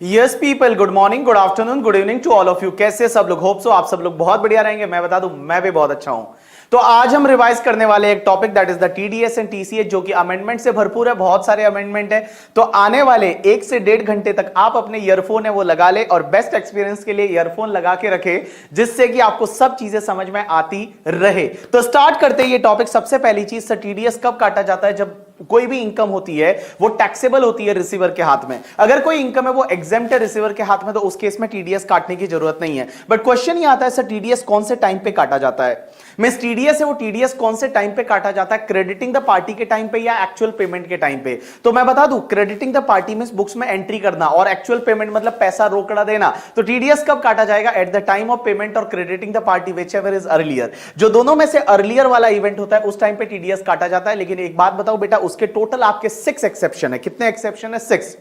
Yes people, good morning, good afternoon, good evening to all of you. कैसे सब लोग? Hope so आप सब लोग बहुत बढ़िया रहेंगे। मैं बता दूं, मैं भी बहुत अच्छा हूं। तो आज हम रिवाइज करने वाले एक topic that is the TDS and TCS, जो कि अमेंडमेंट से भरपूर है। बहुत सारे अमेंडमेंट है। तो आने वाले 1 से 1.5 घंटे तक आप अपने ईयरफोन है वो लगा ले और बेस्ट एक्सपीरियंस के लिए ईयरफोन लगा के रखे, जिससे कि आपको सब चीजें समझ में आती रहे। तो स्टार्ट करते हैं ये टॉपिक। सबसे पहली चीज, सर टीडीएस कब काटा जाता है? जब कोई भी इनकम होती है वो टैक्सेबल होती है रिसीवर के हाथ में। अगर कोई इनकम है वो एग्जेम्प्ट है रिसीवर के हाथ में, तो उस केस में टीडीएस काटने की जरूरत नहीं है। बट क्वेश्चन ये आता है, सर टीडीएस कौन से टाइम पे काटा जाता है? मिस टीडीएस है वो टीडीएस कौन से टाइम पे काटा जाता है? क्रेडिटिंग द पार्टी के टाइम पे या एक्चुअल पेमेंट के टाइम पे? तो मैं बता दूं, crediting the party means books में एंट्री करना, और एक्चुअल पेमेंट मतलब पैसा रोकड़ा देना। तो टीडीएस कब काटा जाएगा? At the time of payment और crediting the party whichever is earlier. जो दोनों में से अर्लियर वाला इवेंट होता है उस टाइम पे टीडीएस काटा जाता है। लेकिन एक बात बताओ बेटा, उसके टोटल आपके 6 एक्सेप्शन है। कितने एक्सेप्शन है? 6।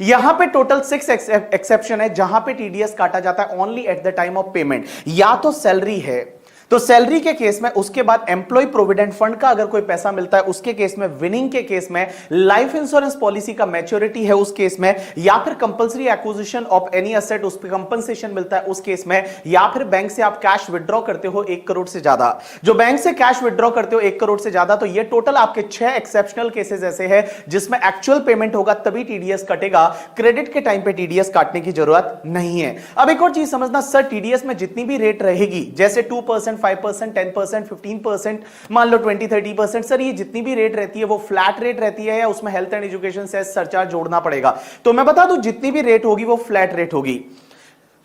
यहां पे टोटल 6 एक्सेप्शन है जहां पे टीडीएस काटा जाता है only at the time of payment. या तो सैलरी है तो सैलरी के केस में, उसके बाद एम्प्लॉय प्रोविडेंट फंड का अगर कोई पैसा मिलता है उसके केस में, विनिंग के केस में, लाइफ इंश्योरेंस पॉलिसी का मैच्योरिटी है उस केस में, या फिर compulsory acquisition of any asset उस पर कंपनसेशन मिलता है उस केस में, या फिर बैंक से आप कैश विड्रॉ करते हो 1 करोड़ से ज्यादा। जो बैंक से कैश विड्रॉ करते हो 1 करोड़ से ज्यादा, तो ये टोटल आपके 6 एक्सेप्शनल केसेस ऐसे हैं जिसमें एक्चुअल पेमेंट होगा तभी टीडीएस कटेगा। क्रेडिट के टाइम पे टीडीएस काटने की जरूरत नहीं है। अब एक और चीज समझना, सर टीडीएस में जितनी भी रेट रहेगी, जैसे 2%, 5%, 10%, 15%, मान लो 20-30%, सर ये जितनी भी रेट रहती है वो फ्लैट रेट रहती है या उसमें health and education cess surcharge जोड़ना पड़ेगा? तो मैं बता दूं, जितनी भी रेट होगी वो फ्लैट रेट होगी।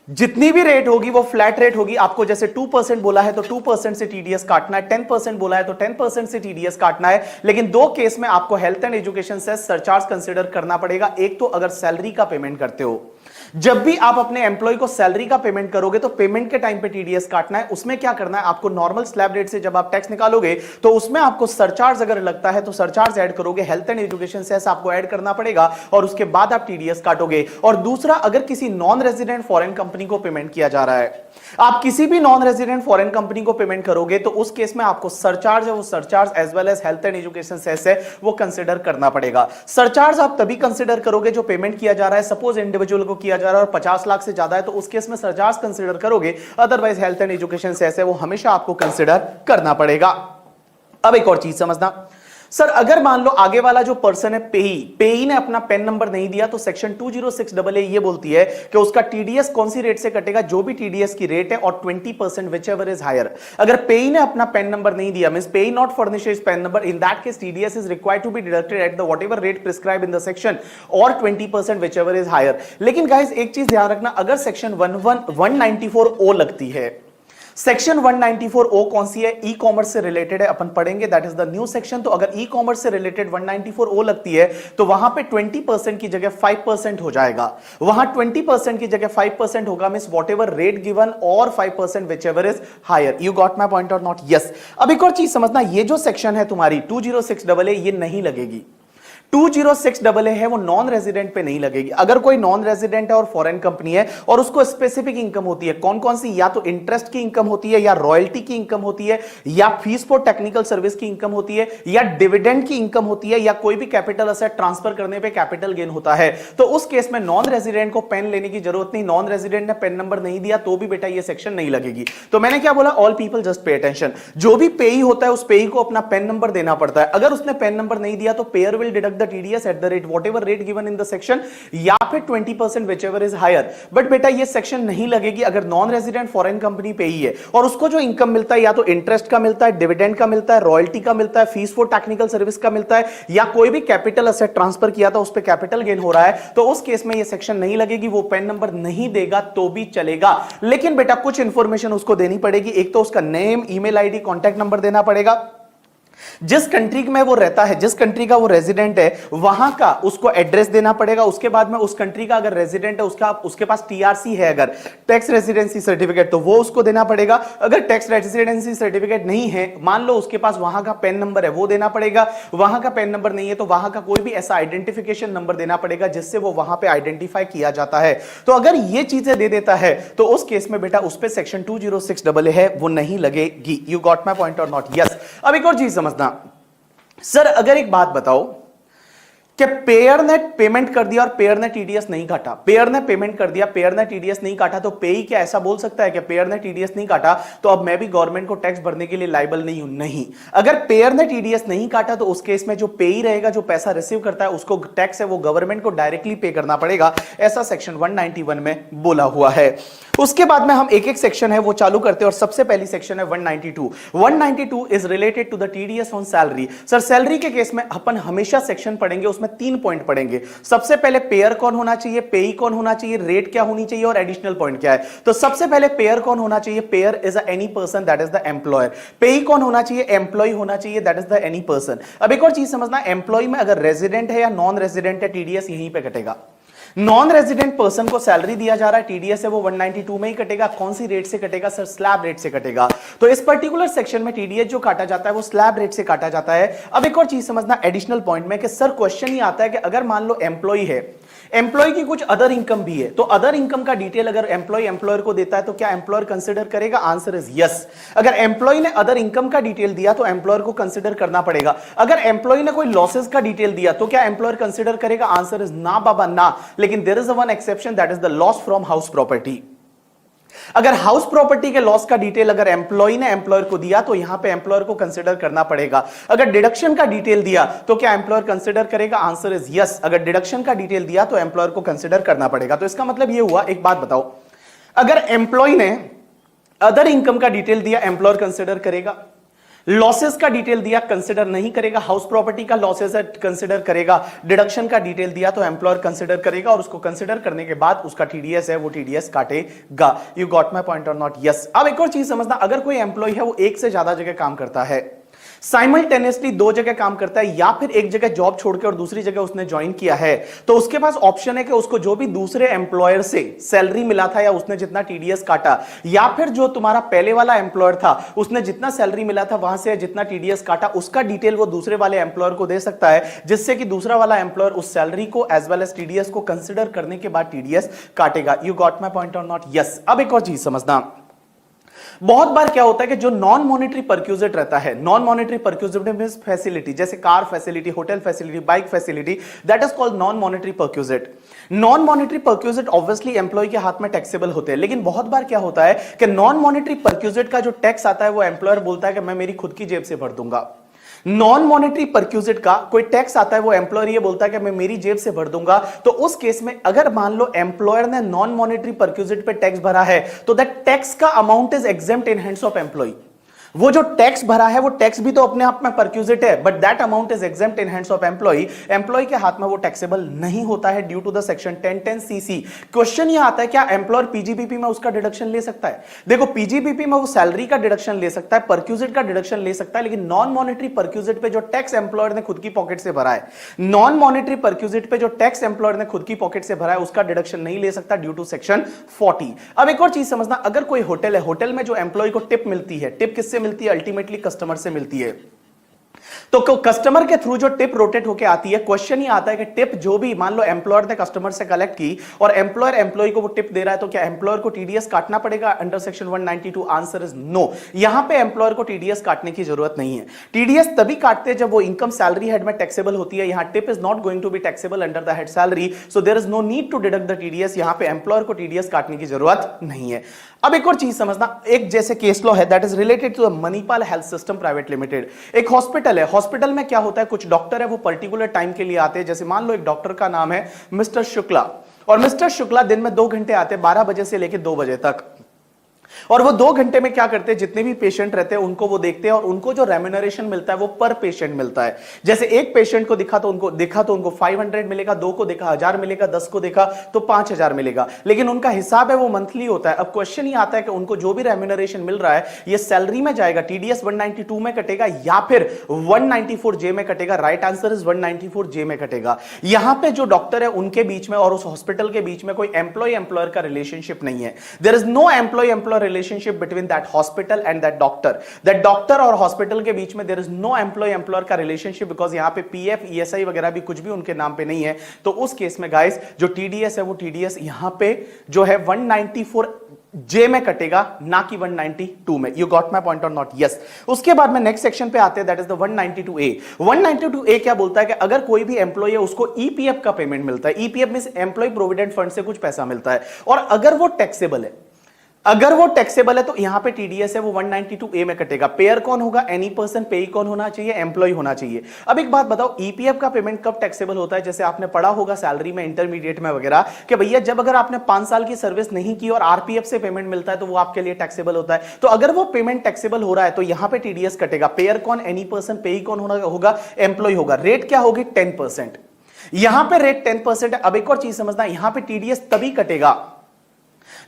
जितनी भी रेट होगी वो फ्लैट रेट होगी। आपको जैसे 2% बोला है तो 2% से टीडीएस काटना है, 10% बोला है तो 10% से टीडीएस काटना है। लेकिन 2 केस में आपको health and education cess surcharge consider करना पड़ेगा। एक तो अगर सैलरी का पेमेंट करते हो, जब भी आप अपने एम्प्लॉय को सैलरी का पेमेंट करोगे तो पेमेंट के टाइम पे टीडीएस काटना है। उसमें क्या करना है, आपको नॉर्मल स्लैब रेट से जब आप टैक्स निकालोगे तो उसमें आपको सरचार्ज अगर लगता है तो सरचार्ज ऐड करोगे, हेल्थ एंड एजुकेशन सेस आपको ऐड करना पड़ेगा और उसके बाद आप टीडीएस काटोगे। और दूसरा, अगर किसी नॉन रेजिडेंट फॉरेन कंपनी को पेमेंट किया जा रहा है, आप किसी भी नॉन रेजिडेंट फॉरेन कंपनी को पेमेंट करोगे तो उस केस में आपको सरचार्ज है वो surcharge as well as health and education cess है वो कंसीडर करना पड़ेगा। सरचार्ज आप तभी कंसीडर करोगे जो पेमेंट किया जा रहा है। सपोज इंडिविजुअल को किया जा रहा है और 50 लाख से ज्यादा है तो उस केस में सरचार्ज कंसीडर करोगे, otherwise health and education cess है वो हमेशा आपको कंसीडर करना पड़ेगा। अब एक और चीज समझना, सर अगर मान लो आगे वाला जो पर्सन है पेई ने अपना पेन नंबर नहीं दिया, तो सेक्शन 206AA ये बोलती है कि उसका टीडीएस कौन सी रेट से कटेगा? जो भी टीडीएस की रेट है और 20% विच एवर इज हायर। अगर पेई ने अपना पेन नंबर नहीं दिया, means payee not furnish his PAN number, in that case TDS is required to be deducted at the whatever rate prescribe in the section or 20% whichever is higher. लेकिन guys एक चीज ध्यान रखना, अगर section 194O लगती है, section 194O कौन सी है? ई कॉमर्स से रिलेटेड है, अपन पढ़ेंगे, that is the new section. तो अगर ई कॉमर्स से रिलेटेड 194O लगती है तो वहां पे 20% की जगह 5% हो जाएगा। वहां 20% की जगह 5% होगा, means whatever rate given or 5% whichever is higher. You got my point or not? Yes. अब एक और चीज समझना, ये जो सेक्शन है तुम्हारी 206AA ये नहीं लगेगी। 206AA है वो नॉन रेजिडेंट पे नहीं लगेगी। अगर कोई नॉन रेजिडेंट है और फॉरेन कंपनी है और उसको स्पेसिफिक इनकम होती है, कौन कौन सी? या तो इंटरेस्ट की इनकम होती है, या रॉयल्टी की इनकम होती है, या फीस फॉर टेक्निकल सर्विस की इनकम होती है, या डिविडेंड की इनकम होती है, या कोई भी कैपिटल असेट ट्रांसफर करने पे कैपिटल गेन होता है, तो उस केस में नॉन रेजिडेंट को पेन लेने की जरूरत नहीं। नॉन रेजिडेंट ने पेन नंबर नहीं दिया तो भी बेटा ये सेक्शन नहीं लगेगी। तो मैंने क्या बोला? All people just pay attention. जो भी पेई होता है उस पेई को अपना पेन नंबर देना पड़ता है। अगर उसने पेन नंबर नहीं दिया तो pair will deduct the TDS at the rate whatever rate given in the section या फिर 20% whichever is higher। बट बेटा ये सेक्शन नहीं लगेगी अगर नॉन रेजिडेंट फॉरेन कंपनी पे ही है और उसको जो इनकम मिलता है या तो इंटरेस्ट का मिलता है, डिविडेंड का मिलता है, रॉयल्टी का मिलता है, फीस फॉर टेक्निकल सर्विस का मिलता है, या कोई भी कैपिटल असेट ट्रांसफर किया था उस पर कैपिटल गेन हो रहा है, तो उस केस में ये सेक्शन नहीं लगेगी। वो पेन नंबर नहीं देगा तो भी चलेगा, लेकिन बेटा कुछ इंफॉर्मेशन उसको देनी पड़ेगी। एक तो उसका name, email ID, contact number देना पड़ेगा। जिस कंट्री में वो रहता है, जिस कंट्री का वो रेजिडेंट है, वहां का उसको एड्रेस देना पड़ेगा। उसके बाद में उस कंट्री का अगर रेजिडेंट है उसके पास टीआरसी है, अगर टैक्स रेजिडेंसी सर्टिफिकेट, तो वो उसको देना पड़ेगा। अगर टैक्स रेजिडेंसी सर्टिफिकेट नहीं है, मान लो उसके पास वहां का पेन नंबर है, वो देना पड़ेगा। वहां का पेन नंबर नहीं है तो वहां का कोई भी ऐसा आइडेंटिफिकेशन नंबर देना पड़ेगा जिससे वो वहां पे आइडेंटिफाई किया जाता है। तो अगर ये चीजें दे देता है तो उस केस में बेटा उस पे सेक्शन 206AA है वो नहीं लगेगी। You got my point or not? Yes. अब एक और चीज समझना, सर अगर एक बात बताओ कि पेयर ने पेमेंट कर दिया और पेयर ने टीडीएस नहीं काटा, पेयर ने पेमेंट कर दिया, पेयर ने टीडीएस नहीं काटा, तो पेई क्या ऐसा बोल सकता है कि पेयर ने टीडीएस नहीं काटा तो अब मैं भी गवर्नमेंट को टैक्स भरने के लिए लायबल नहीं हूं? नहीं। अगर पेयर ने टीडीएस नहीं काटा तो उस केस में जो पेई रहेगा, जो पैसा रिसीव करता है, उसको टैक्स है वो गवर्नमेंट को डायरेक्टली पे करना पड़ेगा, ऐसा सेक्शन 191 में बोला हुआ है। उसके बाद में हम एक एक सेक्शन है वो चालू करते हैं और सबसे पहली सेक्शन है 192। 192 is related to the TDS on salary. Sir salary के केस में अपन हमेशा सेक्शन पढ़ेंगे, उसमें 3 पॉइंट पढ़ेंगे। सबसे पहले पेयर कौन होना चाहिए, पेई कौन होना चाहिए, रेट क्या होनी चाहिए और एडिशनल पॉइंट क्या है। तो सबसे पहले पेयर कौन होना चाहिए, pair is any person that is the employer. पेई कौन होना चाहिए, एम्प्लॉय होना चाहिए that is the any person. अब एक और चीज समझना, एम्प्लॉय में अगर रेजिडेंट है या नॉन रेजिडेंट है, टीडीएस यहीं पे कटेगा। नॉन रेजिडेंट पर्सन को सैलरी दिया जा रहा है, टीडीएस है वो 192 में ही कटेगा। कौन सी रेट से कटेगा सर, स्लैब रेट से कटेगा। तो इस पर्टिकुलर सेक्शन में टीडीएस जो काटा जाता है वो स्लैब रेट से काटा जाता है। अब एक और चीज समझना एडिशनल पॉइंट में कि सर क्वेश्चन ही आता है कि अगर मान लो एम्प्लॉय है, एम्प्लॉय की कुछ अदर इनकम भी है, तो अदर इनकम का डिटेल अगर एम्प्लॉय एम्प्लॉयर को देता है तो क्या एम्प्लॉयर कंसीडर करेगा? Answer is yes. अगर एम्प्लॉय ने अदर इनकम का डिटेल दिया तो एम्प्लॉयर को कंसीडर करना पड़ेगा। अगर एम्प्लॉय ने कोई लॉसेस का डिटेल दिया तो क्या एम्प्लॉयर कंसीडर करेगा? आंसर इज ना बाबा ना। लेकिन there is one exception, that is the loss from house property. अगर हाउस प्रॉपर्टी के लॉस का डिटेल अगर एम्प्लॉय ने एम्प्लॉयर को दिया तो यहां पे एम्प्लॉयर को कंसीडर करना पड़ेगा। अगर डिडक्शन का डिटेल दिया तो क्या एम्प्लॉयर कंसीडर करेगा? Answer is yes. अगर डिडक्शन का डिटेल दिया तो एम्प्लॉयर को कंसीडर करना पड़ेगा। तो इसका मतलब यह हुआ, एक बात बताओ, अगर एम्प्लॉय ने अदर इनकम का डिटेल दिया, एम्प्लॉयर कंसीडर करेगा। लॉसेस का डिटेल दिया, कंसीडर नहीं करेगा। हाउस प्रॉपर्टी का लॉसेस है, कंसीडर करेगा। डिडक्शन का डिटेल दिया तो एम्प्लॉयर कंसीडर करेगा और उसको कंसीडर करने के बाद उसका टीडीएस है वो टीडीएस काटेगा। You got my point or not? Yes. अब एक और चीज समझना, अगर कोई एम्प्लॉय है वो एक से ज्यादा जगह काम करता है, साइमल्टेनियसली 2 जगह काम करता है, या फिर एक जगह जॉब छोड़ के और दूसरी जगह उसने ज्वाइन किया है, तो उसके पास ऑप्शन है कि उसको जो भी दूसरे एम्प्लॉयर से सैलरी मिला था या उसने जितना टीडीएस काटा, या फिर जो तुम्हारा पहले वाला एम्प्लॉयर था उसने जितना सैलरी मिला था वहां से जितना टीडीएस काटा, उसका डिटेल वो दूसरे वाले एम्प्लॉयर को दे सकता है, जिससे कि दूसरा वाला एम्प्लॉयर उस सैलरी को एज वेल एज टीडीएस को कंसिडर करने के बाद टीडीएस काटेगा। You got my point or not? Yes. अब एक और चीज समझना, बहुत बार क्या होता है कि जो नॉन मॉनेटरी परक्यूजिट रहता है, non monetary perquisite means facility, जैसे car facility, hotel facility, bike facility, that is called non monetary perquisite. Non monetary perquisite obviously employ के हाथ में टैक्सेबल होते हैं, लेकिन बहुत बार क्या होता है कि नॉन मॉनेटरी परक्यूजिट का जो टैक्स आता है वो एम्प्लॉयर बोलता है कि मैं मेरी खुद की जेब से भर दूंगा। नॉन मॉनेटरी परक्यूजिट का कोई टैक्स आता है वो एम्प्लॉयर ये बोलता है कि मैं मेरी जेब से भर दूंगा। तो उस केस में अगर मान लो एम्प्लॉयर ने नॉन मॉनेटरी परक्यूजिट पे टैक्स भरा है तो दैट टैक्स का amount is exempt in hands of employee. वो जो टैक्स भरा है वो टैक्स भी तो अपने आप में परक्यूजिट है, but that amount is exempt in hands of employee. Employee के हाथ में वो टैक्सेबल नहीं होता है due to the section 1010 CC. Question ये आता है क्या एम्प्लॉयर पीजीबीपी में उसका डिडक्शन ले सकता है? देखो पीजीबीपी में वो सैलरी का डिडक्शन ले सकता है, परक्यूजिट का डिडक्शन ले सकता है, लेकिन नॉन मॉनेटरी परक्यूजिट पे जो टैक्स एम्प्लॉयर ने खुद की पॉकेट से भरा है, नॉन मॉनेटरी परक्यूजिट पे जो टैक्स एम्प्लॉयर ने खुद की पॉकेट से भरा है उसका डिडक्शन नहीं ले सकता ड्यू टू सेक्शन 40। अब एक और चीज समझना, अगर कोई होटल है, होटल में जो एम्प्लॉय को टिप मिलती है, टिप किससे मिलती है? अल्टीमेटली कस्टमर से मिलती है। तो कस्टमर के थ्रू जो टिप रोटेट होके आती है, क्वेश्चन ही आता है कि टिप जो भी मान लो एम्प्लॉयर ने कस्टमर से कलेक्ट की और एम्प्लॉयर एम्प्लॉय को वो टिप दे रहा है, तो क्या एम्प्लॉयर को टीडीएस काटना पड़ेगा under section 192? Answer is no. यहां पे एम्प्लॉयर को टीडीएस काटने की जरूरत नहीं है। टीडीएस तभी काटते हैं जब वो इनकम सैलरी हेड में टैक्सेबल होती है। यहां tip is not going to be taxable under the head salary, so there is no need to deduct the TDS. यहां पे एम्प्लॉयर को टीडीएस काटने की जरूरत नहीं है। अब एक और चीज समझना, एक जैसे केस लॉ है that is related to the Manipal health system private limited. एक हॉस्पिटल है, हॉस्पिटल में क्या होता है, कुछ डॉक्टर है वो पर्टिकुलर टाइम के लिए आते हैं। जैसे मान लो एक डॉक्टर का नाम है मिस्टर शुक्ला, और मिस्टर शुक्ला दिन में 2 घंटे आते हैं, 12 बजे से लेकर 2 बजे तक, और वो 2 घंटे में क्या करते हैं, जितने भी पेशेंट रहते हैं उनको वो देखते हैं और उनको जो रेम्यूनरेशन मिलता है वो पर पेशेंट मिलता है। जैसे एक पेशेंट को दिखा तो उनको 500 मिलेगा, 2 को देखा 1000 मिलेगा, 10 को देखा तो 5000 मिलेगा, लेकिन उनका हिसाब है वो मंथली होता है। अब क्वेश्चन ये आता है कि उनको जो भी रेम्यूनरेशन मिल रहा है ये सैलरी में जाएगा, टीडीएस 192 में कटेगा या फिर 194 जे में कटेगा? राइट आंसर इज 194 जे में कटेगा। यहां पे जो डॉक्टर है उनके बीच में और उस हॉस्पिटल के बीच में कोई एम्प्लॉय एम्प्लॉयर का रिलेशनशिप नहीं है। There is no employee employer relationship between that hospital and that doctor. That doctor और हॉस्पिटल के बीच में there is no employee employer का रिलेशनशिप, बिकॉज यहां पे पीएफ ईएसआई वगैरह भी कुछ भी उनके नाम पे नहीं है। तो उस केस में गाइस जो टीडीएस है वो टीडीएस यहां पे जो है 194 जे में कटेगा, ना कि 192 में। You got my point or not? Yes. उसके बाद में नेक्स्ट सेक्शन पे आते हैं, that is the 192A। 192A क्या बोलता है कि अगर कोई भी एम्प्लॉय है उसको ईपीएफ का पेमेंट मिलता है, EPF means employee provident fund से कुछ पैसा मिलता है, और अगर वो टैक्सेबल है, अगर वो टैक्सेबल है तो यहां पे टीडीएस है वो 192A में कटेगा। पेयर कौन होगा? Any person. पेई कौन होना चाहिए? एम्प्लॉय होना चाहिए। अब एक बात बताओ, ईपीएफ का पेमेंट कब टैक्सेबल होता है? जैसे आपने पढ़ा होगा सैलरी में, इंटरमीडिएट में वगैरह, कि भैया जब अगर आपने 5 साल की सर्विस नहीं की और आरपीएफ से पेमेंट मिलता है तो वो आपके लिए टैक्सेबल होता है। तो अगर वो पेमेंट टैक्सेबल हो रहा है तो यहां पे टीडीएस कटेगा। पेयर कौन? Any person. पेई कौन होगा? एम्प्लॉय होगा। रेट क्या होगी? 10%। यहां पे रेट 10% है। अब एक और चीज समझना, यहां पे टीडीएस तभी कटेगा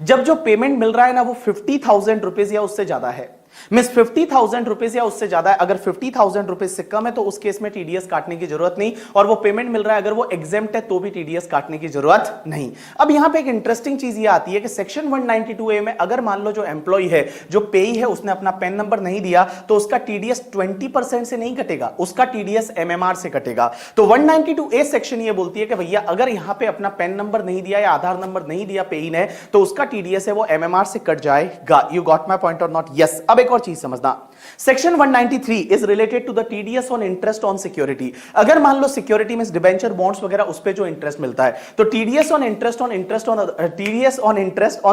जब जो पेमेंट मिल रहा है ना वो 50,000 रुपीज या उससे ज्यादा है। मींस 50,000 रुपीज या उससे ज्यादा है। अगर 50,000 रुपीज से कम है तो उस केस में टीडीएस काटने की जरूरत नहीं, और वो पेमेंट मिल रहा है अगर वो एग्जेम्प्ट है तो भी टीडीएस काटने की जरूरत नहीं। अब यहां पे एक इंटरेस्टिंग चीज ये आती है कि सेक्शन 192A में अगर मान लो जो एम्प्लॉय है, जो पेई है, उसने अपना पैन नंबर नहीं दिया तो उसका टीडीएस 20% से नहीं कटेगा, उसका टीडीएस एमएमआर से कटेगा। तो 192A सेक्शन ये बोलती है कि भैया अगर यहां पे अपना पैन नंबर नहीं दिया या आधार नंबर नहीं दिया पेई ने, तो उसका टीडीएस है वो एमएमआर से कट जाएगा। You got my point or not? Yes. अब एक और चीज समझना, section 193 is related to the TDS on interest on security. अगर मान लो सिक्योरिटी में डिबेंचर, बॉन्ड्स वगैरह, उस पे जो इंटरेस्ट मिलता है, तो TDS on interest on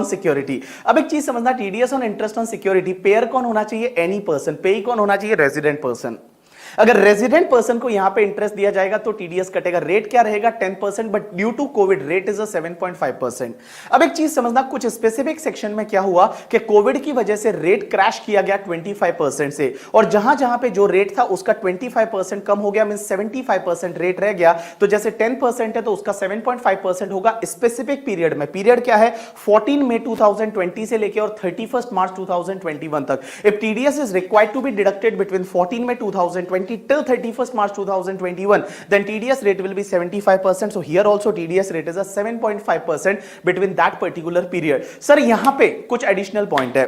security. अब एक चीज समझना, TDS on interest on security, payer कौन होना चाहिए? Any person. पेई कौन होना चाहिए? Resident person. अगर रेजिडेंट पर्सन को यहां पे इंटरेस्ट दिया जाएगा तो टीडीएस कटेगा। रेट क्या रहेगा? 10%, but due to Covid rate is 7.5%। अब एक चीज समझना, कुछ स्पेसिफिक सेक्शन में क्या हुआ कि कोविड की वजह से रेट क्रैश किया गया 25% से, और जहां जहां पे जो रेट था उसका 25% कम हो गया, मींस 75% रेट रह गया। तो जैसे 10% है तो उसका 7.5% होगा स्पेसिफिक पीरियड में। पीरियड क्या है? 14 मई 2020 से लेकर और 31 मार्च 2021 तक। If TDS is required to be deducted between 14 मई 2020 till 31st March 2021, then TDS rate will be 75%. So here also TDS rate is a 7.5% between that particular period. Sir यहां पे कुछ एडिशनल पॉइंट है।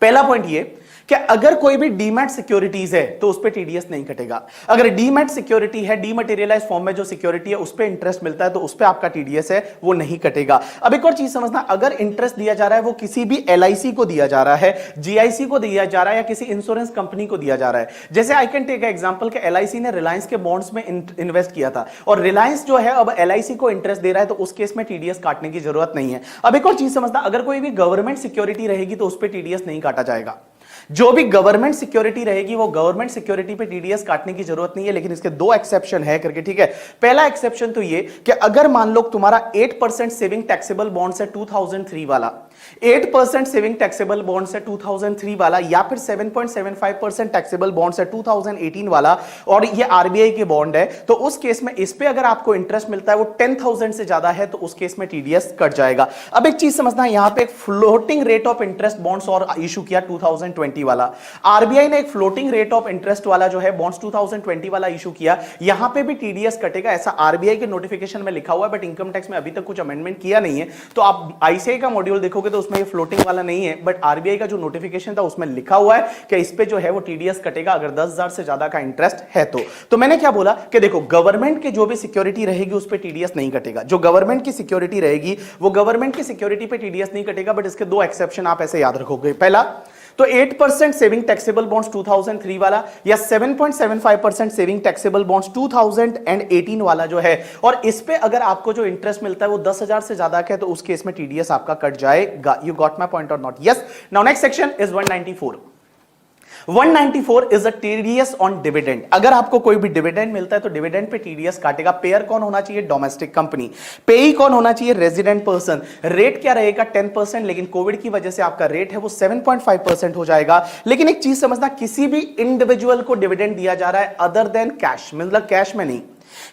पहला point ये कि अगर कोई भी डीमैट सिक्योरिटीज है तो उस पे टीडीएस नहीं कटेगा। अगर डीमैट सिक्योरिटी है, डीमटेरियलाइज फॉर्म में जो सिक्योरिटी है उस पे इंटरेस्ट मिलता है तो उस पे आपका टीडीएस है वो नहीं कटेगा। अब एक और चीज समझना, अगर इंटरेस्ट दिया जा रहा है वो किसी भी एलआईसी को दिया जा रहा है, जीआईसी को दिया जा रहा है, या किसी इंश्योरेंस कंपनी को दिया जा रहा है। जैसे आई कैन टेक एग्जांपल कि एलआईसी ने रिलायंस के बॉन्ड्स में इन्वेस्ट किया था और रिलायंस जो है अब एलआईसी को इंटरेस्ट दे रहा है, तो उस केस में टीडीएस काटने की जरूरत नहीं है। अब एक और चीज समझना, अगर कोई भी गवर्नमेंट सिक्योरिटी रहेगी तो उस पर टीडीएस नहीं काटा जाएगा। जो भी गवर्नमेंट सिक्योरिटी रहेगी वो गवर्नमेंट सिक्योरिटी पे टीडीएस काटने की जरूरत नहीं है, लेकिन इसके दो एक्सेप्शन है करके, ठीक है। पहला एक्सेप्शन तो ये कि अगर मान लो तुम्हारा 8% सेविंग टैक्सेबल बॉन्ड्स है 2003 वाला, 8% सेविंग टैक्सेबल बॉन्ड्स है 2003 वाला, या फिर 7.75% टैक्सेबल बॉन्ड्स है 2018 वाला, और ये आरबीआई के बॉन्ड है, तो उस केस में इस पे अगर आपको इंटरेस्ट मिलता है वो 10,000 से ज्यादा है तो उस केस में टीडीएस कट जाएगा। अब एक चीज समझना, यहां पे एक floating rate of interest bonds और इशू किया 2020 वाला, आरबीआई ने एक फ्लोटिंग रेट ऑफ इंटरेस्ट वाला जो है बॉन्ड्स 2020 वाला इशू किया, यहां पे भी टीडीएस कटेगा, ऐसा आरबीआई के नोटिफिकेशन में लिखा हुआ है, बट इनकम टैक्स में अभी तक कुछ अमेंडमेंट किया नहीं है। तो आप आईसीआई का मॉड्यूल देखोगे तो उसमें ये फ्लोटिंग वाला नहीं है, बट आरबीआई का जो नोटिफिकेशन था उसमें लिखा हुआ है कि इस पे जो है वो टीडीएस कटेगा अगर 10,000 से ज्यादा का इंटरेस्ट है तो मैंने क्या बोला कि देखो, गवर्नमेंट के जो भी सिक्योरिटी रहेगी उस पे टीडीएस नहीं कटेगा। जो गवर्नमेंट की सिक्योरिटी रहेगी वो गवर्नमेंट की सिक्योरिटी पे टीडीएस नहीं कटेगा, बट इसके दो एक्सेप्शन आप ऐसे याद रखोगे। पहला तो 8% सेविंग टैक्सेबल बॉन्ड्स 2003 वाला, या 7.75% सेविंग टैक्सेबल बॉन्ड्स 2018 वाला जो है, और इस पे अगर आपको जो इंटरेस्ट मिलता है वो 10,000 से ज्यादा का है तो उस केस में टीडीएस आपका कट जाएगा। You got my point or not? Yes. Now next section is 194। 194 is a TDS on dividend. अगर आपको कोई भी डिविडेंड मिलता है तो डिविडेंड पे टीडीएस काटेगा। पेयर कौन होना चाहिए? Domestic company. पेई कौन होना चाहिए? Resident person. रेट क्या रहेगा? 10%, लेकिन कोविड की वजह से आपका रेट है वो 7.5% हो जाएगा। लेकिन एक चीज समझना, किसी भी इंडिविजुअल को डिविडेंड दिया जा रहा है अदर देन कैश, मतलब कैश में नहीं,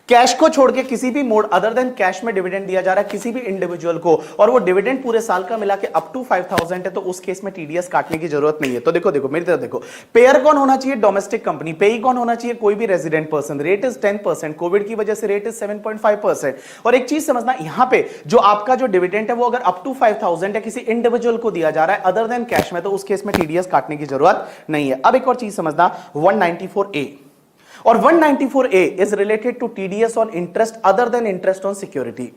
कैश को छोड़ के किसी भी मोड अदर देन कैश में डिविडेंड दिया जा रहा है किसी भी इंडिविजुअल को, और वो डिविडेंड पूरे साल का मिला के अप टू 5,000 है, तो उस केस में टीडीएस काटने की जरूरत नहीं है। तो देखो मेरी तरफ देखो, पेयर कौन होना चाहिए? Domestic company. पेई कौन होना चाहिए? कोई भी resident person. Rate is 10%, Covid की वजह से रेट इज 7.5%। और एक चीज समझना, यहां पे जो आपका जो डिविडेंड है वो अगर अप टू 5,000 है, किसी इंडिविजुअल को दिया जा रहा है अदर देन कैश में, तो उस केस में टीडीएस काटने की जरूरत नहीं है। अब एक और चीज समझना, 194A और 194A is related to TDS on interest other than interest on security।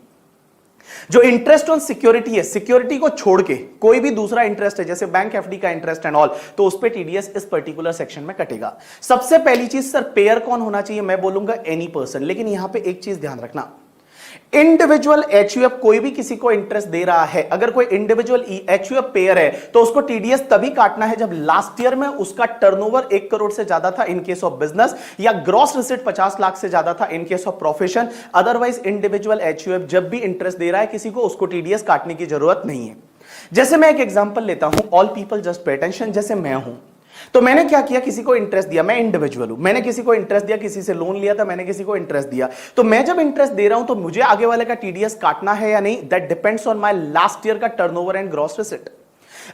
जो इंटरेस्ट ऑन सिक्योरिटी है, सिक्योरिटी को छोड़ के कोई भी दूसरा इंटरेस्ट है जैसे बैंक एफडी का इंटरेस्ट एंड ऑल, तो उस पे टीडीएस इस पर्टिकुलर सेक्शन में कटेगा। सबसे पहली चीज सर, पेयर कौन होना चाहिए? मैं बोलूंगा एनी पर्सन, लेकिन यहां पे एक चीज ध्यान रखना, इंडिविजुअल एचयूएफ कोई भी किसी को इंटरेस्ट दे रहा है, अगर कोई इंडिविजुअल एचयूएफ पेयर है तो उसको टीडीएस तभी काटना है जब लास्ट ईयर में उसका टर्नओवर 1 करोड़ से ज्यादा था इन केस ऑफ बिजनेस, या ग्रॉस रिसिट 50 लाख से ज्यादा था in case of profession. Otherwise individual HUF जब भी इंटरेस्ट दे रहा है किसी को, उसको टीडीएस काटने की जरूरत नहीं है। जैसे मैं एक एग्जांपल लेता हूं, all people just pay attention. जैसे मैं हूं, तो मैंने क्या किया, किसी को इंटरेस्ट दिया, मैं इंडिविजुअल हूं, मैंने किसी को इंटरेस्ट दिया, किसी से लोन लिया था, मैंने किसी को इंटरेस्ट दिया, तो मैं जब इंटरेस्ट दे रहा हूं तो मुझे आगे वाले का टीडीएस काटना है या नहीं, that depends on my last year का टर्नओवर एंड ग्रॉस रिसिट।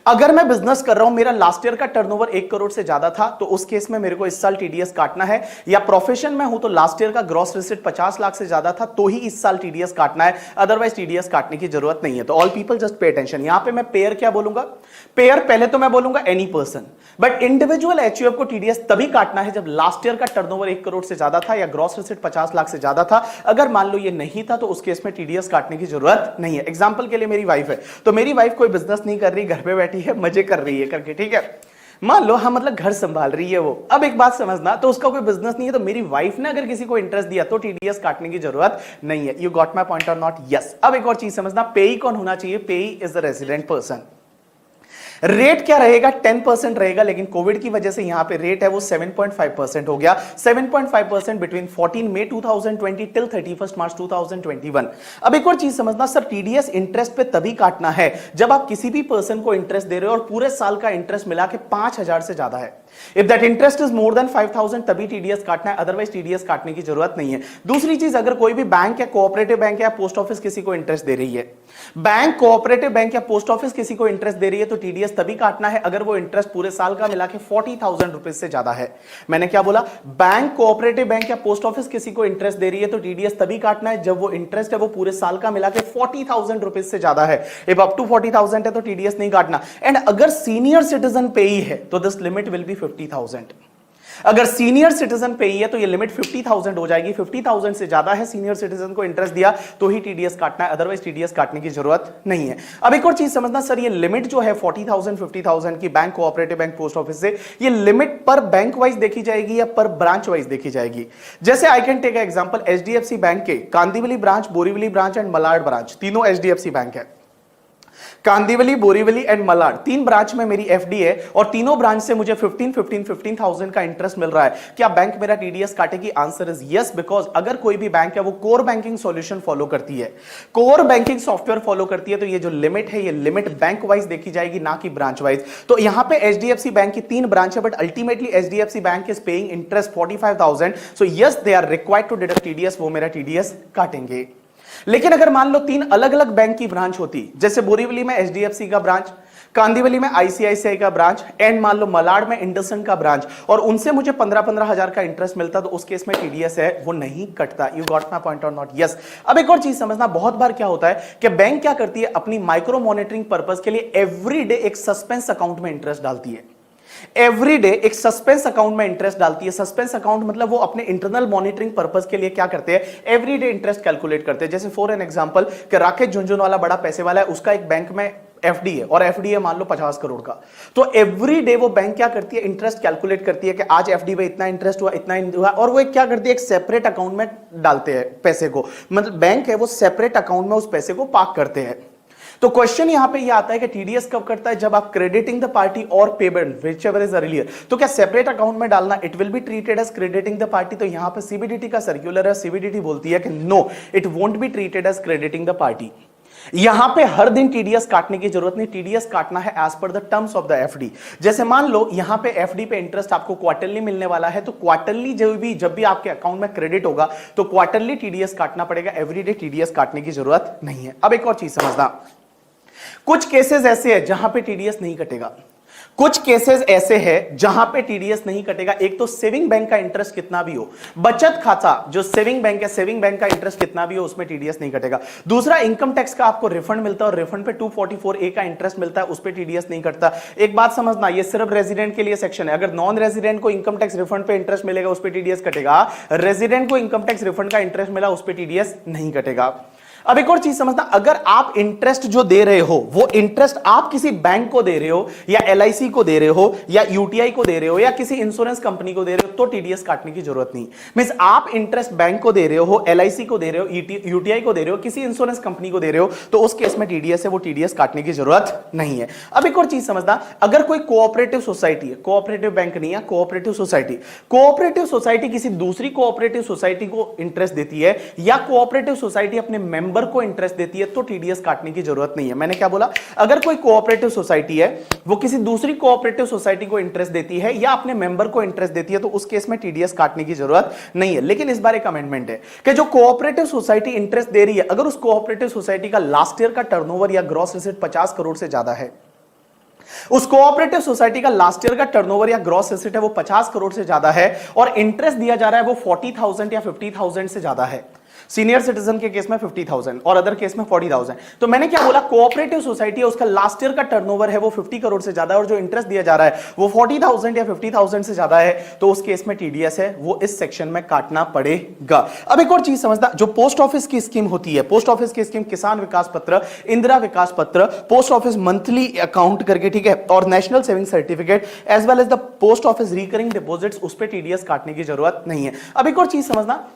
अगर मैं बिजनेस कर रहा हूं, मेरा लास्ट ईयर का टर्नओवर 1 करोड़ से ज्यादा था, तो उस केस में मेरे को इस साल टीडीएस काटना है, या प्रोफेशन में हूं तो लास्ट ईयर का ग्रॉस रिसिट 50 लाख से ज्यादा था तो ही इस साल टीडीएस काटना है, अदरवाइज टीडीएस काटने की जरूरत नहीं है। तो all people just pay attention. यहां पे मैं पेयर क्या बोलूंगा? पेयर पहले तो मैं बोलूंगा any person, but individual HUF को टीडीएस तभी काटना है जब लास्ट ईयर का टर्नओवर 1 करोड़ से ज्यादा था या ग्रॉस रिसिट 50 लाख से ज्यादा था। अगर मान लो ये नहीं था तो उस केस में टीडीएस काटने की जरूरत नहीं है। एग्जांपल के लिए मेरी वाइफ है, तो मेरी वाइफ कोई बिजनेस नहीं कर रही, घर पे बैठी है, मजे कर रही है करके, ठीक है, मान लो हम मतलब घर संभाल रही है वो। अब एक बात समझना, तो उसका कोई बिजनेस नहीं है, तो मेरी वाइफ ने अगर किसी को इंटरेस्ट दिया तो टीडीएस काटने की जरूरत नहीं है। You got my point or not? Yes. अब एक और चीज समझना, पेई कौन होना चाहिए? पेई is a resident person. Rate क्या रहेगा? 10% रहेगा, लेकिन कोविड की वजह से यहां पे रेट है वो 7.5% हो गया। 7.5% बिटवीन 14 मई 2020 टिल 31 मार्च 2021। अब एक और चीज समझना सर, टीडीएस इंटरेस्ट पे तभी काटना है जब आप किसी भी पर्सन को इंटरेस्ट दे रहे हो और पूरे साल का इंटरेस्ट मिला के 5,000 से ज्यादा है। If that interest is more then 5,000 तभी टीडीएस काटना है, अदरवाइज टीडीएस काटने की जरूरत नहीं है। दूसरी चीज, अगर कोई भी बैंक या कोऑपरेटिव बैंक या पोस्ट ऑफिस किसी को इंटरेस्ट दे रही है, बैंक, कोऑपरेटिव बैंक या पोस्ट ऑफिस किसी को इंटरेस्ट दे रही है, तो टीडीएस तभी काटना है अगर वो इंटरेस्ट पूरे साल का मिला के 40,000 रुपए से ज्यादा है। मैंने क्या बोला? बैंक, कोऑपरेटिव बैंक या पोस्ट ऑफिस किसी को इंटरेस्ट दे रही है तो टीडीएस तभी काटना है जब वो इंटरेस्ट है वो पूरे साल का मिला के 40,000 रुपए से ज्यादा है। इफ अप टू 40,000 है तो टीडीएस नहीं काटना। एंड अगर सीनियर सिटीजन पेई है तो दिस लिमिट विल बी 50,000। अगर सीनियर सिटीजन पे ही है तो ये लिमिट 50,000 हो जाएगी। 50,000 से ज्यादा है, सीनियर सिटीजन को इंटरेस्ट दिया तो ही टीडीएस काटना है, अदरवाइज टीडीएस काटने की जरूरत नहीं है। अब एक और चीज समझना सर, ये लिमिट जो है 40,000 50,000 की bank, cooperative bank, post office से, ये लिमिट पर बैंक वाइज देखी जाएगी या पर ब्रांच वाइज देखी जाएगी? जैसे I can take example, HDFC bank के Kandivali branch, Borivali branch and Malad branch, तीनों एचडीएफसी बैंक है। कांदिवली, बोरीवली एंड मलाड, 3 ब्रांच में मेरी एफडी है और तीनों ब्रांच से मुझे 15,000 का इंटरेस्ट मिल रहा है। क्या बैंक मेरा टीडीएस काटेगी? आंसर इज यस, बिकॉज अगर कोई भी बैंक है वो कोर बैंकिंग सॉल्यूशन फॉलो करती है, कोर बैंकिंग सॉफ्टवेयर फॉलो करती है, तो ये जो लिमिट है ये लिमिट बैंक वाइज देखी जाएगी, ना कि ब्रांच वाइज। तो यहां पे एचडीएफसी बैंक की 3 ब्रांच है, but ultimately HDFC bank is paying interest 45,000, so yes they are required to deduct TDS, वो मेरा टीडीएस काटेंगे। लेकिन अगर मान लो 3 अलग अलग बैंक की ब्रांच होती, जैसे बोरीवली में एचडीएफसी का ब्रांच, कांदिवली में आईसीआईसीआई का ब्रांच एंड मान लो मलाड में इंडसइंड का ब्रांच, और उनसे मुझे 15-15 हजार का इंटरेस्ट मिलता, तो उस केस में टीडीएस है वो नहीं कटता। You got my point or not? Yes. अब एक और चीज समझना, बहुत बार क्या होता है कि बैंक क्या करती है, अपनी माइक्रो मॉनिटरिंग पर्पस के लिए एवरीडे एक सस्पेंस अकाउंट में इंटरेस्ट डालती है। एवरीडे एक सस्पेंस अकाउंट में इंटरेस्ट डालती है। सस्पेंस अकाउंट मतलब वो अपने इंटरनल मॉनिटरिंग पर्पस के लिए क्या करते हैं, एवरीडे इंटरेस्ट कैलकुलेट करते हैं। जैसे फॉर एन एग्जांपल कि राकेश झुंझुनवाला बड़ा पैसे वाला है, उसका एक बैंक में एफडी है और एफडी है मान लो 50 करोड़ का, तो एवरीडे वो बैंक क्या करती है, इंटरेस्ट कैलकुलेट करती है कि आज एफडी में इतना इंटरेस्ट हुआ, इतना हुआ, और वो क्या करती है, एक सेपरेट अकाउंट में डालते हैं पैसे को। मतलब बैंक है वो सेपरेट अकाउंट में उस पैसे को पार्क करते हैं। तो क्वेश्चन यहां पे ये आता है कि टीडीएस कब करता है, जब आप crediting the party or payment whichever is earlier. तो क्या सेपरेट अकाउंट में डालना it will be treated as crediting the party? तो यहां पे सीबीडीटी का सर्कुलर है, सीबीडीटी बोलती है कि no, it won't be treated as crediting the party. यहां पे हर दिन टीडीएस काटने की जरूरत नहीं, टीडीएस काटना है as per the terms of the FD. जैसे मान लो यहां पे एफडी पे इंटरेस्ट आपको क्वार्टरली मिलने वाला है, तो क्वार्टरली जब भी आपके अकाउंट में क्रेडिट होगा तो क्वार्टरली टीडीएस काटना पड़ेगा, एवरीडे टीडीएस काटने की जरूरत नहीं है। अब एक और चीज समझना, कुछ केसेस ऐसे हैं जहां पे टीडीएस नहीं कटेगा, कुछ केसेस ऐसे हैं जहां पे टीडीएस नहीं कटेगा। एक तो सेविंग बैंक का इंटरेस्ट कितना भी हो, बचत खाता जो सेविंग बैंक है, सेविंग बैंक का इंटरेस्ट कितना भी हो उसमें टीडीएस नहीं कटेगा। दूसरा, इनकम टैक्स का आपको रिफंड मिलता है और रिफंड पे 244A का इंटरेस्ट मिलता है, उस पे टीडीएस नहीं कटता। एक बात समझना, ये सिर्फ रेजिडेंट के लिए सेक्शन है। अगर नॉन रेजिडेंट को इनकम टैक्स रिफंड पे इंटरेस्ट मिलेगा उस पे टीडीएस कटेगा, रेजिडेंट को इनकम टैक्स रिफंड का इंटरेस्ट मिला उस पे टीडीएस नहीं कटेगा। अब एक और चीज समझना, अगर आप इंटरेस्ट जो दे रहे हो वो इंटरेस्ट आप किसी बैंक को दे रहे हो या एलआईसी को दे रहे हो या यूटीआई को दे रहे हो या किसी इंश्योरेंस कंपनी को दे रहे हो तो टीडीएस काटने की जरूरत नहीं। मींस आप इंटरेस्ट बैंक को दे रहे हो, एलआईसी को दे रहे हो, यूटीआई को दे रहे हो, किसी इंश्योरेंस कंपनी को दे रहे हो तो उस केस में टीडीएस है वो टीडीएस काटने की जरूरत नहीं है। अब एक और चीज समझना, अगर कोई कोऑपरेटिव सोसाइटी है, कोऑपरेटिव बैंक नहीं है, कोऑपरेटिव सोसाइटी किसी दूसरी कोऑपरेटिव सोसाइटी को इंटरेस्ट देती है या कोऑपरेटिव सोसाइटी अपने मेंबर को इंटरेस्ट देती है तो टीडीएस काटने की जरूरत नहीं है। मैंने क्या बोला, अगर कोई कोऑपरेटिव सोसाइटी है वो किसी दूसरी कोऑपरेटिव सोसाइटी को इंटरेस्ट देती है या अपने मेंबर को इंटरेस्ट देती है तो उस केस में टीडीएस काटने की जरूरत नहीं है। लेकिन इस बार एक अमेंडमेंट है कि जो कोऑपरेटिव सोसाइटी इंटरेस्ट दे रही है, अगर उस कोऑपरेटिव सोसाइटी का लास्ट ईयर का टर्नओवर या ग्रॉस रिसीट 50 करोड़ से ज्यादा है, उस कोऑपरेटिव सोसाइटी का लास्ट ईयर का टर्नओवर या ग्रॉस एसेट है वो 50 करोड़ से ज्यादा है और इंटरेस्ट दिया जा रहा है वो 40,000 या 50,000 से ज्यादा है, सीनियर सिटीजन के केस में 50,000 और अदर केस में 40,000, तो मैंने क्या बोला, कोऑपरेटिव सोसाइटी है उसका लास्ट ईयर का टर्नओवर है वो 50 करोड़ से ज्यादा है और जो इंटरेस्ट दिया जा रहा है वो 40,000 या 50,000 से ज्यादा है तो उस केस में टीडीएस है वो इस सेक्शन में काटना पड़ेगा। अब एक और चीज समझना, जो पोस्ट ऑफिस की स्कीम होती है, पोस्ट ऑफिस की स्कीम किसान विकास पत्र, इंदिरा विकास पत्र, पोस्ट ऑफिस मंथली अकाउंट करके, ठीक है, और national saving certificate as well as the post office recurring deposits, उस पर टीडीएस काटने की जरूरत नहीं है। अब एक और चीज समझना,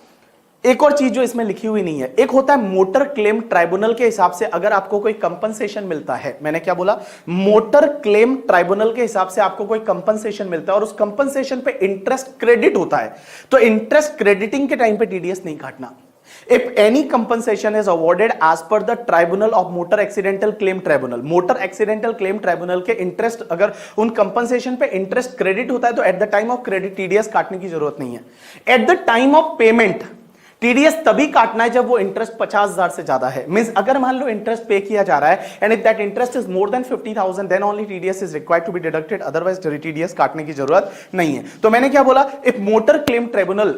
एक और चीज जो इसमें लिखी हुई नहीं है, एक होता है मोटर क्लेम ट्राइब्यूनल के हिसाब से अगर आपको कोई कंपनसेशन मिलता है, मैंने क्या बोला, मोटर क्लेम ट्राइब्यूनल के हिसाब से आपको कोई कंपनसेशन मिलता है और उस कंपनसेशन पे इंटरेस्ट क्रेडिट होता है तो इंटरेस्ट क्रेडिटिंग के टाइम पे टीडीएस नहीं काटना। If any compensation is awarded as per the tribunal of motor accidental claim tribunal, motor accidental claim tribunal के इंटरेस्ट अगर उन कंपनसेशन पे इंटरेस्ट क्रेडिट होता है तो eight the time of credit TDS काटने की जरूरत नहीं है। Eight the time of payment TDS तभी काटना है जब वो इंटरेस्ट 50,000 से ज्यादा है। मींस अगर मान लो इंटरेस्ट पे किया जा रहा है and if that interest is more than 50,000 then only TDS is required to be deducted, otherwise TDS काटने की जरूरत नहीं है। तो मैंने क्या बोला, इफ मोटर क्लेम ट्रिब्यूनल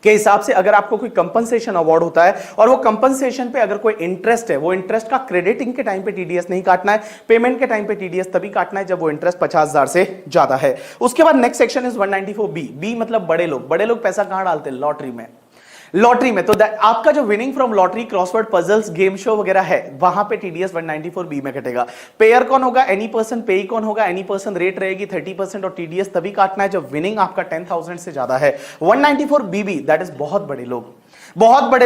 के हिसाब से अगर आपको कोई कंपनसेशन अवार्ड होता है और वो कंपनसेशन पे अगर कोई इंटरेस्ट है, वो इंटरेस्ट का क्रेडिटिंग के टाइम पे टीडीएस नहीं काटना है, पेमेंट के टाइम पे टीडीएस तभी काटना है जब वो इंटरेस्ट 50,000 से ज्यादा है। उसके बाद next section is 194B। B मतलब बड़े लोग पैसा कहां डालते हैं, लॉटरी में। लॉटरी में तो आपका जो winning from lottery, crossword puzzles, game show वगैरह है वहां पे टीडीएस 194B में कटेगा। पेयर कौन होगा, एनी पर्सन, पेई कौन होगा, एनी पर्सन, रेट रहेगी 30% और टीडीएस तभी काटना है जब विनिंग आपका 10,000 से ज्यादा है। 194BB दैट इज बहुत बड़े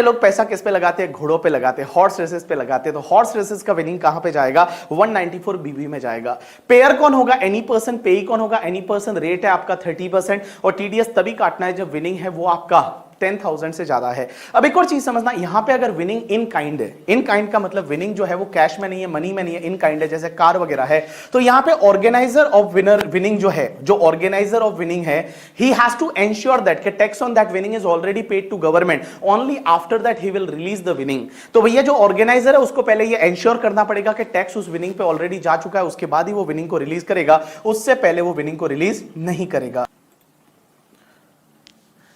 लोग पैसा किस पे लगाते हैं, घोड़ों पे लगाते हैं, हॉर्स रेसेस पे लगाते हैं, तो हॉर्स रेसेस का विनिंग कहां पे जाएगा, 194BB में जाएगा। पेयर कौन होगा, एनी पर्सन, पेई कौन होगा, एनी पर्सन, रेट है आपका 30% और टीडीएस तभी काटना है जब विनिंग है वो आपका 10,000 से ज्यादा है। अब एक और चीज समझना, यहां पे अगर विनिंग इन काइंड है, इन काइंड का मतलब विनिंग जो है वो कैश में नहीं है, मनी में नहीं है, इन काइंड है, जैसे कार वगैरह है, तो यहां पे ऑर्गेनाइजर ऑफ विनिंग जो है, जो ऑर्गेनाइजर ऑफ विनिंग है, he has to ensure that कि tax on that winning is already paid to government, only after that he will release the winning. तो भैया जो ऑर्गेनाइजर है उसको पहले ये एंश्योर करना पड़ेगा कि टैक्स उस विनिंग पे ऑलरेडी जा चुका है, उसके बाद ही वो विनिंग को रिलीज करेगा, उससे पहले वो विनिंग को रिलीज नहीं करेगा।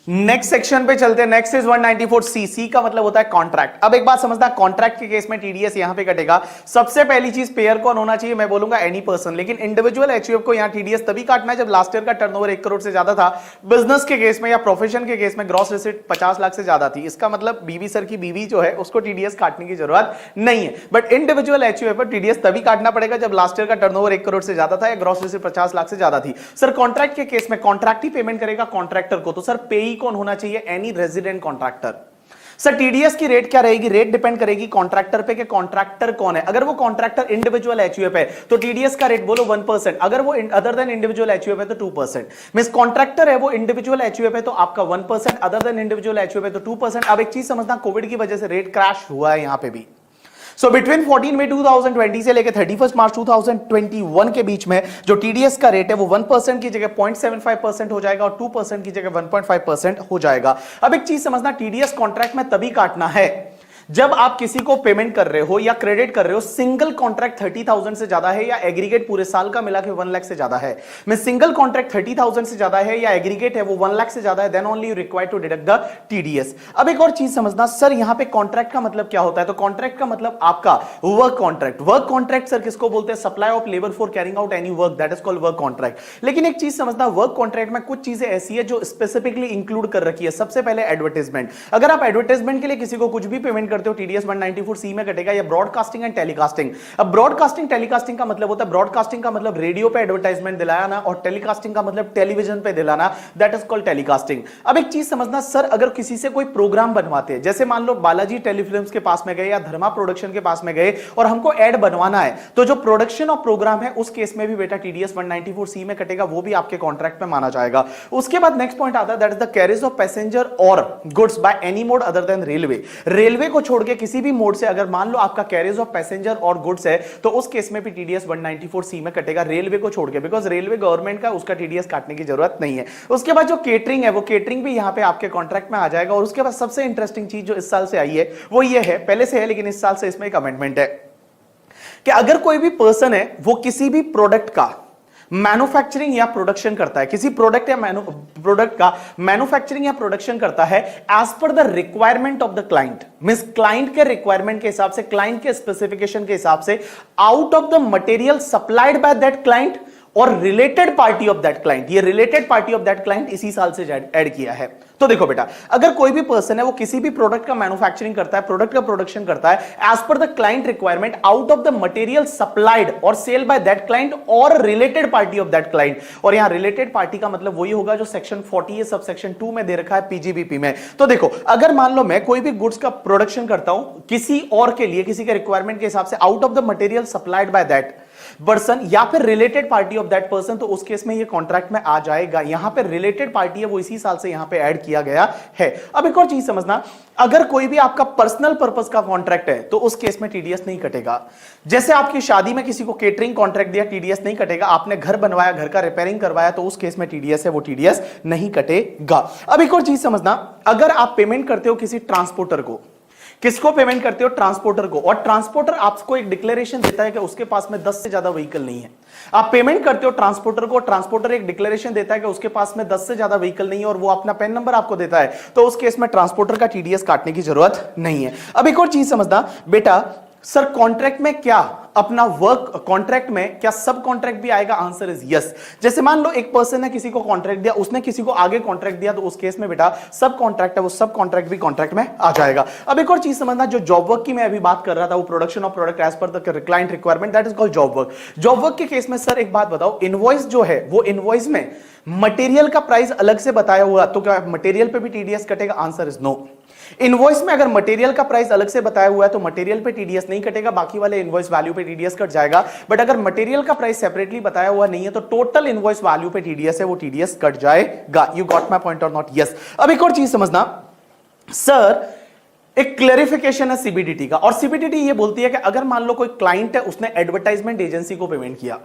नेक्स्ट सेक्शन पे चलते हैं। Next is 194C। सी का मतलब होता है कॉन्ट्रैक्ट। अब एक बात समझना, कॉन्ट्रैक्ट के केस में टीडीएस यहां पे कटेगा। सबसे पहली चीज पेयर कौन होना चाहिए, मैं बोलूंगा एनी पर्सन, लेकिन इंडिविजुअल एचयूएफ को यहां टीडीएस तभी काटना है जब लास्ट ईयर का टर्नओवर 1 करोड़ से ज्यादा था। बिजनेस के केस में या प्रोफेशन के केस में ग्रॉस रिसीट 50 लाख से ज्यादा थी। इसका मतलब बीवी सर की बीवी जो है उसको टीडीएस काटने की जरूरत नहीं है, बट इंडिविजुअल एचयूएफ पर टीडीएस तभी काटना पड़ेगा जब लास्ट ईयर का टर्नओवर 1 करोड़ से ज्यादा था या ग्रॉस रिसीट 50 लाख से ज्यादा थी। सर कॉन्ट्रैक्ट के केस में कॉन्ट्रैक्ट ही पेमेंट करेगा कॉन्ट्रैक्टर को, तो सर पेई कौन होना चाहिए, any resident contractor. Sir TDS की रेट क्या रहेगी, रेट डिपेंड करेगी कॉन्ट्रैक्टर पे कि कॉन्ट्रैक्टर कौन है। अगर वो कॉन्ट्रैक्टर इंडिविजुअल एचयूएफ है तो टीडीएस का रेट बोलो 1%, अगर वो अदर देन इंडिविजुअल एचयूएफ है तो 2%। मींस कॉन्ट्रैक्टर है वो इंडिविजुअल एचयूएफ है तो आपका 1%, अदर देन इंडिविजुअल एचयूएफ है तो 2%। अब एक चीज समझना, कोविड की वजह से रेट क्रैश हुआ है यहां पे भी। सो बिटवीन 14 मई 2020 से लेकर 31 मार्च 2021 के बीच में जो टीडीएस का रेट है वो 1% की जगह 0.75% हो जाएगा और 2% की जगह 1.5% हो जाएगा। अब एक चीज समझना, टीडीएस कॉन्ट्रैक्ट में तभी काटना है जब आप किसी को पेमेंट कर रहे हो या क्रेडिट कर रहे हो, सिंगल कॉन्ट्रैक्ट 30,000 से ज्यादा है या एग्रीगेट पूरे साल का मिला के 1 लाख से ज्यादा है। मैं सिंगल कॉन्ट्रैक्ट 30,000 से ज्यादा है या एग्रीगेट है वो 1 लाख से ज्यादा है, then only you required to deduct the TDS. अब एक और चीज समझना, सर यहां पे कॉन्ट्रैक्ट का मतलब क्या होता है, तो कॉन्ट्रैक्ट का मतलब आपका work contract. Work contract sir किसको बोलते हैं, supply of labour for carrying out any work, that is called work contract. लेकिन एक चीज समझना, वर्क कॉन्ट्रैक्ट में कुछ चीजें ऐसी है जो स्पेसिफिकली इंक्लूड कर रखी है। सबसे पहले एडवर्टाइजमेंट। अगर आप एडवर्टाइजमेंट के लिए किसी को कुछ भी पेमेंट करते हो टीडीएस 194C में कटेगा, या ब्रॉडकास्टिंग एंड टेलीकास्टिंग। अब ब्रॉडकास्टिंग टेलीकास्टिंग का मतलब होता है, ब्रॉडकास्टिंग का मतलब रेडियो पे एडवर्टाइजमेंट दिलाना, और टेलीकास्टिंग का मतलब टेलीविजन पे दिलाना, दैट इज कॉल्ड टेलीकास्टिंग। अब एक चीज समझना सर, अगर किसी से कोई प्रोग्राम बनवाते हैं, जैसे मान लो बालाजी टेलीफिल्म्स के पास में गए या धर्मा प्रोडक्शन के पास में गए और हमको ऐड बनवाना है, तो जो प्रोडक्शन ऑफ प्रोग्राम है उस केस में भी बेटा टीडीएस 194C में कटेगा, वो भी आपके कॉन्ट्रैक्ट में माना जाएगा। उसके बाद नेक्स्ट पॉइंट आता है, that is the carriage of passenger और goods by any mode other than railway. Railway को छोड़ के किसी भी मोड से अगर मान लो आपका कैरिज ऑफ पैसेंजर और गुड्स है, तो उस केस में भी टीडीएस 194C में कटेगा, रेलवे को छोड़ के, बिकॉज रेलवे गवर्नमेंट का, उसका टीडीएस काटने की जरूरत नहीं है। उसके बाद जो केटरिंग है, वो केटरिंग भी यहां पे आपके कॉन्ट्रैक्ट में आ जाएगा। और उसके बाद सबसे इंटरेस्टिंग चीज जो इस साल से आई है वो ये है, पहले से है लेकिन इस साल से इसमें एक अमेंडमेंट है कि अगर कोई भी पर्सन है वो किसी भी प्रोडक्ट का मैन्युफैक्चरिंग या प्रोडक्शन करता है, किसी प्रोडक्ट या प्रोडक्ट का मैन्युफैक्चरिंग या प्रोडक्शन करता है as per the requirement of the client, means client के रिक्वायरमेंट के हिसाब से, क्लाइंट के स्पेसिफिकेशन के हिसाब से, out of the material supplied by that client और related party of that client, ये related party of that client इसी साल से ऐड किया है। तो देखो बेटा, अगर कोई भी पर्सन है वो किसी भी प्रोडक्ट का मैन्युफैक्चरिंग करता है, प्रोडक्ट का प्रोडक्शन करता है as per the client requirement, out of the material supplied or sale by that client और related party of that client, और यहां रिलेटेड पार्टी का मतलब वही होगा जो सेक्शन 40 सब सेक्शन 2 में दे रखा है पीजीबीपी में। तो देखो, अगर मान लो मैं कोई भी गुड्स का प्रोडक्शन करता हूं किसी और के लिए, किसी के रिक्वायरमेंट के हिसाब से, out of the material supplied by that person या फिर related party of that person, तो उस केस में ये कॉन्ट्रैक्ट में आ जाएगा। यहां पे रिलेटेड पार्टी है वो इसी साल से यहां पे ऐड किया गया है। अब एक और चीज समझना, अगर कोई भी आपका पर्सनल पर्पस का कॉन्ट्रैक्ट है तो उस केस में टीडीएस नहीं कटेगा। जैसे आपकी शादी में किसी को केटरिंग कॉन्ट्रैक्ट दिया, टीडीएस नहीं कटेगा। आपने घर बनवाया, घर का रिपेयरिंग करवाया, तो उस केस में टीडीएस है वो टीडीएस नहीं कटेगा। अब एक और चीज समझना, अगर आप पेमेंट करते हो किसी ट्रांसपोर्टर को, किसको पेमेंट करते हो? ट्रांसपोर्टर को, और ट्रांसपोर्टर आपको एक डिक्लेरेशन देता है कि उसके पास में 10 से ज्यादा व्हीकल नहीं है। आप पेमेंट करते हो ट्रांसपोर्टर को, ट्रांसपोर्टर एक डिक्लेरेशन देता है कि उसके पास में 10 से ज्यादा व्हीकल नहीं है और वो अपना पेन नंबर आपको देता है, तो उस केस में ट्रांसपोर्टर का टीडीएस काटने की जरूरत नहीं है। अब एक और चीज समझना बेटा, सर कॉन्ट्रैक्ट में क्या अपना वर्क, कॉन्ट्रैक्ट में क्या सब कॉन्ट्रैक्ट भी आएगा? Answer is yes. जैसे मान लो एक पर्सन ने किसी को कॉन्ट्रैक्ट दिया, उसने किसी को आगे कॉन्ट्रैक्ट दिया, तो उस केस में बेटा सब कॉन्ट्रैक्ट है वो सब कॉन्ट्रैक्ट भी कॉन्ट्रैक्ट में आ जाएगा। अब एक और चीज समझना, जो जॉब वर्क की मैं अभी बात कर रहा था, वो production of product as per the client requirement, that is called job work. Job work के केस में सर एक बात बताओ, इनवॉइस जो है वो इनवॉइस में मटेरियल का प्राइस अलग से बताया हुआ, तो क्या मटेरियल पे भी टीडीएस कटेगा? Answer is no. इनवॉइस में अगर मटेरियल का प्राइस अलग से बताया हुआ है तो मटेरियल पे टीडीएस नहीं कटेगा, बाकी वाले इनवॉइस वैल्यू पे टीडीएस कट जाएगा। बट अगर मटेरियल का प्राइस सेपरेटली बताया हुआ नहीं है तो टोटल इनवॉइस वैल्यू पे टीडीएस है वो टीडीएस कट जाएगा। You got my point or not? Yes. अब एक और चीज समझना सर, एक क्लैरिफिकेशन है सीबीडीटी का, और सीबीडीटी ये बोलती है कि अगर मान लो कोई क्लाइंट है, उसने एडवर्टाइजमेंट एजेंसी को पेमेंट किया,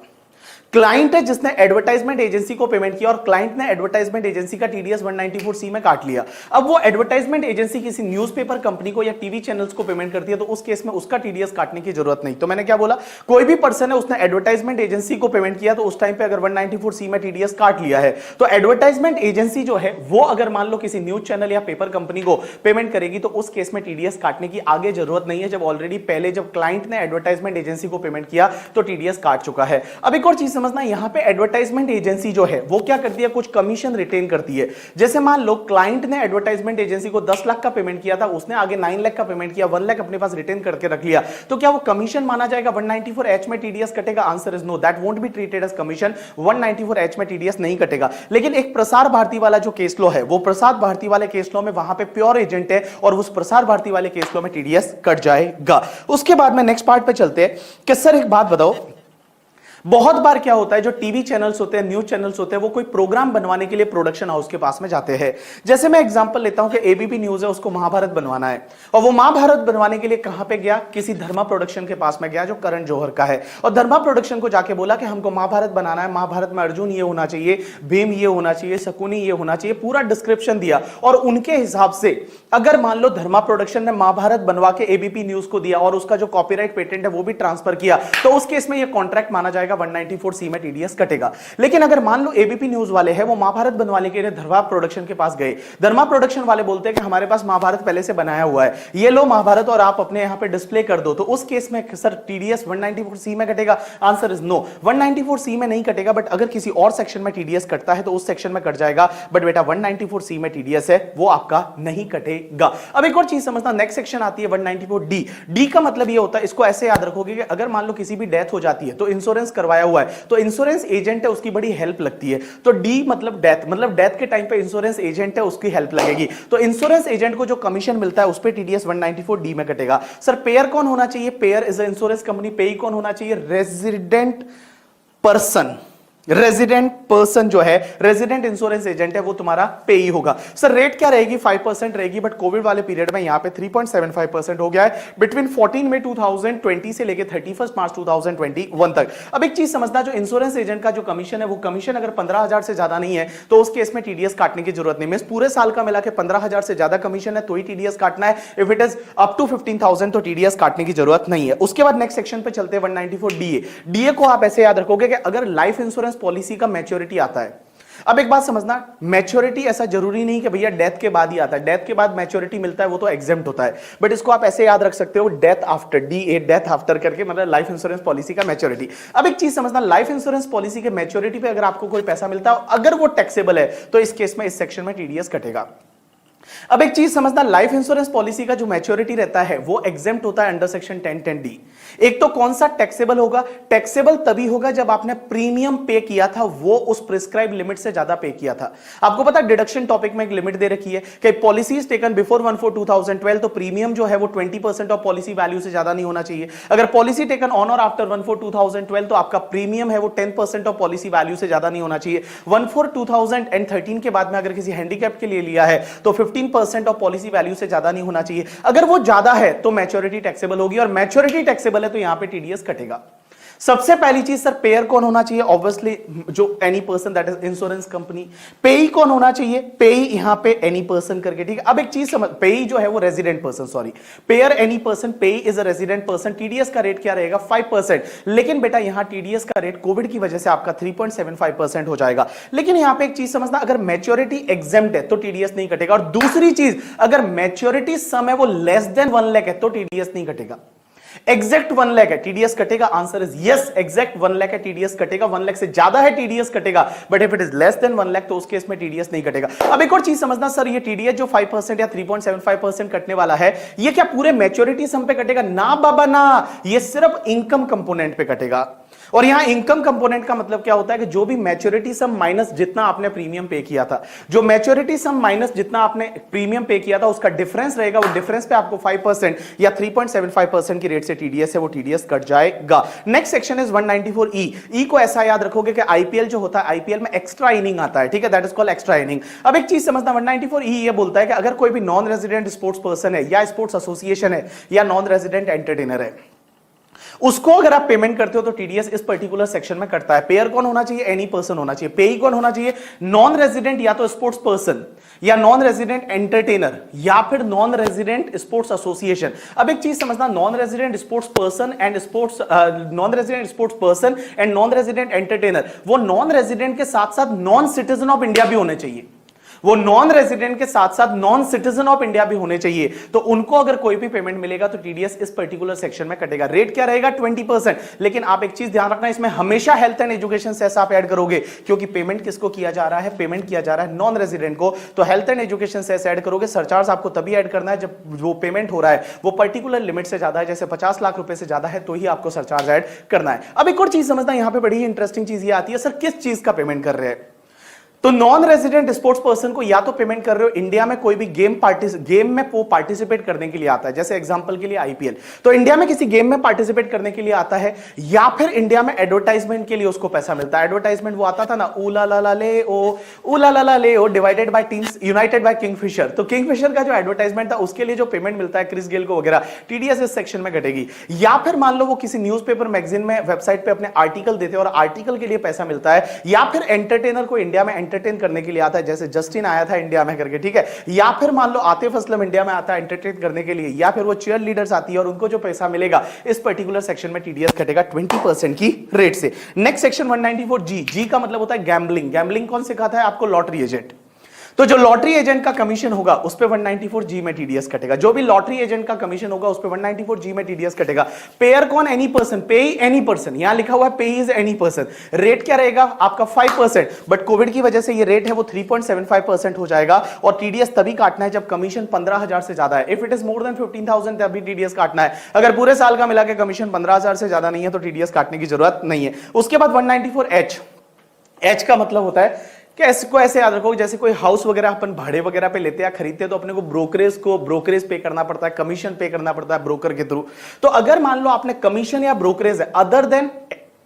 क्लाइंट है जिसने एडवर्टाइजमेंट एजेंसी को पेमेंट किया और क्लाइंट ने एडवर्टाइजमेंट एजेंसी का टीडीएस 194C में काट लिया। अब वो एडवर्टाइजमेंट एजेंसी किसी न्यूज़पेपर कंपनी को या टीवी चैनल्स को पेमेंट करती है, तो उस केस में उसका टीडीएस काटने की जरूरत नहीं। तो मैंने क्या बोला, कोई भी पर्सन है उसने एडवर्टाइजमेंट एजेंसी को पेमेंट किया, तो उस टाइम पे अगर 194C में टीडीएस काट लिया है, तो एडवर्टाइजमेंट एजेंसी जो है वो अगर मान लो किसी न्यूज चैनल या पेपर कंपनी को पेमेंट करेगी, तो उस केस में टीडीएस काटने की आगे जरूरत नहीं है। जब ऑलरेडी पहले जब क्लाइंट ने एडवर्टाइजमेंट एजेंसी को पेमेंट किया तो टीडीएस काट चुका है। अब एक और चीज समझना, यहां पे एडवर्टाइजमेंट एजेंसी जो है वो क्या करती है, कुछ कमीशन रिटेन करती है। जैसे मान लो क्लाइंट ने एडवर्टाइजमेंट एजेंसी को 10 लाख का पेमेंट किया था, उसने आगे 9 लाख का पेमेंट किया, 1 लाख अपने पास रिटेन करके रख लिया, तो क्या वो कमीशन माना जाएगा? 194H में टीडीएस कटेगा? Answer is no, that won't be treated as commission. 194H में टीडीएस नहीं कटेगा। लेकिन एक प्रसार भारती वाला जो केस लॉ है, वो प्रसार भारती वाले केस लॉ में वहां पे प्योर एजेंट है और उस प्रसार भारती वाले केस लॉ में टीडीएस कट जाएगा। उसके बाद में नेक्स्ट पार्ट पे चलते हैं कि सर एक बात बताओ, बहुत बार क्या होता है, जो टीवी चैनल्स होते हैं, न्यूज चैनल्स होते हैं, वो कोई प्रोग्राम बनवाने के लिए प्रोडक्शन हाउस के पास में जाते हैं। जैसे मैं एग्जांपल लेता हूं कि एबीपी न्यूज है, उसको महाभारत बनवाना है, और वो महाभारत बनवाने के लिए कहां पे गया? किसी धर्मा प्रोडक्शन के पास में गया जो करण जौहर का है, और धर्मा प्रोडक्शन को जाके बोला कि हमको महाभारत बनाना है, महाभारत में अर्जुन ये होना चाहिए, भीम ये होना चाहिए, शकुनी ये होना चाहिए, पूरा डिस्क्रिप्शन दिया। और उनके हिसाब से अगर मान लो धर्मा प्रोडक्शन ने महाभारत बनवा के एबीपी न्यूज को दिया और उसका जो कॉपीराइट पेटेंट है वो भी ट्रांसफर किया, तो उस केस में ये कॉन्ट्रैक्ट माना जाएगा 194C में टीडीएस कटेगा। लेकिन अगर मान लो एबीपी न्यूज वाले हैं, वो महाभारत बनवाने के लिए धर्मा प्रोडक्शन के पास गए, धर्मा प्रोडक्शन वाले बोलते हैं कि हमारे पास महाभारत पहले से बनाया हुआ है, ये लो महाभारत और आप अपने यहां पे डिस्प्ले कर दो, तो उस केस में सर टीडीएस 194C में कटेगा? आंसर इज नो, 194C में नहीं कटेगा, बट अगर किसी और सेक्शन में टीडीएस कटता है तो उस सेक्शन में कट जाएगा, बट बेटा 194C में टीडीएस है वो आपका नहीं कटेगा। अब एक और चीज समझना, नेक्स्ट सेक्शन आती है 194D। डी का मतलब ये होता है, इसको ऐसे याद रखोगे कि अगर मान लो किसी भी डेथ हो जाती है तो इंश्योरेंस करवाया हुआ है, तो इंश्योरेंस एजेंट है उसकी बड़ी हेल्प लगती है, तो डी मतलब डेथ, मतलब डेथ के टाइम पे इंश्योरेंस एजेंट है उसकी हेल्प लगेगी, तो इंश्योरेंस एजेंट को जो कमीशन मिलता है उस पे टीडीएस 194D में कटेगा। सर पेयर कौन होना चाहिए? Pair is insurance company. पेई कौन होना चाहिए? Resident person. रेजिडेंट पर्सन जो है, रेजिडेंट इंश्योरेंस एजेंट है, वो तुम्हारा पेई होगा। सर रेट क्या रहेगी? 5% रहेगी, बट कोविड वाले पीरियड में यहां पे 3.75% हो गया है बिटवीन 14 मई 2020 से लेके 31 मार्च 2021 तक। अब एक चीज समझना, जो इंश्योरेंस एजेंट का जो कमीशन है, वो कमीशन अगर 15,000 से ज्यादा नहीं है तो उस केस में टीडीएस काटने की जरूरत नहीं है। पूरे साल का मिला के 15,000 से ज्यादा कमीशन है तो ही टीडीएस काटना है। If it is up to 15,000 तो टीडीएस काटने की जरूरत नहीं है। उसके बाद नेक्स्ट सेक्शन पे चलते हैं 194DA। डीए को आप ऐसे याद रखोगे कि अगर लाइफ इंश्योरेंस पॉलिसी का मैच्योरिटी आता है, अब एक बात समझना, मैच्योरिटी ऐसा जरूरी नहीं कि भैया डेथ के बाद ही आता है, डेथ के बाद मैच्योरिटी मिलता है वो तो एग्जेम्प्ट होता है, बट इसको आप ऐसे याद रख सकते हो death after, DA death after करके, मतलब लाइफ इंश्योरेंस पॉलिसी का मैच्योरिटी। अब एक चीज समझना, लाइफ इंश्योरेंस पॉलिसी के मैच्योरिटी पे अगर आपको कोई पैसा मिलता है, अगर वो टैक्सेबल है तो इस केस में इस सेक्शन में टीडीएस कटेगा। अब एक चीज समझना, लाइफ इंश्योरेंस पॉलिसी का जो मैच्योरिटी रहता है वो एग्जेम्प्ट होता है अंडर सेक्शन 1010D। एक तो कौन सा टैक्सेबल होगा? टैक्सेबल तभी होगा जब आपने प्रीमियम पे किया था वो उस प्रिस्क्राइब लिमिट से ज्यादा पे किया था। आपको पता है डिडक्शन टॉपिक में एक लिमिट दे रखी है कि पॉलिसीज टेकन बिफोर 1/4/2012, तो प्रीमियम जो है वो 20% ऑफ पॉलिसी वैल्यू से ज्यादा नहीं होना चाहिए। अगर पॉलिसी टेकन ऑन और आफ्टर 1/4/2012 तो आपका प्रीमियम है वो 10% ऑफ पॉलिसी वैल्यू से ज्यादा नहीं होना चाहिए। 1/4/2013 के बाद में अगर किसी हैंडीकैप के लिए लिया है तो 15% ऑफ पॉलिसी वैल्यू से ज्यादा नहीं होना चाहिए। अगर वो ज्यादा है तो मैच्योरिटी टैक्सेबल होगी, और मैच्योरिटी टैक्सेबल है तो यहां पे टीडीएस कटेगा। सबसे पहली चीज सर, पेयर कौन होना चाहिए? ऑब्वियसली जो any person, that is insurance company. पेई कौन होना चाहिए? पेई यहां पे एनी पर्सन करके, ठीक है। अब एक चीज समझ, पेई जो है वो resident person, sorry, payer any person, payee is a resident person. TDS का रेट क्या रहेगा? 5%। लेकिन बेटा यहां टीडीएस का रेट कोविड की वजह से आपका 3.75% हो जाएगा। लेकिन यहां पे एक चीज समझना, अगर मैच्योरिटी एग्जेम्प्ट है तो टीडीएस नहीं कटेगा, और दूसरी चीज, अगर मैच्योरिटी सम है वो लेस देन 1 लाख है तो टीडीएस नहीं कटेगा। एग्जैक्ट 1 लाख है टीडीएस कटेगा, answer is yes, exact 1 lakh है टीडीएस कटेगा। 1 लाख से ज्यादा है टीडीएस कटेगा, but if it is less than 1 lakh तो उस केस में टीडीएस नहीं कटेगा। अब एक और चीज समझना सर, ये टीडीएस जो 5% या 3.75% कटने वाला है, ये क्या पूरे मैच्योरिटी सम पे कटेगा? ना बाबा ना, ये सिर्फ इनकम कंपोनेंट पे कटेगा। और यहां इनकम कंपोनेंट का मतलब क्या होता है कि जो भी मैच्योरिटी सम माइनस जितना आपने प्रीमियम पे किया था, जो मैच्योरिटी सम माइनस जितना आपने प्रीमियम पे किया था उसका डिफरेंस रहेगा, वो डिफरेंस पे आपको 5% या 3.75% की रेट से टीडीएस है वो टीडीएस कट जाएगा। Next section is 194E। ई को ऐसा याद रखोगे कि आईपीएल जो होता है, आईपीएल में एक्स्ट्रा इनिंग आता है, ठीक है, that is called extra inning. अब एक चीज समझना, 194E ये बोलता है कि अगर कोई भी नॉन रेजिडेंट स्पोर्ट्स पर्सन है या स्पोर्ट्स एसोसिएशन है या नॉन रेजिडेंट एंटरटेनर है, उसको अगर आप पेमेंट करते हो तो टीडीएस इस पर्टिकुलर सेक्शन में कटता है। पेयर कौन होना चाहिए? एनी पर्सन होना चाहिए। पेई कौन होना चाहिए? नॉन रेजिडेंट या तो स्पोर्ट्स पर्सन या नॉन रेजिडेंट एंटरटेनर या फिर नॉन रेजिडेंट स्पोर्ट्स एसोसिएशन। अब एक चीज समझना, non resident sports person and sports, non resident sports person and non resident entertainer, वो नॉन रेजिडेंट के साथ साथ नॉन सिटीजन ऑफ इंडिया भी होने चाहिए। वो नॉन रेजिडेंट के साथ साथ नॉन सिटीजन ऑफ इंडिया भी होने चाहिए, तो उनको अगर कोई भी पेमेंट मिलेगा तो टीडीएस इस पर्टिकुलर सेक्शन में कटेगा। रेट क्या रहेगा? 20%। लेकिन आप एक चीज ध्यान रखना, इसमें हमेशा हेल्थ एंड एजुकेशन सेस आप ऐड करोगे, क्योंकि पेमेंट किसको किया जा रहा है? पेमेंट किया जा रहा है नॉन रेजिडेंट को, तो health and education cess add करोगे। सरचार्ज आपको तभी ऐड करना है जब वो पेमेंट हो रहा है वो पर्टिकुलर लिमिट से ज्यादा है, जैसे 50 लाख रुपए से ज्यादा है तो ही आपको सरचार्ज ऐड करना है। अब एक और चीज समझना, यहां पे बड़ी इंटरेस्टिंग चीज ये आती है, सर किस चीज का पेमेंट कर रहे हैं? तो नॉन रेजिडेंट स्पोर्ट्स पर्सन को या तो पेमेंट कर रहे हो इंडिया में कोई भी गेम में वो पार्टिसिपेट करने के लिए आता है, जैसे एग्जांपल के लिए आईपीएल, तो इंडिया में किसी गेम में पार्टिसिपेट करने के लिए आता है, या फिर इंडिया में एडवर्टाइजमेंट के लिए उसको पैसा मिलता है। एडवर्टाइजमेंट वो आता था ना, ऊला ला ला ले ओ divided by teams united by Kingfisher, तो किंगफिशर का जो एडवर्टाइजमेंट था उसके लिए जो पेमेंट मिलता है क्रिस गेल को वगैरह, टीडीएस इस सेक्शन में घटेगी। या फिर मान लो वो किसी न्यूज़पेपर मैगजीन में वेबसाइट पे अपने आर्टिकल देते हैं और आर्टिकल के लिए पैसा मिलता है, या फिर एंटरटेनर को इंडिया में एंटरटेन करने के लिए आता है, जैसे जस्टिन आया था इंडिया में करके, ठीक है, या फिर मान लो आतिफ असलम इंडिया में आता है एंटरटेन करने के लिए, या फिर वो चीयर लीडर्स आती है और उनको जो पैसा मिलेगा इस पर्टिकुलर सेक्शन में टीडीएस कटेगा 20% की रेट से। नेक्स्ट सेक्शन 194 जी, जी का मतलब होता है गैम्बलिंग। गैम्बलिंग कौन सिखाता है आपको? Lottery agent. तो जो लॉटरी एजेंट का कमीशन होगा उस पे 194 जी में टीडीएस कटेगा। जो भी लॉटरी एजेंट का कमीशन होगा उस पे 194 जी में टीडीएस कटेगा। पेयर कौन? एनी पर्सन, पे एनी पर्सन, यहां लिखा हुआ है पे इज एनी पर्सन। रेट क्या रहेगा आपका? 5%, बट कोविड की वजह से ये रेट है वो 3.75% हो जाएगा। और टीडीएस तभी काटना है जब कमीशन 15,000 से ज्यादा है। If it is more then 15,000 तभी टीडीएस काटना है। अगर पूरे साल का मिला के कमीशन 15,000 से ज्यादा नहीं है तो टीडीएस काटने की जरूरत नहीं है। उसके बाद 194 एच। एच का मतलब होता है कि इसको ऐसे याद रखो, जैसे कोई हाउस वगैरह अपन भाड़े वगैरह पे लेते हैं या खरीदते हैं तो अपने को ब्रोकरेज पे करना पड़ता है, कमीशन पे करना पड़ता है ब्रोकर के थ्रू। तो अगर मान लो आपने कमीशन या ब्रोकरेज है अदर देन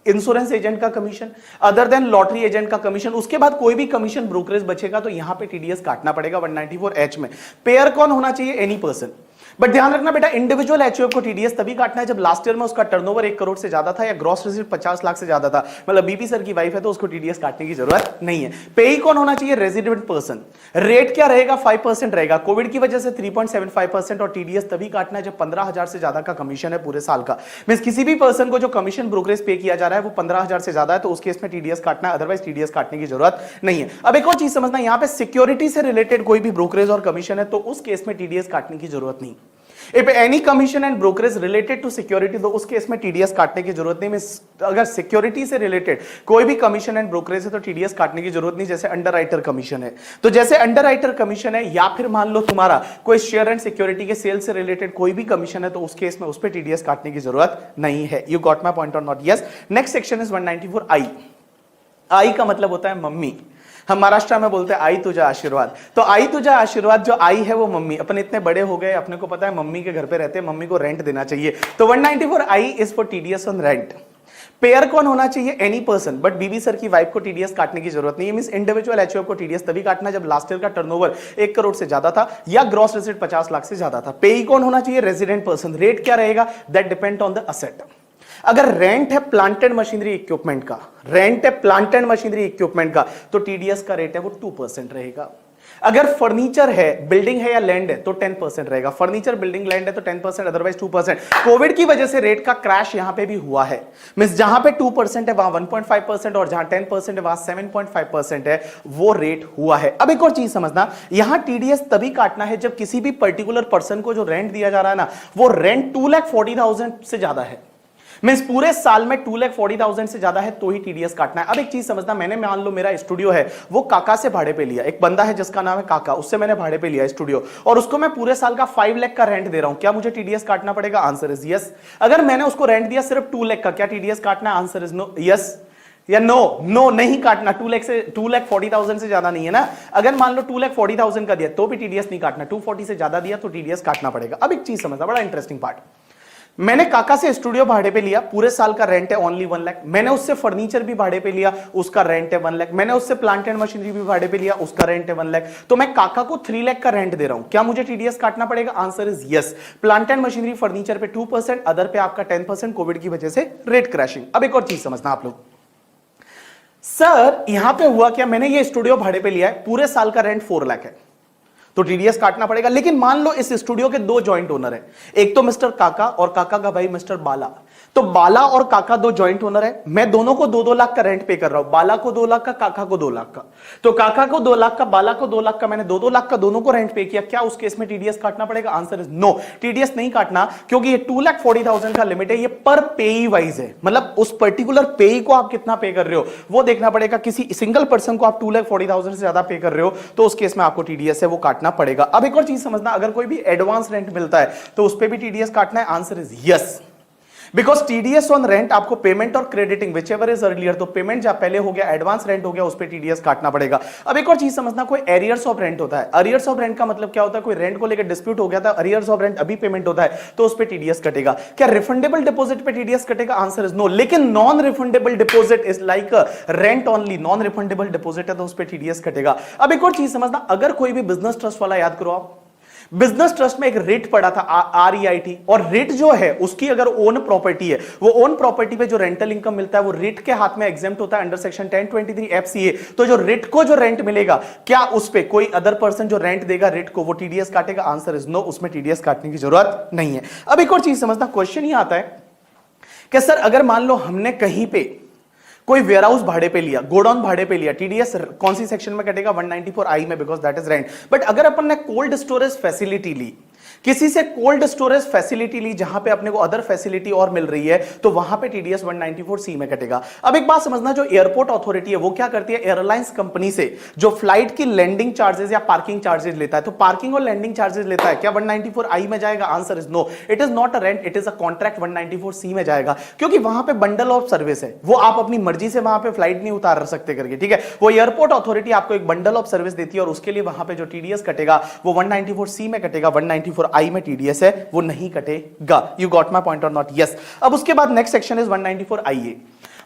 इंश्योरेंस एजेंट का commission, other than lottery agent का कमीशन, उसके बाद कोई भी कमीशन ब्रोकरेज बचेगा तो यहां पे टीडीएस काटना पड़ेगा 194 एच में। पेयर कौन होना चाहिए? Any person. बट ध्यान रखना बेटा, इंडिविजुअल एचयूएफ को टीडीएस तभी काटना है जब लास्ट ईयर में उसका टर्नओवर 1 करोड़ से ज्यादा था या ग्रॉस रिसीट 50 लाख से ज्यादा था। मतलब बीपी सर की वाइफ है तो उसको टीडीएस काटने की जरूरत नहीं है। पेई कौन होना चाहिए? Resident person. रेट क्या रहेगा? 5% रहेगा। कोविड की वजह से 3.75% और टीडीएस तभी काटना है जब 15,000 से ज्यादा का कमीशन है पूरे साल का। मींस किसी भी पर्सन को जो कमीशन ब्रोकरेज पे किया जा रहा है वो 15,000 से ज्यादा है तो उस केस में टीडीएस काटना है, अदरवाइज टीडीएस काटने की जरूरत नहीं है। अब एक और चीज समझना, यहां पे सिक्योरिटी से रिलेटेड कोई भी ब्रोकरेज और कमीशन है तो उस केस में टीडीएस काटने की जरूरत नहीं। If any commission and brokerage related to security, तो उस केस में टीडीएस काटने की जरूरत नहीं। अगर सिक्योरिटी से रिलेटेड कोई भी कमीशन एंड ब्रोकरेज है तो टीडीएस काटने की जरूरत नहीं। जैसे अंडरराइटर कमीशन है, तो जैसे अंडरराइटर कमीशन है या फिर मान लो तुम्हारा कोई शेयर एंड सिक्योरिटी के सेल से रिलेटेड कोई भी कमीशन है तो उस केस में उस पर टीडीएस काटने की जरूरत नहीं है। You got my point or not? Yes. Next section is 194 आई। आई का मतलब होता है मम्मी। हम महाराष्ट्र में बोलते हैं आई तुझा आशीर्वाद। तो आई तुझा आशीर्वाद, जो आई है वो मम्मी। अपन इतने बड़े हो गए, अपने को पता है मम्मी के घर पे रहते हैं, मम्मी को रेंट देना चाहिए। तो 194 I is for TDS on rent. Payer कौन होना चाहिए? Any person. But BB sir की वाइफ को टीडीएस काटने की जरूरत नहीं है। मींस इंडिविजुअल एचयूएफ को टीडीएस तभी काटना जब लास्ट ईयर का टर्नओवर 1 करोड़ से ज्यादा था या ग्रॉस रिसीट 50 लाख से ज्यादा था। पेई कौन होना चाहिए? Resident person. रेट क्या रहेगा? That depend on the asset. अगर रेंट है प्लांट एंड मशीनरी इक्विपमेंट का, रेंट है प्लांट एंड मशीनरी इक्विपमेंट का, तो टीडीएस का रेट है वो 2% रहेगा। अगर फर्नीचर है, बिल्डिंग है या लैंड है तो 10% रहेगा। फर्नीचर, बिल्डिंग, लैंड है तो 10%, अदरवाइज 2%। कोविड की वजह से रेट का क्रैश यहां पे भी हुआ है। मींस जहां पे 2% है वहां 1.5% और जहां 10% है वहां 7.5% है, वो रेट हुआ है। अब एक और चीज समझना, यहां टीडीएस तभी काटना है जब किसी भी पर्टिकुलर पर्सन को जो रेंट दिया जा रहा है ना, वो रेंट 2,40,000 से ज्यादा है। मींस पूरे साल में 2,40,000 से ज्यादा है तो ही टीडीएस काटना है। अब एक चीज समझना, मैंने मान लो मेरा स्टूडियो है वो काका से भाड़े पे लिया, एक बंदा है जिसका नाम है काका, उससे मैंने भाड़े पे लिया स्टूडियो और उसको मैं पूरे साल का 5 लाख का रेंट दे रहा हूं। क्या मुझे टीडीएस काटना पड़ेगा? Answer is yes. अगर मैंने उसको रेंट दिया सिर्फ 2 लाख का, क्या टीडीएस काटना है? आंसर इज नो, यस या नो? नो नहीं काटना। 2,40,000 से ज्यादा नहीं है ना। अगर मान लो 2,40,000 का दिया तो भी टीडीएस नहीं काटना, 240 से ज्यादा दिया तो टीडीएस काटना पड़ेगा। अब एक चीज समझना, बड़ा इंटरेस्टिंग पार्ट, मैंने काका से स्टूडियो भाड़े पे लिया, पूरे साल का रेंट है ओनली 1 लाख। मैंने उससे फर्नीचर भी भाड़े पे लिया, उसका रेंट है 1 लाख। मैंने उससे प्लांट एंड मशीनरी भी भाड़े पे लिया, उसका रेंट है 1 लाख। तो मैं काका को 3 लाख का रेंट दे रहा हूं, क्या मुझे टीडीएस काटना पड़ेगा? Answer is yes. Plant and machinery furniture पे 2%, अदर पे आपका 10%, कोविड की वजह से रेट क्रैशिंग। अब एक और चीज समझना आप लोग, सर यहां पे हुआ क्या, मैंने ये स्टूडियो भाड़े पे लिया है, पूरे साल का रेंट 4 लाख है तो टीडीएस काटना पड़ेगा। लेकिन मान लो इस स्टूडियो के 2 जॉइंट ओनर हैं, एक तो मिस्टर काका और काका का भाई मिस्टर बाला। तो बाला और काका 2 जॉइंट ओनर है, मैं दोनों को 2-2 लाख का रेंट पे कर रहा हूं, बाला को 2 लाख का, काका को 2 लाख का। तो काका को 2 लाख का, बाला को 2 लाख का, मैंने 2-2 लाख का दोनों को रेंट पे किया। क्या उस केस में टीडीएस काटना पड़ेगा? आंसर इज नो, टीडीएस नहीं काटना, क्योंकि ये 2,40,000 का लिमिट है, ये पर पेई वाइज है। मतलब उस पर्टिकुलर पेई को आप कितना पे कर रहे हो वो देखना पड़ेगा। किसी सिंगल पर्सन को आप 2,40,000 से ज्यादा पे कर रहे हो तो उस केस में आपको टीडीएस है वो काटना पड़ेगा। अब एक और चीज समझना, अगर कोई भी एडवांस रेंट मिलता है तो उस पर भी टीडीएस काटना है। Answer is yes, because TDS on rent आपको पेमेंट और क्रेडिटिंग विचएवर इज अर्लियर, तो पेमेंट जब पहले हो गया, एडवांस रेंट हो गया, उस पर टीडीएस काटना पड़ेगा। अब एक और चीज समझना, कोई एरियर्स ऑफ रेंट होता है। अरियर्स ऑफ रेंट का मतलब क्या होता है? कोई रेंट को लेकर डिस्प्यूट हो गया था, अरियर्स ऑफ रेंट अभी पेमेंट होता है तो उस पर टीडीएस कटेगा। क्या रिफंडेबल डिपॉजिट पे टीडीएस कटेगा? Answer is no. लेकिन non refundable deposit is like rent only, non refundable deposit है तो उस पर टीडीएस कटेगा। अब एक और चीज समझना, अगर कोई भी बिजनेस ट्रस्ट वाला, याद करो आप, बिजनेस ट्रस्ट में एक रिट पड़ा था REIT, और रिट जो है उसकी अगर ओन प्रॉपर्टी है, वो ओन प्रॉपर्टी पे जो रेंटल इनकम मिलता है वो रिट के हाथ में एग्जेम्प्ट होता है अंडर सेक्शन 1023 FCA। तो जो रिट को जो रेंट मिलेगा, क्या उस पे कोई अदर पर्सन जो रेंट देगा रिट को वो TDS काटेगा? आंसर इज नो, उसमें TDS काटने की जरूरत नहीं है। अब एक और चीज समझना, क्वेश्चन ये आता है कि सर अगर मान लो हमने कहीं पे कोई वेयरहाउस भाड़े पे लिया, गोडाउन भाड़े पे लिया, TDS कौन सी सेक्शन में कटेगा? 194I में, because that is rent. But अगर अपन ने कोल्ड स्टोरेज फैसिलिटी ली, किसी से कोल्ड स्टोरेज फैसिलिटी ली जहां पे अपने को अदर फैसिलिटी और मिल रही है, तो वहां पे TDS 194C में कटेगा। अब एक बात समझना, जो एयरपोर्ट अथॉरिटी है वो क्या करती है? एयरलाइंस कंपनी से जो फ्लाइट की लैंडिंग चार्जेस या पार्किंग चार्जेस लेता है, तो पार्किंग और लैंडिंग चार्जेस लेता है, क्या 194I में जाएगा? Answer is no, it is not a rent, it is a contract, 194C में जाएगा, क्योंकि वहां पे बंडल ऑफ सर्विस है, वो आप अपनी मर्जी से वहां पे फ्लाइट नहीं उतार सकते करके, ठीक है? वो एयरपोर्ट अथॉरिटी आपको एक बंडल ऑफ सर्विस देती है और उसके लिए वहां पे जो TDS कटेगा वो 194C में कटेगा, 194I में TDS है वो नहीं कटेगा। You got my point or not? Yes. अब उसके बाद next section is 194IA।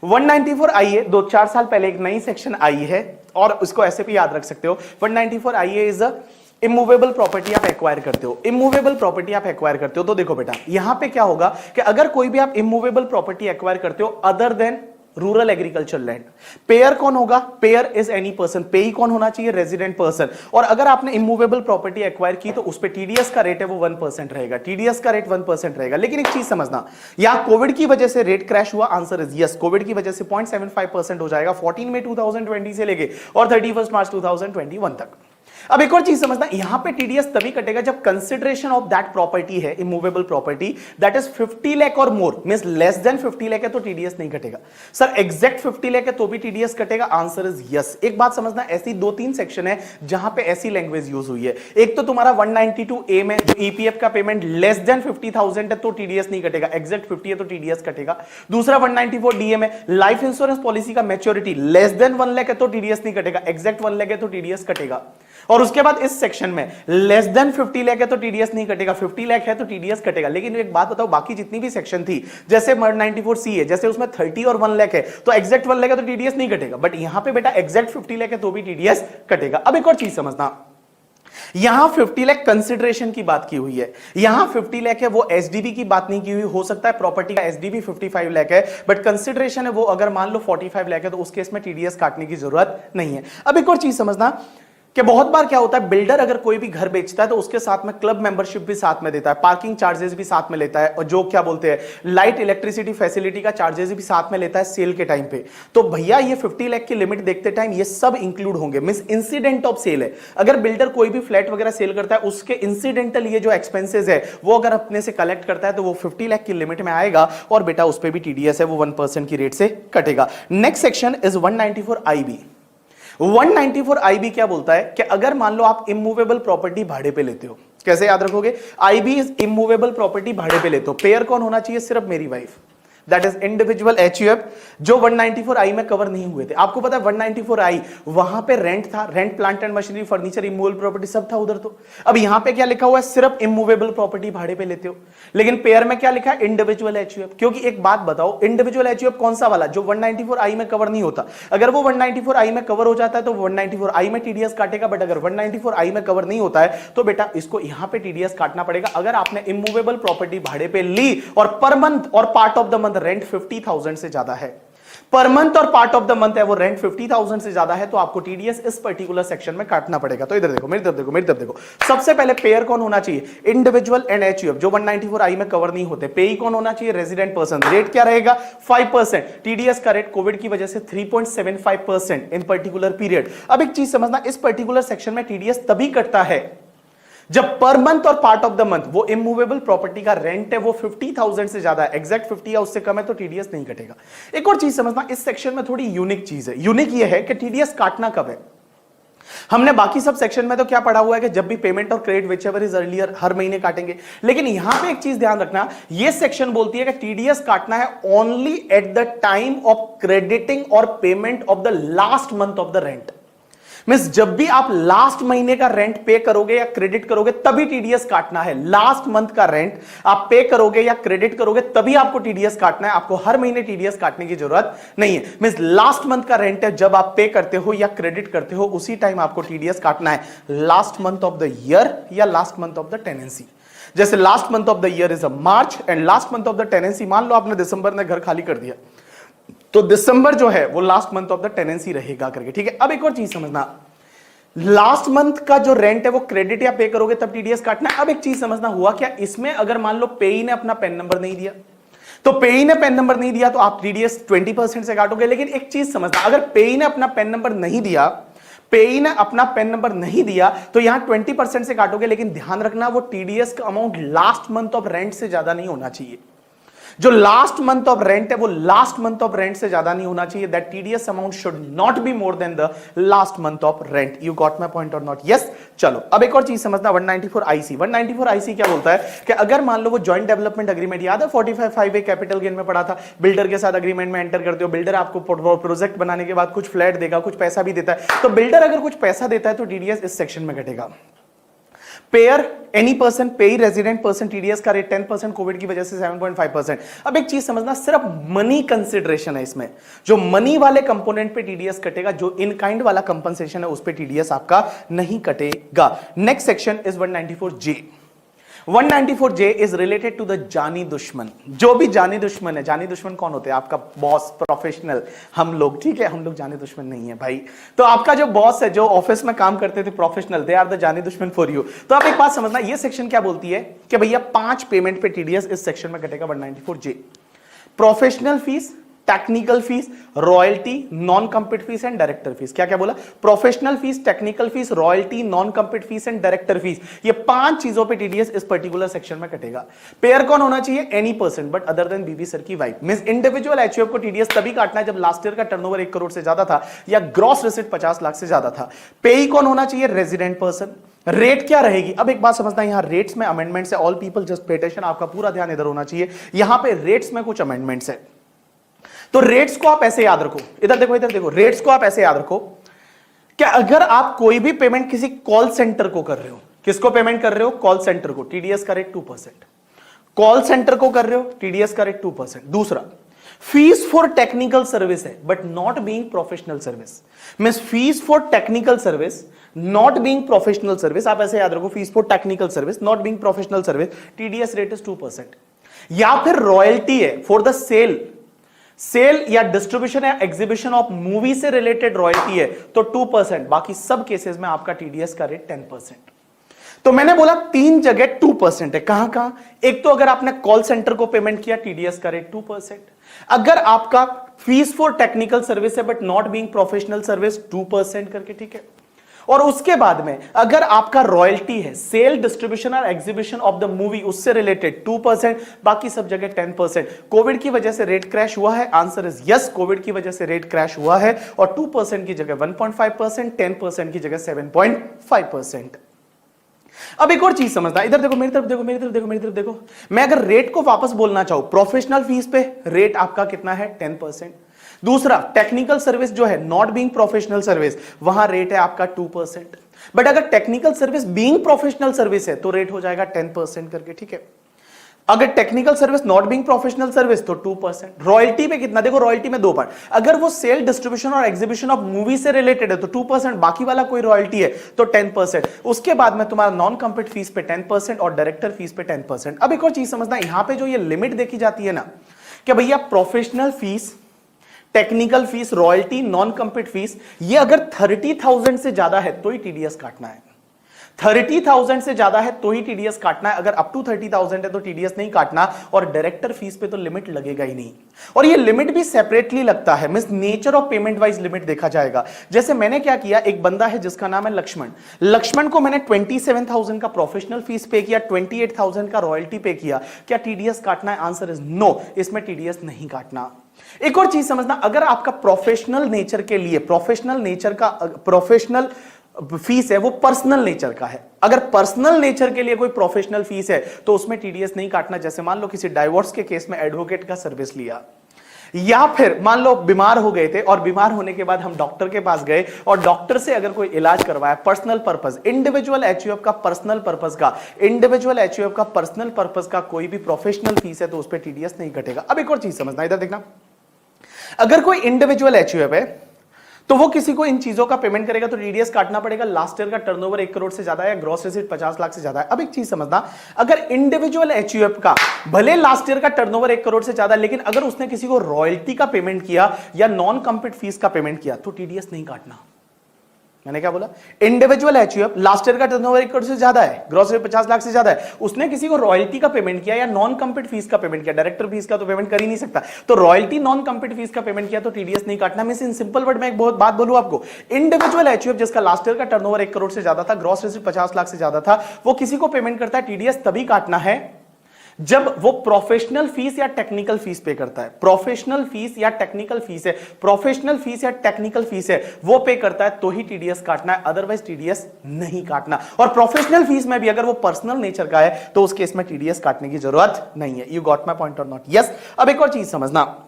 194IA 2-4 साल पहले एक नई सेक्शन आई है और उसको ऐसे भी याद रख सकते हो। 194IA इज इमूवेबल प्रॉपर्टी आप एक्वायर करते हो। इमूवेबल प्रॉपर्टी आप एक्वायर करते हो तो देखो बेटा, यहां पे क्या होगा कि अगर कोई भी आप इमूवेबल प्रॉपर्टी एक्वायर करते हो other than rural agriculture land, pair कौन होगा? Pair is any person, payee कौन होना चाहिए? Resident person. और अगर आपने इमूवेबल प्रॉपर्टी एक्वायर की तो उस पे TDS का रेट है वो 1% रहेगा, TDS का रेट 1% रहेगा। लेकिन एक चीज समझना, यहां कोविड की वजह से रेट क्रैश हुआ, आंसर इज यस, कोविड की वजह से 0.75% हो जाएगा 14 मई 2020 से लेके और 31 मार्च 2021 तक। अब एक और चीज समझना, यहां पे TDS तभी कटेगा जब कंसिडरेशन ऑफ दैट प्रॉपर्टी है immovable property that is 50 lakh और मोर, मींस लेस देन 50 लाख है तो TDS नहीं कटेगा। सर एग्जैक्ट 50 लाख है तो भी TDS कटेगा, आंसर इज यस। एक बात समझना, ऐसी 2-3 सेक्शन है जहां पे ऐसी लैंग्वेज यूज हुई है। एक तो तुम्हारा 192A में जो EPF का पेमेंट लेस देन 50,000 है तो TDS नहीं कटेगा, एग्जैक्ट 50 है तो TDS कटेगा। दूसरा 194DA में लाइफ इंश्योरेंस पॉलिसी का मैच्योरिटी लेस देन 1 लाख है तो TDS नहीं कटेगा, एग्जैक्ट 1 लाख है तो TDS कटेगा। और उसके बाद इस सेक्शन में लेस देन 50 लाख है तो TDS नहीं कटेगा, 50 लाख है तो TDS कटेगा। लेकिन एक बात बताओ, बाकी जितनी भी सेक्शन थी जैसे 194C है, जैसे उसमें 30 और 1 लाख है तो एग्जैक्ट 1 लाख है तो TDS नहीं कटेगा, बट यहां पे बेटा एग्जैक्ट 50 लाख है तो भी TDS कटेगा। अब एक और चीज समझना, यहां 50 लाख कंसिडरेशन की बात की हुई है, यहां 50 लाख है वो SDB की बात नहीं की हुई। हो सकता है प्रॉपर्टी का SDB 55 लाख है बट कंसिडरेशन है वो अगर मान लो 45 लाख है तो उस केस में TDS काटने की जरूरत नहीं है। अब एक और चीज समझना कि बहुत बार क्या होता है, बिल्डर अगर कोई भी घर बेचता है तो उसके साथ में क्लब मेंबरशिप भी साथ में देता है, पार्किंग चार्जेस भी साथ में लेता है, और जो क्या बोलते हैं लाइट इलेक्ट्रिसिटी फैसिलिटी का चार्जेस भी साथ में लेता है सेल के टाइम पे। तो भैया ये 50 लाख की लिमिट देखते टाइम ये सब इंक्लूड होंगे, मींस इंसिडेंट ऑफ सेल है। अगर बिल्डर कोई भी फ्लैट वगैरह सेल करता है उसके इंसिडेंटल ये जो एक्सपेंसेस है वो अगर अपने से कलेक्ट करता है तो वो 50 लाख की लिमिट में आएगा और बेटा उस पर भी TDS है वो 1% की रेट से कटेगा। Next section is 194IB। 194IB क्या बोलता है कि अगर मान लो आप इमूवेबल प्रॉपर्टी भाड़े पे लेते हो, कैसे याद रखोगे? IB इज इमूवेबल प्रॉपर्टी भाड़े पे लेते हो, पेयर कौन होना चाहिए? सिर्फ मेरी wife, that is individual HUF, जो 194I में कवर नहीं हुए थे। आपको पता है 194I वहां पे रेंट था, rent plant and machinery furniture immovable property सब था उधर। तो अब यहां पे क्या लिखा हुआ है? सिर्फ इमूवेबल प्रॉपर्टी भाड़े पे लेते हो। लेकिन पेयर में क्या लिखा है? Individual HUF। क्योंकि एक बात बताओ, इंडिविजुअल HUF कौन सा वाला? जो 194I में कवर नहीं होता। अगर वो 194I में कवर हो जाता है तो 194I में TDS काटेगा, बट अगर 194I में कवर नहीं होता है तो बेटा इसको यहां पे TDS काटना पड़ेगा। अगर आपने इमूवेबल प्रॉपर्टी भाड़े पे ली और पर मंथ और part of the month rent 50,000 से ज्यादा है, पर मंथ और पार्ट ऑफ द मंथ है वो रेंट 50,000 से ज्यादा है, तो आपको TDS इस पर्टिकुलर सेक्शन में काटना पड़ेगा। तो इधर देखो, मेरी तरफ देखो, मेरी तरफ देखो। सबसे पहले पेयर कौन होना चाहिए? इंडिविजुअल एंड HUF, जो 194I में कवर नहीं होते। पेई कौन होना चाहिए? Resident person. रेट क्या रहेगा? 5%। TDS का रेट कोविड की वजह से 3.75% इन पर्टिकुलर पीरियड। अब एक चीज समझना, इस पर्टिकुलर सेक्शन में TDS तभी कटता है जब पर मंथ और पार्ट ऑफ द मंथ वो इमूवेबल प्रॉपर्टी का रेंट है वो 50,000 से ज्यादा है, एग्जैक्ट 50 या उससे कम है तो TDS नहीं कटेगा। एक और चीज समझना, इस सेक्शन में थोड़ी यूनिक चीज है। यूनिक ये है कि TDS काटना कब है। हमने बाकी सब सेक्शन में तो क्या पढ़ा हुआ है कि जब भी पेमेंट और क्रेडिट व्हिचएवर इज अर्लियर हर महीने काटेंगे, लेकिन यहां पे एक चीज ध्यान रखना, ये सेक्शन बोलती है कि TDS काटना है only at the time of crediting और payment of the last month of the rent. Means जब भी आप लास्ट महीने का रेंट पे करोगे या क्रेडिट करोगे तभी टीडीएस काटना है। लास्ट मंथ का रेंट आप पे करोगे या क्रेडिट करोगे तभी आपको टीडीएस काटना है, आपको हर महीने टीडीएस काटने की जरूरत नहीं है। मींस लास्ट मंथ का रेंट है, जब आप पे करते हो या क्रेडिट करते हो उसी टाइम आपको टीडीएस काटना है, last month of the year या last month of the tenancy. जैसे last month of the year is a March and last month of the tenancy, मान लो आपने दिसंबर में घर खाली कर दिया तो दिसंबर जो है वो last month of the tenancy रहेगा करके, ठीक है। अब एक और चीज समझना, लास्ट मंथ का जो रेंट है वो क्रेडिट या पे करोगे तब टीडीएस काटना है। अब एक चीज समझना, हुआ क्या इसमें, अगर मान लो पेई ने अपना पेन नंबर नहीं दिया तो पेई ने पेन नंबर नहीं दिया तो आप टीडीएस 20% से काटोगे। लेकिन एक चीज समझना, अगर पेई ने अपना पेन नंबर नहीं दिया, पेई ने अपना पेन नंबर नहीं दिया तो यहां 20% से काटोगे, लेकिन ध्यान रखना वो टीडीएस का amount last month of rent से ज्यादा नहीं होना चाहिए। जो लास्ट मंथ ऑफ रेंट है वो लास्ट मंथ ऑफ रेंट से ज्यादा नहीं होना चाहिए। That TDS amount should not be more than the last month of rent. You got my point or not? Yes. चलो अब एक और चीज समझना, 194 आईसी। 194 आईसी क्या बोलता है कि अगर मान लो वो जॉइंट डेवलपमेंट एग्रीमेंट, याद है 45(5)(a) कैपिटल गेन में पढ़ा था, बिल्डर के साथ एग्रीमेंट में एंटर करते हो, बिल्डर आपको प्रोजेक्ट बनाने के बाद कुछ फ्लैट देगा, कुछ पैसा भी देता है, तो बिल्डर अगर कुछ पैसा देता है तो टीडीएस इस सेक्शन में घटेगा। पेयर एनी पर्सन, पेई रेजिडेंट पर्सन, टीडीएस का रेट 10%, कोविड की वजह से 7.5%। अब एक चीज समझना, सिर्फ मनी कंसिडरेशन है इसमें, जो मनी वाले कंपोनेंट पे टीडीएस कटेगा, जो इन काइंड वाला कंपनसेशन है उस पे टीडीएस आपका नहीं कटेगा। Next section is 194J। 194J is related to the Jaani Dushman. जो भी जानी दुश्मन है, जानी दुश्मन कौन होते हैं? आपका बॉस, प्रोफेशनल, हम लोग, ठीक है, हम लोग जानी दुश्मन नहीं है भाई। तो आपका जो बॉस है, जो ऑफिस में काम करते थे professional, they are the Jaani दुश्मन फॉर यू। तो आप एक बात समझना, ये सेक्शन क्या बोलती है कि भैया 5 पेमेंट पे टीडीएस इस सेक्शन में कटेगा 194J। Professional fees, technical fees, royalty, non compete fees and director fees. क्या क्या बोला? Professional fees, technical fees, royalty, non compete fees and director fees. ये 5 चीजों पे टीडीएस इस पर्टिकुलर सेक्शन में कटेगा। पेयर कौन होना चाहिए? Any person but other than बीवी सर की वाइफ। मींस इंडिविजुअल एचयूएफ को टीडीएस तभी काटना है जब लास्ट ईयर का टर्नओवर 1 करोड़ से ज्यादा था या ग्रॉस रिसिट 50 लाख से ज्यादा था। पेई कौन होना चाहिए? Resident person. रेट क्या रहेगी? अब एक बात समझना, यहां रेट्स में अमेंडमेंट्स है। All people just pay attention, आपका पूरा ध्यान इधर होना चाहिए। यहां पे रेट्स में कुछ अमेंडमेंट्स है, तो रेट्स को आप ऐसे याद रखो। इधर देखो, इधर देखो, रेट्स को आप ऐसे याद रखो कि अगर आप कोई भी पेमेंट किसी कॉल सेंटर को कर रहे हो, किसको पेमेंट कर रहे हो? कॉल सेंटर को, टीडीएस का रेट 2%। कॉल सेंटर को कर रहे हो, टीडीएस का रेट 2%। दूसरा, फीस फॉर टेक्निकल सर्विस है but not being professional service. Means fees for technical service not being professional service, आप ऐसे याद रखो, fees for technical service not being professional service, TDS rate is 2%। या फिर royalty है for the cell या distribution या एग्जीबिशन ऑफ मूवी से रिलेटेड रॉयल्टी है तो 2%। बाकी सब केसेस में आपका टीडीएस का रेट 10%। तो मैंने बोला 3 जगह 2% है। कहां कहां? एक तो अगर आपने कॉल सेंटर को पेमेंट किया, टीडीएस का रेट 2%। अगर आपका फीस फॉर टेक्निकल सर्विस है but not being professional service, 2% करके, ठीक है। और उसके बाद में अगर आपका रॉयल्टी है, सेल, डिस्ट्रीब्यूशन और एग्जीबिशन ऑफ द मूवी, उससे रिलेटेड 2%, बाकी सब जगह 10%। कोविड की वजह से रेट क्रैश हुआ है? आंसर इज यस, कोविड की वजह से रेट क्रैश हुआ है और 2% की जगह 1.5%, 10% की जगह 7.5%। अब एक और चीज समझना, इधर देखो, मेरी तरफ देखो, मेरी तरफ देखो, मेरी तरफ देखो। मैं अगर रेट को वापस बोलना चाहूं, प्रोफेशनल फीस पे रेट आपका कितना है? 10%। दूसरा, टेक्निकल सर्विस जो है, नॉट बीइंग प्रोफेशनल सर्विस, वहां रेट है आपका 2%। बट अगर technical service being professional service है तो रेट हो जाएगा 10% करके, ठीक है। अगर technical service not being professional service तो 2%। रॉयल्टी पे कितना? देखो, रॉयल्टी में 2 पार्ट। अगर वो सेल, डिस्ट्रीब्यूशन और एग्जीबिशन ऑफ मूवी से रिलेटेड है तो 2%, बाकी वाला कोई रॉयल्टी है तो 10%। उसके बाद में तुम्हारा नॉन कम्पीट फीस पे 10% और डायरेक्टर फीस पे 10%। अब एक और चीज समझना, यहां पे जो ये लिमिट देखी जाती है ना, कि भैया professional fees, technical fees, royalty, non compete fees, ये अगर 30,000 से ज्यादा है तो ही टीडीएस काटना है। 30,000 से ज्यादा है तो ही टीडीएस काटना है। अगर अप टू 30,000 है तो टीडीएस नहीं काटना। और डायरेक्टर फीस पे तो लिमिट लगेगा ही नहीं। और ये लिमिट भी सेपरेटली लगता है, means nature of payment wise limit देखा जाएगा। जैसे मैंने क्या किया, एक बंदा है जिसका नाम है लक्ष्मण। लक्ष्मण को मैंने 27,000 का प्रोफेशनल फीस पे किया, 28,000 का रॉयल्टी पे किया। क्या टीडीएस काटना है? आंसर इज नो, इसमें टीडीएस नहीं काटना। एक और चीज समझना, अगर आपका प्रोफेशनल नेचर के लिए, प्रोफेशनल नेचर का प्रोफेशनल फीस है वो पर्सनल नेचर का है, अगर पर्सनल नेचर के लिए कोई प्रोफेशनल फीस है तो उसमें टीडीएस नहीं काटना। जैसे मान लो किसी डाइवोर्स के केस में एडवोकेट का सर्विस लिया, या फिर मान लो बीमार हो गए थे और बीमार होने के बाद हम डॉक्टर के पास गए और डॉक्टर से अगर कोई इलाज करवाया, पर्सनल पर्पस, इंडिविजुअल एचयूएफ का पर्सनल पर्पस का, इंडिविजुअल एचयूएफ का पर्सनल पर्पस का कोई भी प्रोफेशनल फीस है तो उस पर टीडीएस नहीं कटेगा। अब एक और चीज समझना, इधर देखना, अगर कोई इंडिविजुअल एचयूएफ है तो वो किसी को इन चीजों का पेमेंट करेगा तो टीडीएस काटना पड़ेगा। लास्ट ईयर का टर्नओवर 1 करोड़ से ज्यादा है, ग्रॉस रिसीट 50 लाख से ज्यादा है। अब एक चीज समझना, अगर इंडिविजुअल एचयूएफ का भले लास्ट ईयर का टर्नओवर 1 करोड़ से ज्यादा, लेकिन अगर उसने किसी को रॉयल्टी का पेमेंट किया या नॉन कम्पीट फीस का पेमेंट किया तो टीडीएस नहीं काटना। मैंने क्या बोला? इंडिविजुअल एचयूएफ लास्ट ईयर का टर्नओवर 1 करोड़ से ज्यादा है, ग्रॉस रेट 50 लाख से ज्यादा है, उसने किसी को रॉयल्टी का पेमेंट किया या नॉन कम्पीट फीस का पेमेंट किया, डायरेक्टर फीस का तो पेमेंट कर ही नहीं सकता, तो रॉयल्टी नॉन कम्पीट फीस का पेमेंट किया तो टीडीएस नहीं काटना। मैं इन सिंपल वर्ड में एक बहुत बात बोलूं आपको, इंडिविजुअल एचयूएफ जिसका लास्ट ईयर का टर्नओवर 1 करोड़ से ज्यादा था, ग्रॉस रेट 50 लाख से ज्यादा था, वो किसी को पेमेंट करता है, टीडीएस तभी काटना है जब वो प्रोफेशनल फीस या टेक्निकल फीस पे करता है। प्रोफेशनल फीस या टेक्निकल फीस है, प्रोफेशनल फीस या टेक्निकल फीस है वो पे करता है तो ही टीडीएस काटना है, अदरवाइज टीडीएस नहीं काटना। और प्रोफेशनल फीस में भी अगर वो पर्सनल नेचर का है तो उस केस में टीडीएस काटने की जरूरत नहीं है। You got my point or not? Yes. अब एक और चीज समझना,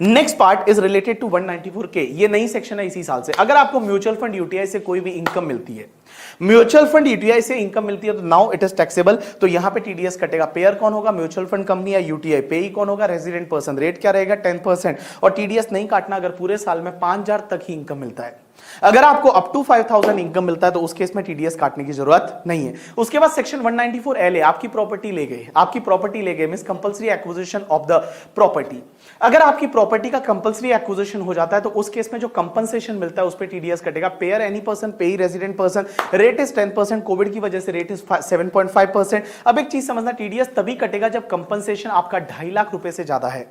next part is related to 194K। ये नई सेक्शन है इसी साल से। अगर आपको म्यूचुअल फंड यूटीआई से कोई भी इनकम मिलती है, म्यूचुअल फंड यूटीआई से इनकम मिलती है तो नाउ इट इज टैक्सेबल, तो यहां पे टीडीएस कटेगा। पेयर कौन होगा? म्यूचुअल फंड कंपनी या यूटीआई। पेई कौन होगा? Resident person. रेट क्या रहेगा? 10%। और टीडीएस नहीं काटना अगर पूरे साल में 5000 तक ही इनकम मिलता है। अगर आपको अप टू 5000 इनकम मिलता है तो उस केस में टीडीएस काटने की जरूरत नहीं है। उसके बाद सेक्शन 194L है, आपकी प्रॉपर्टी ले गए, आपकी प्रॉपर्टी ले गए means compulsory acquisition of the property. अगर आपकी प्रॉपर्टी का कंपल्सरी एक्विजिशन हो जाता है तो उस केस में जो कंपनसेशन मिलता है उस पर टीडीएस कटेगा। पेयर एनी पर्सन, पेई resident person, rate is 10%, Covid की वजह से रेट इज 7.5%। अब एक चीज समझना, टीडीएस तभी कटेगा जब कंपनसेशन आपका 2.5 लाख रुपए से ज्यादा है,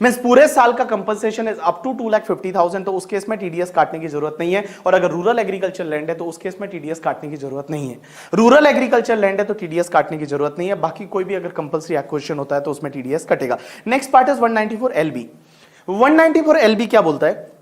मींस पूरे साल का कंपनसेशन इज अप टू 2,50,000, तो उस केस में टीडीएस काटने की जरूरत नहीं है। और अगर रूरल एग्रीकल्चर लैंड है तो उस केस में टीडीएस काटने की जरूरत नहीं है। रूरल एग्रीकल्चर लैंड है तो टीडीएस काटने की जरूरत नहीं है। बाकी कोई भी अगर कंपल्सरी एक्विजिशन होता है तो उसमें टीडीएस कटेगा। Next part is 194LB। 194LB क्या बोलता है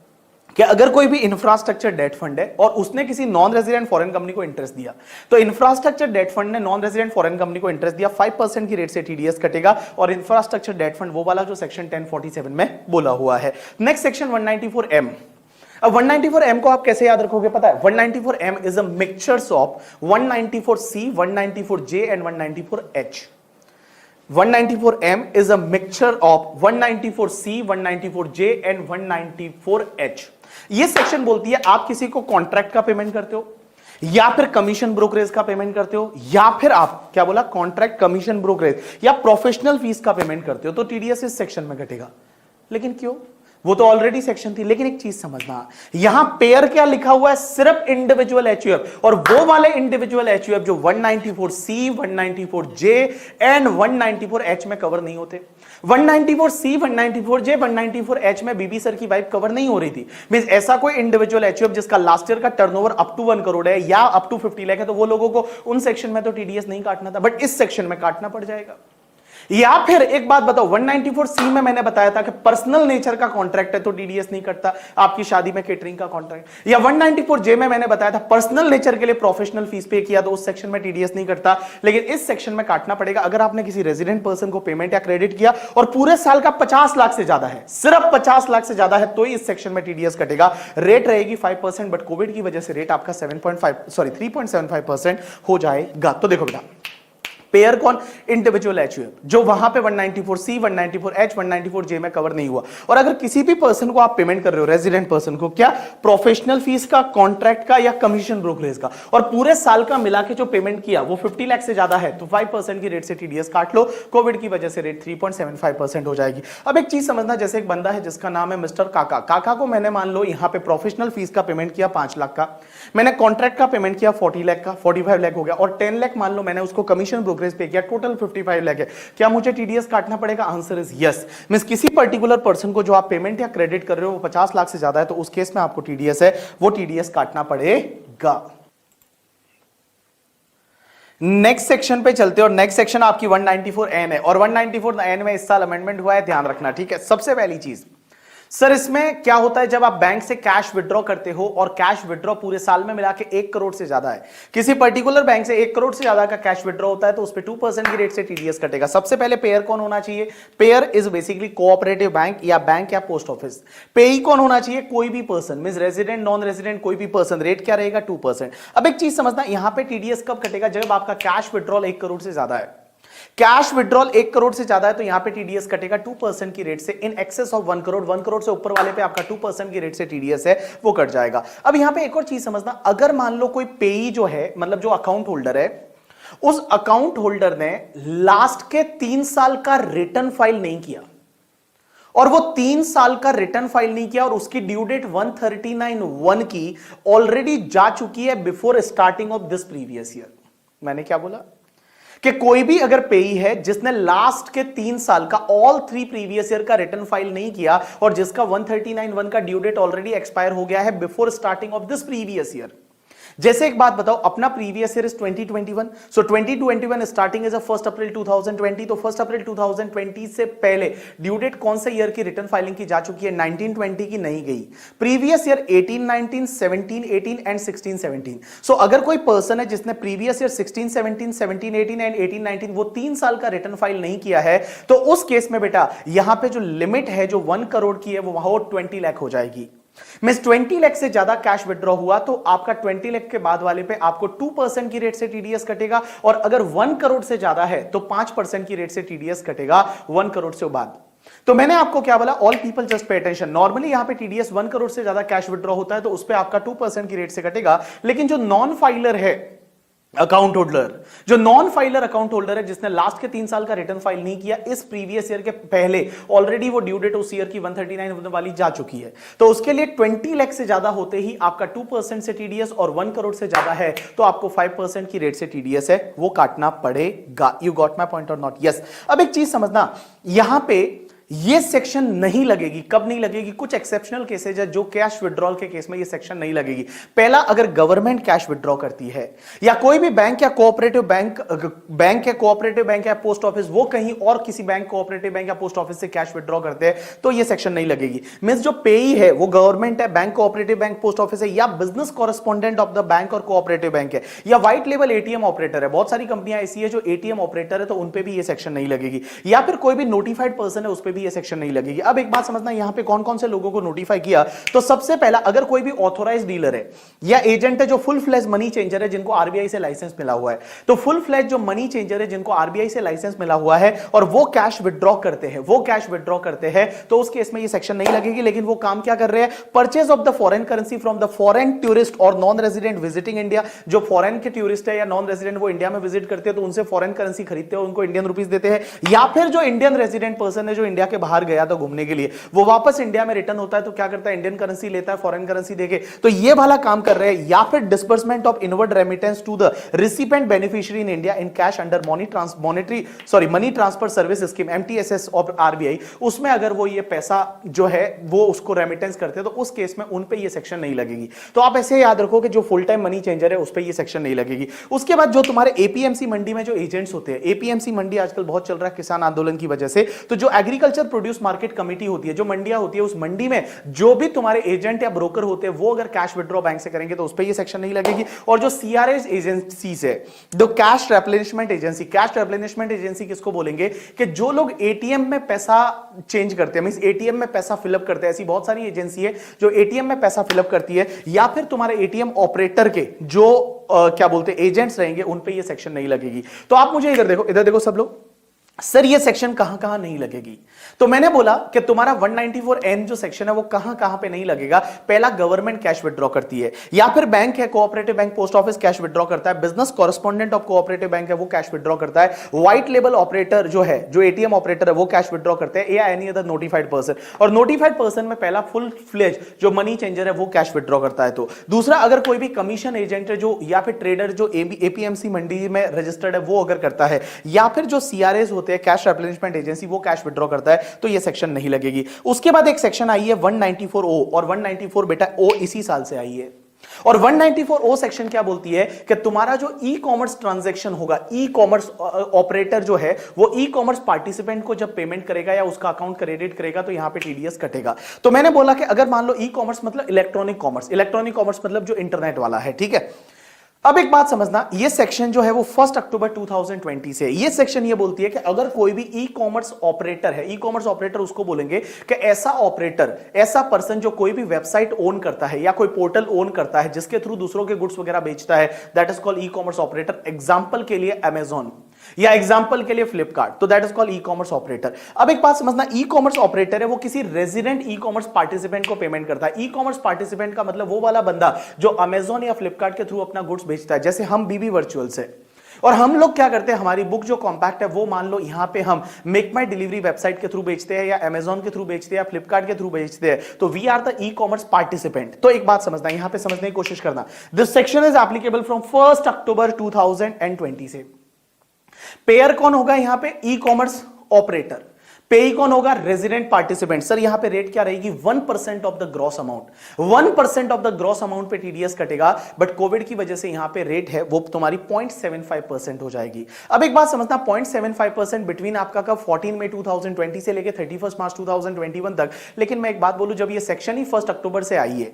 कि अगर कोई भी इंफ्रास्ट्रक्चर डेट फंड है और उसने किसी नॉन रेजिडेंट फॉरेन कंपनी को इंटरेस्ट दिया, तो इंफ्रास्ट्रक्चर डेट फंड ने नॉन रेजिडेंट फॉरेन कंपनी को इंटरेस्ट दिया, 5% की रेट से टीडीएस कटेगा। और इंफ्रास्ट्रक्चर डेट फंड वो वाला जो सेक्शन 1047 में बोला हुआ है। Next section 194M। अब 194M को आप कैसे याद रखोगे पता है? 194M is a mixtures of 194C, 194J and 194H। 194M is a mixture of 194C, 194J and 194H। ये सेक्शन बोलती है आप किसी को कॉन्ट्रैक्ट का पेमेंट करते हो या फिर कमीशन ब्रोकरेज का पेमेंट करते हो या फिर आप क्या बोला, कॉन्ट्रैक्ट, कमीशन ब्रोकरेज या प्रोफेशनल फीस का पेमेंट करते हो तो टीडीएस इस सेक्शन में घटेगा। लेकिन क्यों? वो तो ऑलरेडी सेक्शन थी। लेकिन एक चीज समझना, यहां पेयर क्या लिखा हुआ है? सिर्फ इंडिविजुअल एचयूएफ, और वो वाले इंडिविजुअल एचयूएफ जो 194C, 194J एंड 194H में कवर नहीं होते। 194C, 194J, 194H में बीबी सर की वाइफ कवर नहीं हो रही थी। मींस ऐसा कोई इंडिविजुअल एचयूएफ जिसका लास्ट ईयर का टर्नओवर अप टू 1 करोड़ है या अप टू 50 लाख है तो वो लोगों को उन सेक्शन में तो टीडीएस नहीं काटना था, बट इस सेक्शन में काटना पड़ जाएगा। या फिर एक बात बताओ, 194C में मैंने बताया था कि पर्सनल नेचर का कॉन्ट्रैक्ट है तो टीडीएस नहीं कटता, आपकी शादी में केटरिंग का कॉन्ट्रैक्ट। या 194J में मैंने बताया था पर्सनल नेचर के लिए प्रोफेशनल फीस पे किया तो उस सेक्शन में टीडीएस नहीं कटता, लेकिन इस सेक्शन में काटना पड़ेगा अगर आपने किसी रेजिडेंट पर्सन को पेमेंट या क्रेडिट किया और पूरे साल का 50 लाख से ज्यादा है, सिर्फ 50 लाख से ज्यादा है तो इस सेक्शन में टीडीएस कटेगा। रेट रहेगी 5%, बट कोविड की वजह से रेट आपका 3.75% हो जाएगा। तो देखो बेटा, पेयर कौन? इंडिविजुअल एचयूएफ, जो वहां पे 194C, 194H, 194J में कवर नहीं हुआ। और अगर किसी भी पर्सन को आप पेमेंट कर रहे हो, रेजिडेंट पर्सन को, क्या प्रोफेशनल फीस का, कॉन्ट्रैक्ट का या कमीशन ब्रोकरेज का, और पूरे साल का मिला के जो पेमेंट किया वो 50 लाख से ज्यादा है तो 5% की रेट से टीडीएस काट लो। कोविड की वजह से रेट 3.75% हो जाएगी। अब एक चीज समझना, जैसे एक बंदा है जिसका नाम है मिस्टर काका। काका को मैंने मान लो यहां पे प्रोफेशनल फीस का पेमेंट किया 5 लाख का, मैंने कॉन्ट्रैक्ट का पेमेंट किया 40 लाख का, 45 लाख हो गया, और 10 लाख मान लो मैंने उसको कमीशन ब्रोकरेज पे किया, टोटल 55 लाख है। क्या मुझे टीडीएस काटना पड़ेगा? Answer is yes. मींस किसी पर्टिकुलर पर्सन को जो आप पेमेंट या क्रेडिट कर रहे हो वो 50 लाख से ज्यादा है तो उस केस में आपको टीडीएस है वो टीडीएस काटना पड़ेगा। नेक्स्ट सेक्शन पे चलते हैं और नेक्स्ट सेक्शन आपकी 194N है और 194N में इस साल अमेंडमेंट हुआ है, ध्यान रखना, ठीक है। सबसे पहली चीज, सर इसमें क्या होता है, जब आप बैंक से कैश विड्रॉ करते हो और कैश विड्रॉ पूरे साल में मिला के 1 करोड़ से ज्यादा है, किसी पर्टिकुलर बैंक से 1 करोड़ से ज्यादा का कैश विड्रॉ होता है, तो उस पर 2% की रेट से टीडीएस कटेगा। सबसे पहले पेयर कौन होना चाहिए? Pair is basically cooperative bank या पोस्ट ऑफिस। पेई कौन होना चाहिए? कोई भी person, means resident, non resident, कोई भी पर्सन। रेट क्या रहेगा? 2%। अब एक चीज समझना, यहां पे टीडीएस कब कटेगा? जब आपका कैश विड्रॉल 1 करोड़ से ज्यादा है। कैश विड्रॉल 1 करोड़ से ज्यादा है तो यहां पे टीडीएस कटेगा 2% की रेट से। In excess of 1 crore, 1 crore से ऊपर वाले पे आपका 2% की रेट से टीडीएस है वो कट जाएगा। अब यहां पे एक और चीज समझना, अगर मान लो कोई पेई जो है, मतलब जो अकाउंट होल्डर है, उस अकाउंट होल्डर ने लास्ट के 3 साल का रिटर्न फाइल नहीं किया, और वो 3 साल का रिटर्न फाइल नहीं किया, और उसकी ड्यू डेट 139(1) की ऑलरेडी जा चुकी है before starting of this previous year. मैंने क्या बोला कि कोई भी अगर पेई है जिसने लास्ट के 3 साल का ऑल 3 प्रीवियस ईयर का रिटर्न फाइल नहीं किया, और जिसका 139(1) का ड्यू डेट ऑलरेडी एक्सपायर हो गया है before starting of this previous year. जैसे एक बात बताओ, अपना previous year is 2021, so 2021 starting is 1 अप्रैल 2020, तो 1 अप्रैल 2020 से पहले ड्यू डेट कौन से ईयर की रिटर्न फाइलिंग की जा चुकी है? 1920 की नहीं गई। Previous year 18, 19, 17, 18 and 16, 17। सो अगर कोई पर्सन है जिसने प्रीवियस ईयर 16, 17, 17, 18 एंड 18, 19 वो 3 साल का रिटर्न फाइल नहीं किया है, तो उस केस में बेटा यहां पे जो लिमिट है जो 1 करोड़ की है वो वहां 20 लाख हो जाएगी। मींस 20 लाख से ज्यादा कैश विड्रॉ हुआ तो आपका 20 लाख के बाद वाले पे आपको 2% की रेट से टीडीएस कटेगा, और अगर 1 करोड़ से ज्यादा है तो 5% की रेट से टीडीएस कटेगा 1 करोड़ से बाद। तो मैंने आपको क्या बोला? All people just pay attention. Normally यहां पे टीडीएस 1 करोड़ से ज्यादा कैश विड्रॉ होता है तो उस पे आपका 2% की रेट से कटेगा, लेकिन जो नॉन फाइलर है अकाउंट होल्डर, जो नॉन फाइलर अकाउंट होल्डर है जिसने लास्ट के 3 साल का रिटर्न फाइल नहीं किया इस प्रीवियस ईयर के पहले, ऑलरेडी वो ड्यू डेट उस ईयर की 139 वाली जा चुकी है, तो उसके लिए 20 लाख से ज्यादा होते ही आपका 2% से टीडीएस, और 1 करोड़ से ज्यादा है तो आपको 5% की रेट से टीडीएस है वो काटना पड़ेगा। You got my point or not? Yes. अब एक चीज समझना, यहां पे ये सेक्शन नहीं लगेगी। कब नहीं लगेगी? कुछ एक्सेप्शनल केसेज है जो कैश विड्रॉल के केस में ये सेक्शन नहीं लगेगी। पहला, अगर गवर्नमेंट कैश विड्रॉ करती है, या कोई भी बैंक या कोऑपरेटिव बैंक या पोस्ट ऑफिस वो कहीं और किसी बैंक, कोऑपरेटिव बैंक या पोस्ट ऑफिस से कैश विड्रॉ करते हैं तो ये सेक्शन नहीं लगेगी। मींस जो पेई है वो गवर्नमेंट है, bank, cooperative bank, post office है, या business correspondent of the bank और कोऑपरेटिव बैंक है, या व्हाइट लेवल एटीएम ऑपरेटर है। बहुत सारी कंपनियां ऐसी है जो एटीएम ऑपरेटर है तो उन पे भी ये सेक्शन नहीं लगेगी, या फिर कोई भी नोटिफाइड पर्सन है उस पे भी ये सेक्शन नहीं लगेगी। अब एक बात समझना, यहां पे कौन कौन से लोगों को नोटिफाई किया? तो सबसे पहला, अगर कोई भी ऑथोराइज्ड डीलर है या एजेंट है जो फुल फ्लेज मनी चेंजर है जिनको आरबीआई से लाइसेंस मिला हुआ है, तो फुल फ्लेज जो मनी चेंजर है जिनको आरबीआई से लाइसेंस मिला हुआ है और वो कैश विड्रॉ करते हैं, तो उस केस में ये सेक्शन नहीं लगेगी। लेकिन वो काम क्या कर रहे हैं? Purchase of the foreign currency from the foreign tourist और नॉन रेजिडेंट विजिटिंग इंडिया। जो फॉरेन के टूरिस्ट है या नॉन रेजिडेंट वो इंडिया में विजिट करते हैं तो उनसे फॉरेन करेंसी खरीदते हैं, उनको इंडियन रुपीस देते हैं, या फिर जो इंडियन रेजिडेंट पर्सन है जो इंडिया के बाहर गया था घूमने के लिए, वो वापस इंडिया में रिटर्न होता है तो क्या करता है? इंडियन करेंसी लेता है फॉरेन करेंसी देके, तो ये वाला काम कर रहे हैं। या फिर disbursement of inward remittance to the recipient beneficiary in India in cash under money transfer service scheme MTSS of RBI, उसमें अगर वो ये पैसा जो है वो उसको रेमिटेंस करते हैं तो उस केस में उन पे ये सेक्शन नहीं लगेगी। तो आप ऐसे याद रखो कि जो फुल टाइम मनी चेंजर है उस पे ये सेक्शन नहीं लगेगी। उसके बाद जो तुम्हारे एपीएमसी मंडी में जो एजेंट्स होते हैं, एपीएमसी मंडी आजकल बहुत चल रहा है किसान आंदोलन की वजह से, तो जो एग्रीकल्चर प्रोड्यूस मार्केट कमेटी होती है, जो मंडियां होती है, उस मंडी में जो भी तुम्हारे एजेंट या ब्रोकर होते हैं वो अगर कैश विड्रॉ बैंक से करेंगे तो उस पे ये सेक्शन नहीं लगेगी। और जो सीआरएस एजेंसीज है, जो कैश रिप्लेनिशमेंट एजेंसी किसको बोलेंगे? कि जो लोग एटीएम में पैसा चेंज करते हैं, मींस एटीएम में पैसा फिलअप करते हैं, ऐसी बहुत सारी एजेंसी है जो एटीएम में पैसा फिलअप करती है, या फिर तुम्हारे एटीएम ऑपरेटर के जो क्या बोलते हैं एजेंट्स रहेंगे उन पे ये सेक्शन नहीं लगेगी। तो आप मुझे इधर देखो सब लोग, सर ये सेक्शन कहां कहां नहीं लगेगी? तो मैंने बोला कि तुम्हारा 194N जो सेक्शन है वो कहां कहां पे नहीं लगेगा। पहला, गवर्नमेंट कैश विड्रॉ करती है, या फिर बैंक है, cooperative bank, post office cash withdraw करता है, business correspondent of cooperative bank है वो कैश विड्रॉ करता है, व्हाइट लेबल ऑपरेटर जो है, जो एटीएम ऑपरेटर है वो कैश विड्रॉ करते हैं, या एनी अदर नोटिफाइड पर्सन। और नोटिफाइड पर्सन में पहला फुल फ्लेज जो मनी चेंजर है वो कैश विड्रॉ करता है। तो दूसरा, अगर कोई भी कमीशन एजेंट है जो, या फिर ट्रेडर जो एपीएमसी मंडी में रजिस्टर्ड है वो अगर करता है, या फिर जो सीआरएस होते हैं कैश रिप्लेनिशमेंट एजेंसी वो कैश विड्रॉ करता है, तो ये सेक्शन नहीं लगेगी। उसके बाद एक सेक्शन आई है 194O, और 194 बेटा ओ इसी साल से आई है। और 194 ओ सेक्शन क्या बोलती है कि तुम्हारा जो ई कॉमर्स ट्रांजैक्शन होगा, ई कॉमर्स ऑपरेटर जो है वो ई कॉमर्स पार्टिसिपेंट को जब पेमेंट करेगा या उसका अकाउंट क्रेडिट करेगा तो यहां पे टीडीएस कटेगा। तो मैंने बोला कि अगर मान लो ई कॉमर्स मतलब इलेक्ट्रॉनिक कॉमर्स मतलब जो इंटरनेट वाला है, ठीक है। अब एक बात समझना, ये सेक्शन जो है वो 1 अक्टूबर 2020 से, ये सेक्शन ये बोलती है कि अगर कोई भी ई कॉमर्स ऑपरेटर है, ई कॉमर्स ऑपरेटर उसको बोलेंगे कि ऐसा ऑपरेटर, ऐसा पर्सन जो कोई भी वेबसाइट ओन करता है या कोई पोर्टल ओन करता है जिसके थ्रू दूसरों के गुड्स वगैरह बेचता है, that is called e commerce operator. Example के लिए अमेजॉन या एग्जांपल के लिए फ्लिपकार्ट, तो that is called e commerce operator. अब एक बात समझना, ई कॉमर्स ऑपरेटर है वो किसी रेजिडेंट ई कॉमर्स पार्टिसिपेंट को पेमेंट करता है। ई कॉमर्स पार्टिसिपेंट का मतलब वो वाला बंदा जो अमेजॉन या फ्लिपकार्ट के थ्रू अपना गुड्स बेचता है। जैसे हम बीबी वर्चुअल से, और हम लोग क्या करते हैं, हमारी बुक जो कॉम्पैक्ट है वो मान लो यहां पे हम मेक माई डिलीवरी वेबसाइट के थ्रू बेचते हैं या अमेजॉन के थ्रू बेचते हैं या फ्लिपकार्ट के थ्रू बेचते हैं, तो we are the ecommerce participant. तो एक बात समझना, यहां पे समझने की कोशिश करना, this section is applicable from 1 अक्टूबर 2020 से। पेयर कौन होगा यहां पे, ई कॉमर्स ऑपरेटर। पेई कौन होगा, रेजिडेंट पार्टिसिपेंट। सर यहां पे रेट क्या रहेगी, 1% of the gross amount, 1% of the gross amount पे टीडीएस कटेगा। बट कोविड की वजह से यहां पे रेट है वो तुम्हारी 0.75% हो जाएगी। अब एक बात समझना, 0.75% बिटवीन आपका कब, 14 मई 2020 से लेके 31 मार्च 2021 तक। लेकिन मैं एक बात बोलूं, जब ये सेक्शन ही 1 अक्टूबर से आई है,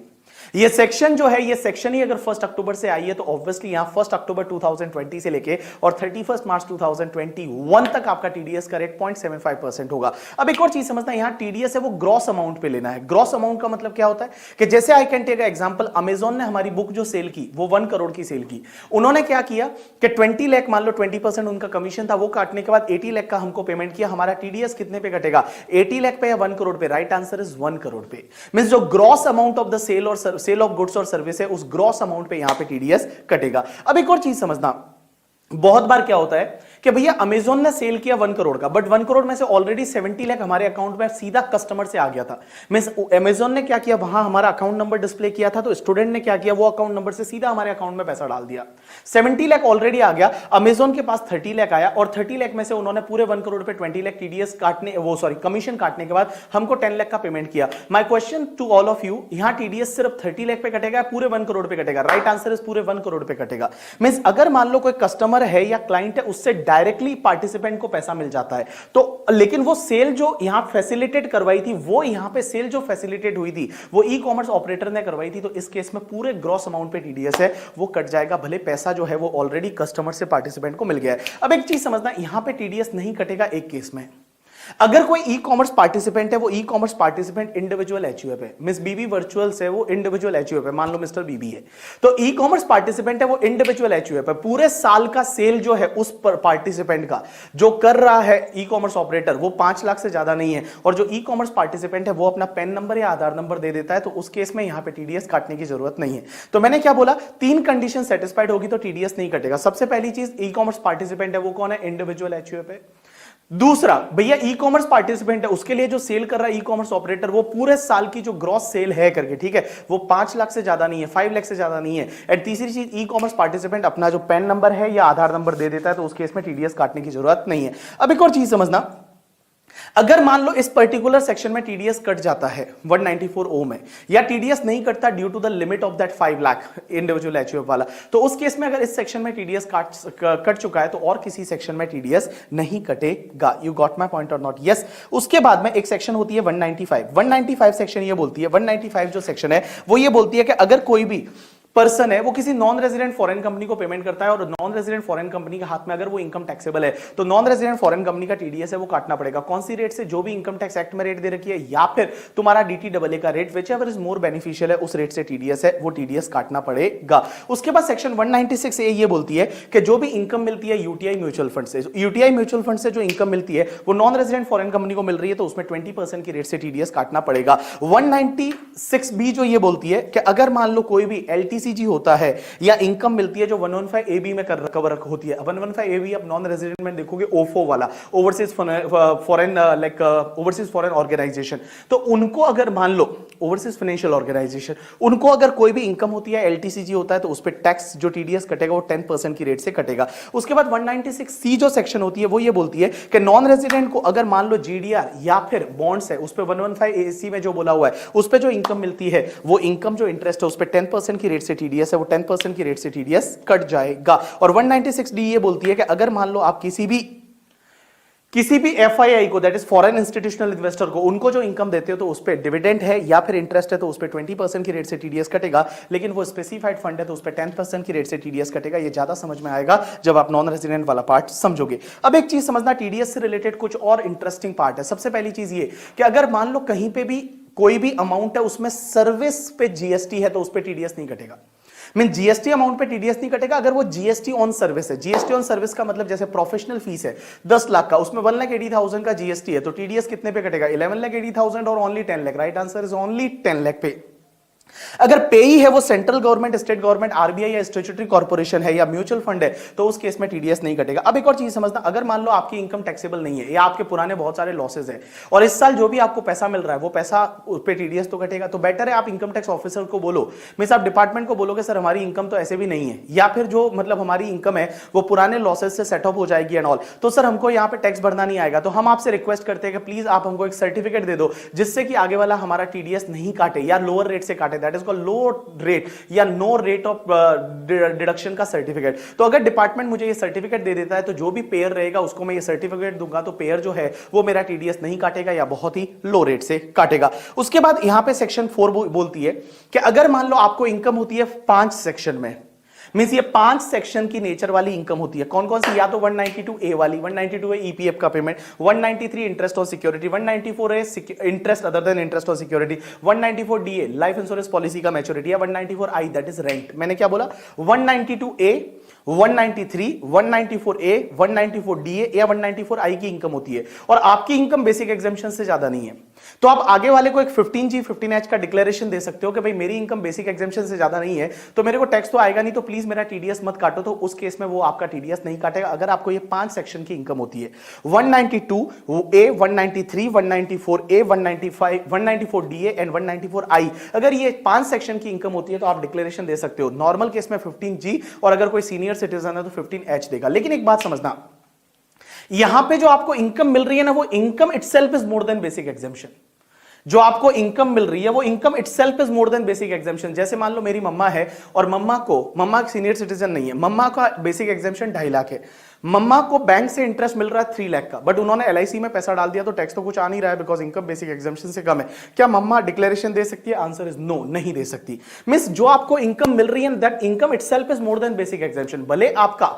ये सेक्शन जो है, ये सेक्शन ही अगर 1 अक्टूबर से आई है तो ऑब्वियसली यहां 1 अक्टूबर 2020 से लेके और 31 मार्च 2021 तक आपका टीडीएस का रेट 0.75% होगा। अब एक और चीज समझना, यहां टीडीएस है वो ग्रॉस अमाउंट पे लेना है। ग्रॉस अमाउंट का मतलब क्या होता है कि जैसे I can take example, Amazon ने हमारी बुक जो सेल की वो 1 करोड़ की सेल की। उन्होंने क्या किया कि 20 लाख, मान लो 20% उनका कमीशन था, वो काटने के बाद 80 लाख का हमको पेमेंट किया। हमारा टीडीएस कितने पे कटेगा, 80 लाख पे या 1 करोड़ पे? राइट आंसर इज 1 करोड़ पे। मींस जो gross amount of the sale और सेल ऑफ गुड्स और सर्विस है, उस ग्रॉस अमाउंट पे यहां पे टीडीएस कटेगा। अब एक और चीज समझना, बहुत बार क्या होता है कि भैया अमेजॉन ने सेल किया 1 करोड़ का, बट 1 करोड़ में से ऑलरेडी 70 लाख हमारे अकाउंट में सीधा कस्टमर से आ गया था। मींस अमेजॉन ने क्या किया, वहां हमारा अकाउंट नंबर डिस्प्ले किया था, तो स्टूडेंट ने क्या किया, वो अकाउंट नंबर से सीधा हमारे अकाउंट में पैसा डाल दिया। 70 लाख ऑलरेडी आ गया, अमेजॉन के पास 30 लाख आया, और 30 लाख में से उन्होंने पूरे 1 करोड़ पे 20 लाख टीडीएस काटने, वो सॉरी कमीशन काटने के बाद हमको 10 लाख का पेमेंट किया। My question to all of you, यहां टीडीएस सिर्फ 30 लाख पे कटेगा, पूरे 1 करोड़ पे कटेगा? राइट आंसर इज पूरे 1 करोड़ पे कटेगा। मींस अगर मान लो कोई कस्टमर है या क्लाइंट है, उससे डायरेक्टली पार्टिसिपेंट को पैसा मिल जाता है, तो लेकिन वो सेल जो यहां फैसिलिटेट करवाई थी, वो यहां पे सेल जो फैसिलिटेट हुई थी वो ई कॉमर्स ऑपरेटर ने करवाई थी, तो इस केस में पूरे ग्रॉस अमाउंट पे टीडीएस है वो कट जाएगा, भले पैसा जो है वो ऑलरेडी कस्टमर से पार्टिसिपेंट को मिल गया है। अब एक चीज समझना, यहां पे टीडीएस नहीं कटेगा एक केस में, अगर कोई ई कॉमर्स पार्टिसिपेंट है, वो e commerce participant individual HUF है। मिस बीबी वर्चुअल्स है वो इंडिविजुअल एचयूएफ है, मान लो मिस्टर बीबी है, तो ई कॉमर्स पार्टिसिपेंट है वो इंडिविजुअल एचयूएफ है। पूरे साल का सेल जो है उस पार्टिसिपेंट का जो कर रहा है ई कॉमर्स ऑपरेटर, वो 5 लाख से ज्यादा नहीं है, और जो ई कॉमर्स पार्टिसिपेंट है वो अपना पैन नंबर या आधार नंबर दे देता है, तो उस केस में यहां पे टीडीएस काटने की जरूरत नहीं है। तो मैंने क्या बोला, 3 कंडीशन सेटिस्फाइड होगी तो टीडीएस नहीं कटेगा। सबसे पहली चीज, ई कॉमर्स पार्टिसिपेंट है वो कौन है, इंडिविजुअल एचयूएफ है। दूसरा, भैया ई कॉमर्स पार्टिसिपेंट है, उसके लिए जो सेल कर रहा है ई कॉमर्स ऑपरेटर, वो पूरे साल की जो ग्रॉस सेल है करके, ठीक है, वो 5 लाख से ज्यादा नहीं है, 5 लाख से ज्यादा नहीं है। एंड तीसरी चीज, ई कॉमर्स पार्टिसिपेंट अपना जो पैन नंबर है या आधार नंबर दे देता है, तो उस केस में टीडीएस काटने की जरूरत नहीं है। अब एक और चीज समझना, अगर मान लो इस पर्टिकुलर सेक्शन में टीडीएस कट जाता है 194 ओ में, या टीडीएस नहीं कटता due to the limit of that 5 lakh individual HUF वाला, तो उस केस में अगर इस सेक्शन में टीडीएस कट चुका है तो और किसी सेक्शन में टीडीएस नहीं कटेगा। You got my point or not? Yes. उसके बाद में एक सेक्शन होती है 195 सेक्शन, ये बोलती है 195 जो सेक्शन है वो ये बोलती है कि अगर कोई भी पर्सन है वो किसी नॉन रेजिडेंट फॉरेन कंपनी को पेमेंट करता है, और नॉन रेजिडेंट फॉरेन कंपनी के हाथ में अगर वो इनकम टैक्सेबल है, तो नॉन रेजिडेंट फॉरेन कंपनी का टीडीएस है वो काटना पड़ेगा। कौन सी रेट से, जो भी इनकम टैक्स एक्ट में रेट दे रखी है, या फिर तुम्हारा डीटीडब्ल्यूए का rate, which ever is more beneficial है, उस रेट से टीडीएस है वो टीडीएस काटना पड़ेगा। उसके बाद सेक्शन 196 ये बोलती है कि जो भी इनकम मिलती है यूटीआई म्यूचुअल फंड से, यूटीआई म्यूचुअल फंड से जो इनकम मिलती है वो नॉन रेजिडेंट फॉरेन कंपनी को मिल रही है, तो उसमें 20% की रेट से टीडीएस काटना पड़ेगा। 196 जो ये बोलती है कि अगर मान लो कोई भी एलटीसीजी होता है या इनकम मिलती है जो 115 एबी में कवर होती है, 115 एबी आप नॉन रेजिडेंट में देखोगे, ओफो वाला, overseas foreign like overseas foreign organisation, तो उनको अगर मान लो ओवरसीज फाइनेंशियल ऑर्गेनाइजेशन, उनको अगर कोई भी इनकम होती है, एलटीसीजी होता है, तो उस पर टैक्स जो टीडीएस कटेगा वो 10% की रेट से कटेगा। उसके बाद 196 सी जो सेक्शन होती है वो ये बोलती है कि नॉन रेजिडेंट को अगर मान लो जीडीआर या फिर बॉन्ड्स है, उस पर 115 एसी में जो बोला हुआ है, उस पर जो इनकम मिलती है, वो इनकम जो इंटरेस्ट है उस पर 10% की रेट से से टीडीएस है वो 10% की रेट से टीडीएस कट जाएगा। और 196D ये बोलती है कि अगर मान लो आप किसी भी एफआईआई को, that is foreign institutional investor को, उनको जो इनकम देते हो तो उस पर डिविडेंड है या फिर इंटरेस्ट है तो उस पर 20% की रेट से टीडीएस कटेगा, लेकिन वो स्पेसिफाइड फंड है तो उस पर 10% की रेट से टीडीएस कटेगा। ये ज्यादा समझ में आएगा जब आप नॉन रेजिडेंट वाला पार्ट समझोगे। अब एक चीज समझना, टीडीएस से रिलेटेड कुछ और इंटरेस्टिंग पार्ट है। सबसे पहली चीज ये कि अगर मान लो कहीं पे भी कोई भी अमाउंट है उसमें सर्विस पे जीएसटी है तो उस पर टीडीएस नहीं कटेगा। मीन जीएसटी अमाउंट पे टीडीएस नहीं कटेगा अगर वो जीएसटी ऑन सर्विस है। जीएसटी ऑन सर्विस का मतलब जैसे प्रोफेशनल फीस है 10 लाख का, उसमें 1,80,000 का जीएसटी है तो टीडीएस कितने पे कटेगा? 11,80,000 और only 10 lakh. Right answer is only 10 lakh पे। अगर पेई है वो central government, state government, RBI या स्टैट्यूटरी कॉर्पोरेशन है या म्यूचुअल फंड है तो उस केस में टीडीएस नहीं कटेगा। अब एक और चीज समझना, अगर मान लो आपकी इनकम टैक्सेबल नहीं है या आपके पुराने बहुत सारे लॉसेज है और इस साल जो भी आपको पैसा मिल रहा है वो पैसा उस पे टीडीएस तो कटेगा, तो बेटर है आप इनकम टैक्स ऑफिसर को बोलो, मींस आप डिपार्टमेंट को बोलोगे सर हमारी इनकम तो ऐसे भी नहीं है, या फिर जो मतलब हमारी इनकम है वो पुराने लॉसेज से सेटअप हो जाएगी एंड ऑल, तो सर हमको यहाँ पे टैक्स भरना नहीं आएगा। तो हम आपसे रिक्वेस्ट करते हैं कि प्लीज आप हमको एक सर्टिफिकेट दे दो जिससे कि आगे वाला हमारा टीडीएस नहीं काटे या लोअर रेट से काटे, that is called low rate या नो रेट ऑफ डिडक्शन का सर्टिफिकेट। तो अगर डिपार्टमेंट मुझे ये सर्टिफिकेट दे देता है तो जो भी पेयर रहेगा उसको मैं ये सर्टिफिकेट दूंगा तो पेयर जो है वो मेरा टीडीएस नहीं काटेगा या बहुत ही लो रेट से काटेगा। उसके बाद यहां पे सेक्शन 4 बोलती है कि अगर मान लो आपको इनकम होती है 5 सेक्शन में, मींस ये 5 सेक्शन की नेचर वाली इनकम होती है। कौन कौन सी? या तो 192A वाली, 192 है ईपीएफ का पेमेंट, 193 इंटरेस्ट ऑन सिक्योरिटी, 194 है interest other than interest on security, 194DA life insurance policy का मैच्योरिटी, या 194I दैट इज रेंट। मैंने क्या बोला? 192A, 193, 194A, 194DA या 194I की इनकम होती है और आपकी इनकम बेसिक एग्जेम्पशन से ज्यादा नहीं है तो आप आगे वाले को एक 15G 15H का डिक्लेरेशन दे सकते हो कि भाई मेरी इनकम बेसिक एग्जेम्पशन से ज्यादा नहीं है तो मेरे को टैक्स तो आएगा नहीं, तो प्लीज मेरा टीडीएस मत काटो। तो उस केस में वो आपका टीडीएस नहीं काटेगा अगर आपको ये 5 सेक्शन की इनकम होती है। 192A, 193, 194A, 195, 194DA and 194I, अगर ये 5 सेक्शन की इनकम होती है तो आप डिक्लेरेशन दे सकते हो। नॉर्मल केस में 15G और अगर कोई सीनियर सिटीजन है तो 15H देगा। लेकिन एक बात समझना, यहां पे जो आपको इनकम मिल रही है ना वो income itself is more then basic exemption. जो आपको इनकम मिल रही है वो income itself is more then basic exemption. जैसे मान लो मेरी मम्मा है और मम्मा सीनियर सिटीजन नहीं है, मम्मा का बेसिक एग्जेम्पशन 2.5 लाख है, मम्मा को बैंक से इंटरेस्ट मिल रहा है 3 लाख का, बट उन्होंने एलआईसी में पैसा डाल दिया तो टैक्स तो कुछ आ नहीं रहा है बिकॉज इनकम बेसिक एग्जेम्पशन से कम है। क्या मम्मा डिक्लेरेशन दे सकती है? आंसर इज नो, नहीं दे सकती। मींस जो आपको इनकम मिल रही है that income itself is more then basic exemption, भले आपका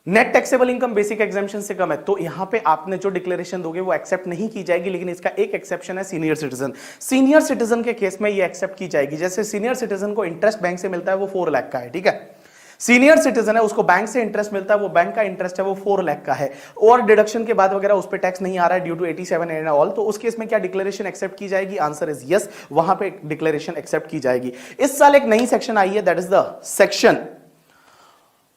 net taxable income basic exemption से कम है तो यहां पे आपने जो डिक्लेरेशन दोगे वो एक्सेप्ट नहीं की जाएगी। लेकिन इसका एक एक्सेप्शन है सीनियर सिटीजन। सीनियर सिटीजन के केस में ये एक्सेप्ट की जाएगी। जैसे सीनियर सिटीजन को इंटरेस्ट बैंक से मिलता है वो 4 लाख का है, ठीक है, सीनियर सिटीजन है उसको बैंक से इंटरेस्ट मिलता है, वो बैंक का इंटरेस्ट है वो 4 लाख का है और डिडक्शन के बाद वगैरह उस पर टैक्स नहीं आ रहा है ड्यू टू 87 एंड ऑल, तो उस केस में क्या डिक्लेरेशन एक्सेप्ट की जाएगी? आंसर इज यस, वहां पे डिक्लेरेशन एक्सेप्ट की जाएगी। इस साल एक नई सेक्शन आई है that is the section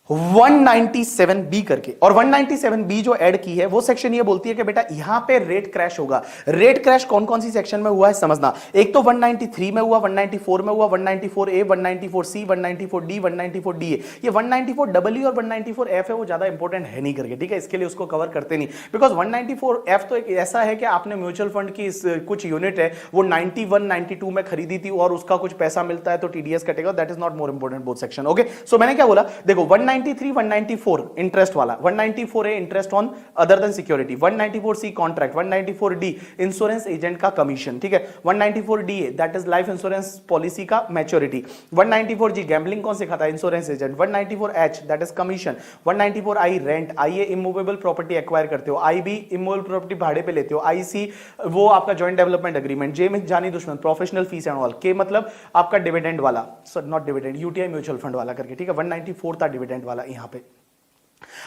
197B करके, और 197B जो ऐड की है वो सेक्शन ये बोलती है कि बेटा यहां पे रेट क्रैश होगा। रेट क्रैश कौन कौन सी सेक्शन में हुआ है समझना, एक तो 193 में हुआ, 194 में हुआ, 194A, 194C, 194D, 194DA। ये 194EE और 194F है वो ज्यादा इंपॉर्टेंट है नहीं करके, ठीक है, इसके लिए उसको कवर करते नहीं बिकॉज 194F तो एक ऐसा है कि आपने म्यूचुअल फंड की कुछ यूनिट है वो 91, 92 में खरीदी थी और उसका कुछ पैसा मिलता है तो टीडीएस कटेगा, that is not more important both section. Okay, so मैंने क्या बोला, देखो 193, 194 इंटरेस्ट वाला, 194A interest on other than security, 194C contract, 194D insurance agent का कमीशन, ठीक है, 194DA that is life insurance policy का मैच्योरिटी, 194G गैम्बलिंग कौन सिखाता है? Insurance agent, 194H that is commission, 194I rent, I immovable property acquire करते हो, IB immovable property भाड़े पे लेते हो, IC वो आपका जॉइंट डेवलपमेंट एग्रीमेंट, J में जानी दुश्मन प्रोफेशनल फीस एंड ऑल, के मतलब आपका डिविडेंड वाला, not dividend, UTI mutual fund वाला करके, ठीक है, 194 था डिविडेंड वाला यहां पे।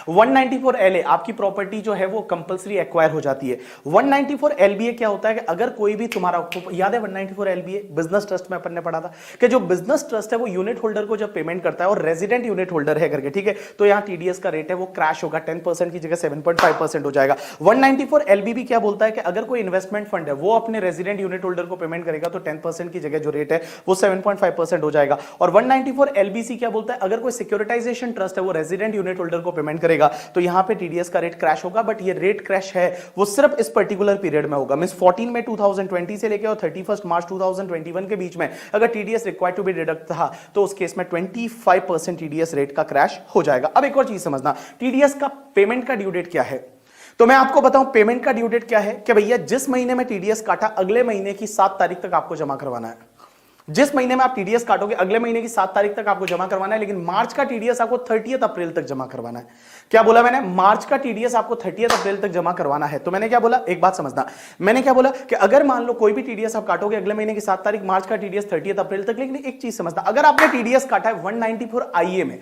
194LA आपकी प्रॉपर्टी जो है वो कंपलसरी एक्वायर हो जाती है। 194LBA क्या होता है कि अगर कोई भी तुम्हारा, याद है 194LBA बिजनेस ट्रस्ट में अपन ने पढ़ा था कि जो बिजनेस ट्रस्ट है वो यूनिट होल्डर को जब पेमेंट करता है और रेजिडेंट यूनिट होल्डर है करके, ठीक है, तो यहां टीडीएस का रेट है वो क्रैश होगा, 10% की जगह 7.5% हो जाएगा। 194LB क्या बोलता है कि अगर कोई इन्वेस्टमेंट फंड है वो अपने रेजिडेंट यूनिट होल्डर को पेमेंट करेगा तो 10% की जगह जो रेट है वो 7.5% हो जाएगा। और 194LBC क्या बोलता है, अगर कोई सिक्योरिटाइजेशन ट्रस्ट है वो रेजिडेंट यूनिट होल्डर को पेमेंट करेगा तो यहां पे टीडीएस का रेट क्रैश होगा, बट ये रेट क्रैश है वो सिर्फ इस पर्टिकुलर पीरियड में होगा, मींस 14 मई 2020 से लेकर और 31 मार्च 2021 के बीच में अगर TDS required to be deduct था तो उस केस में 25% टीडीएस रेट का क्रैश हो जाएगा। अब एक और चीज समझना, टीडीएस का पेमेंट का ड्यू डेट क्या है, तो मैं आपको बताऊं पेमेंट का ड्यू डेट क्या है कि भैया जिस महीने में टीडीएस काटा अगले महीने की 7 तारीख तक आपको जमा करवाना है। जिस महीने में आप टीडीएस काटोगे अगले महीने की 7 तारीख तक आपको जमा करवाना है, लेकिन मार्च का टीडीएस आपको 30 अप्रैल तक जमा करवाना है। क्या बोला मैंने, मार्च का टीडीएस आपको 30 अप्रैल तक जमा करवाना है। तो मैंने क्या बोला, एक बात समझना, मैंने क्या बोला कि अगर मान लो कोई भी टीडीएस आप काटोगे अगले महीने की 7 तारीख, मार्च का टीडीएस 30 अप्रैल तक, लेकिन एक चीज समझना, अगर आपने टीडीएस काटा है 194 IA में,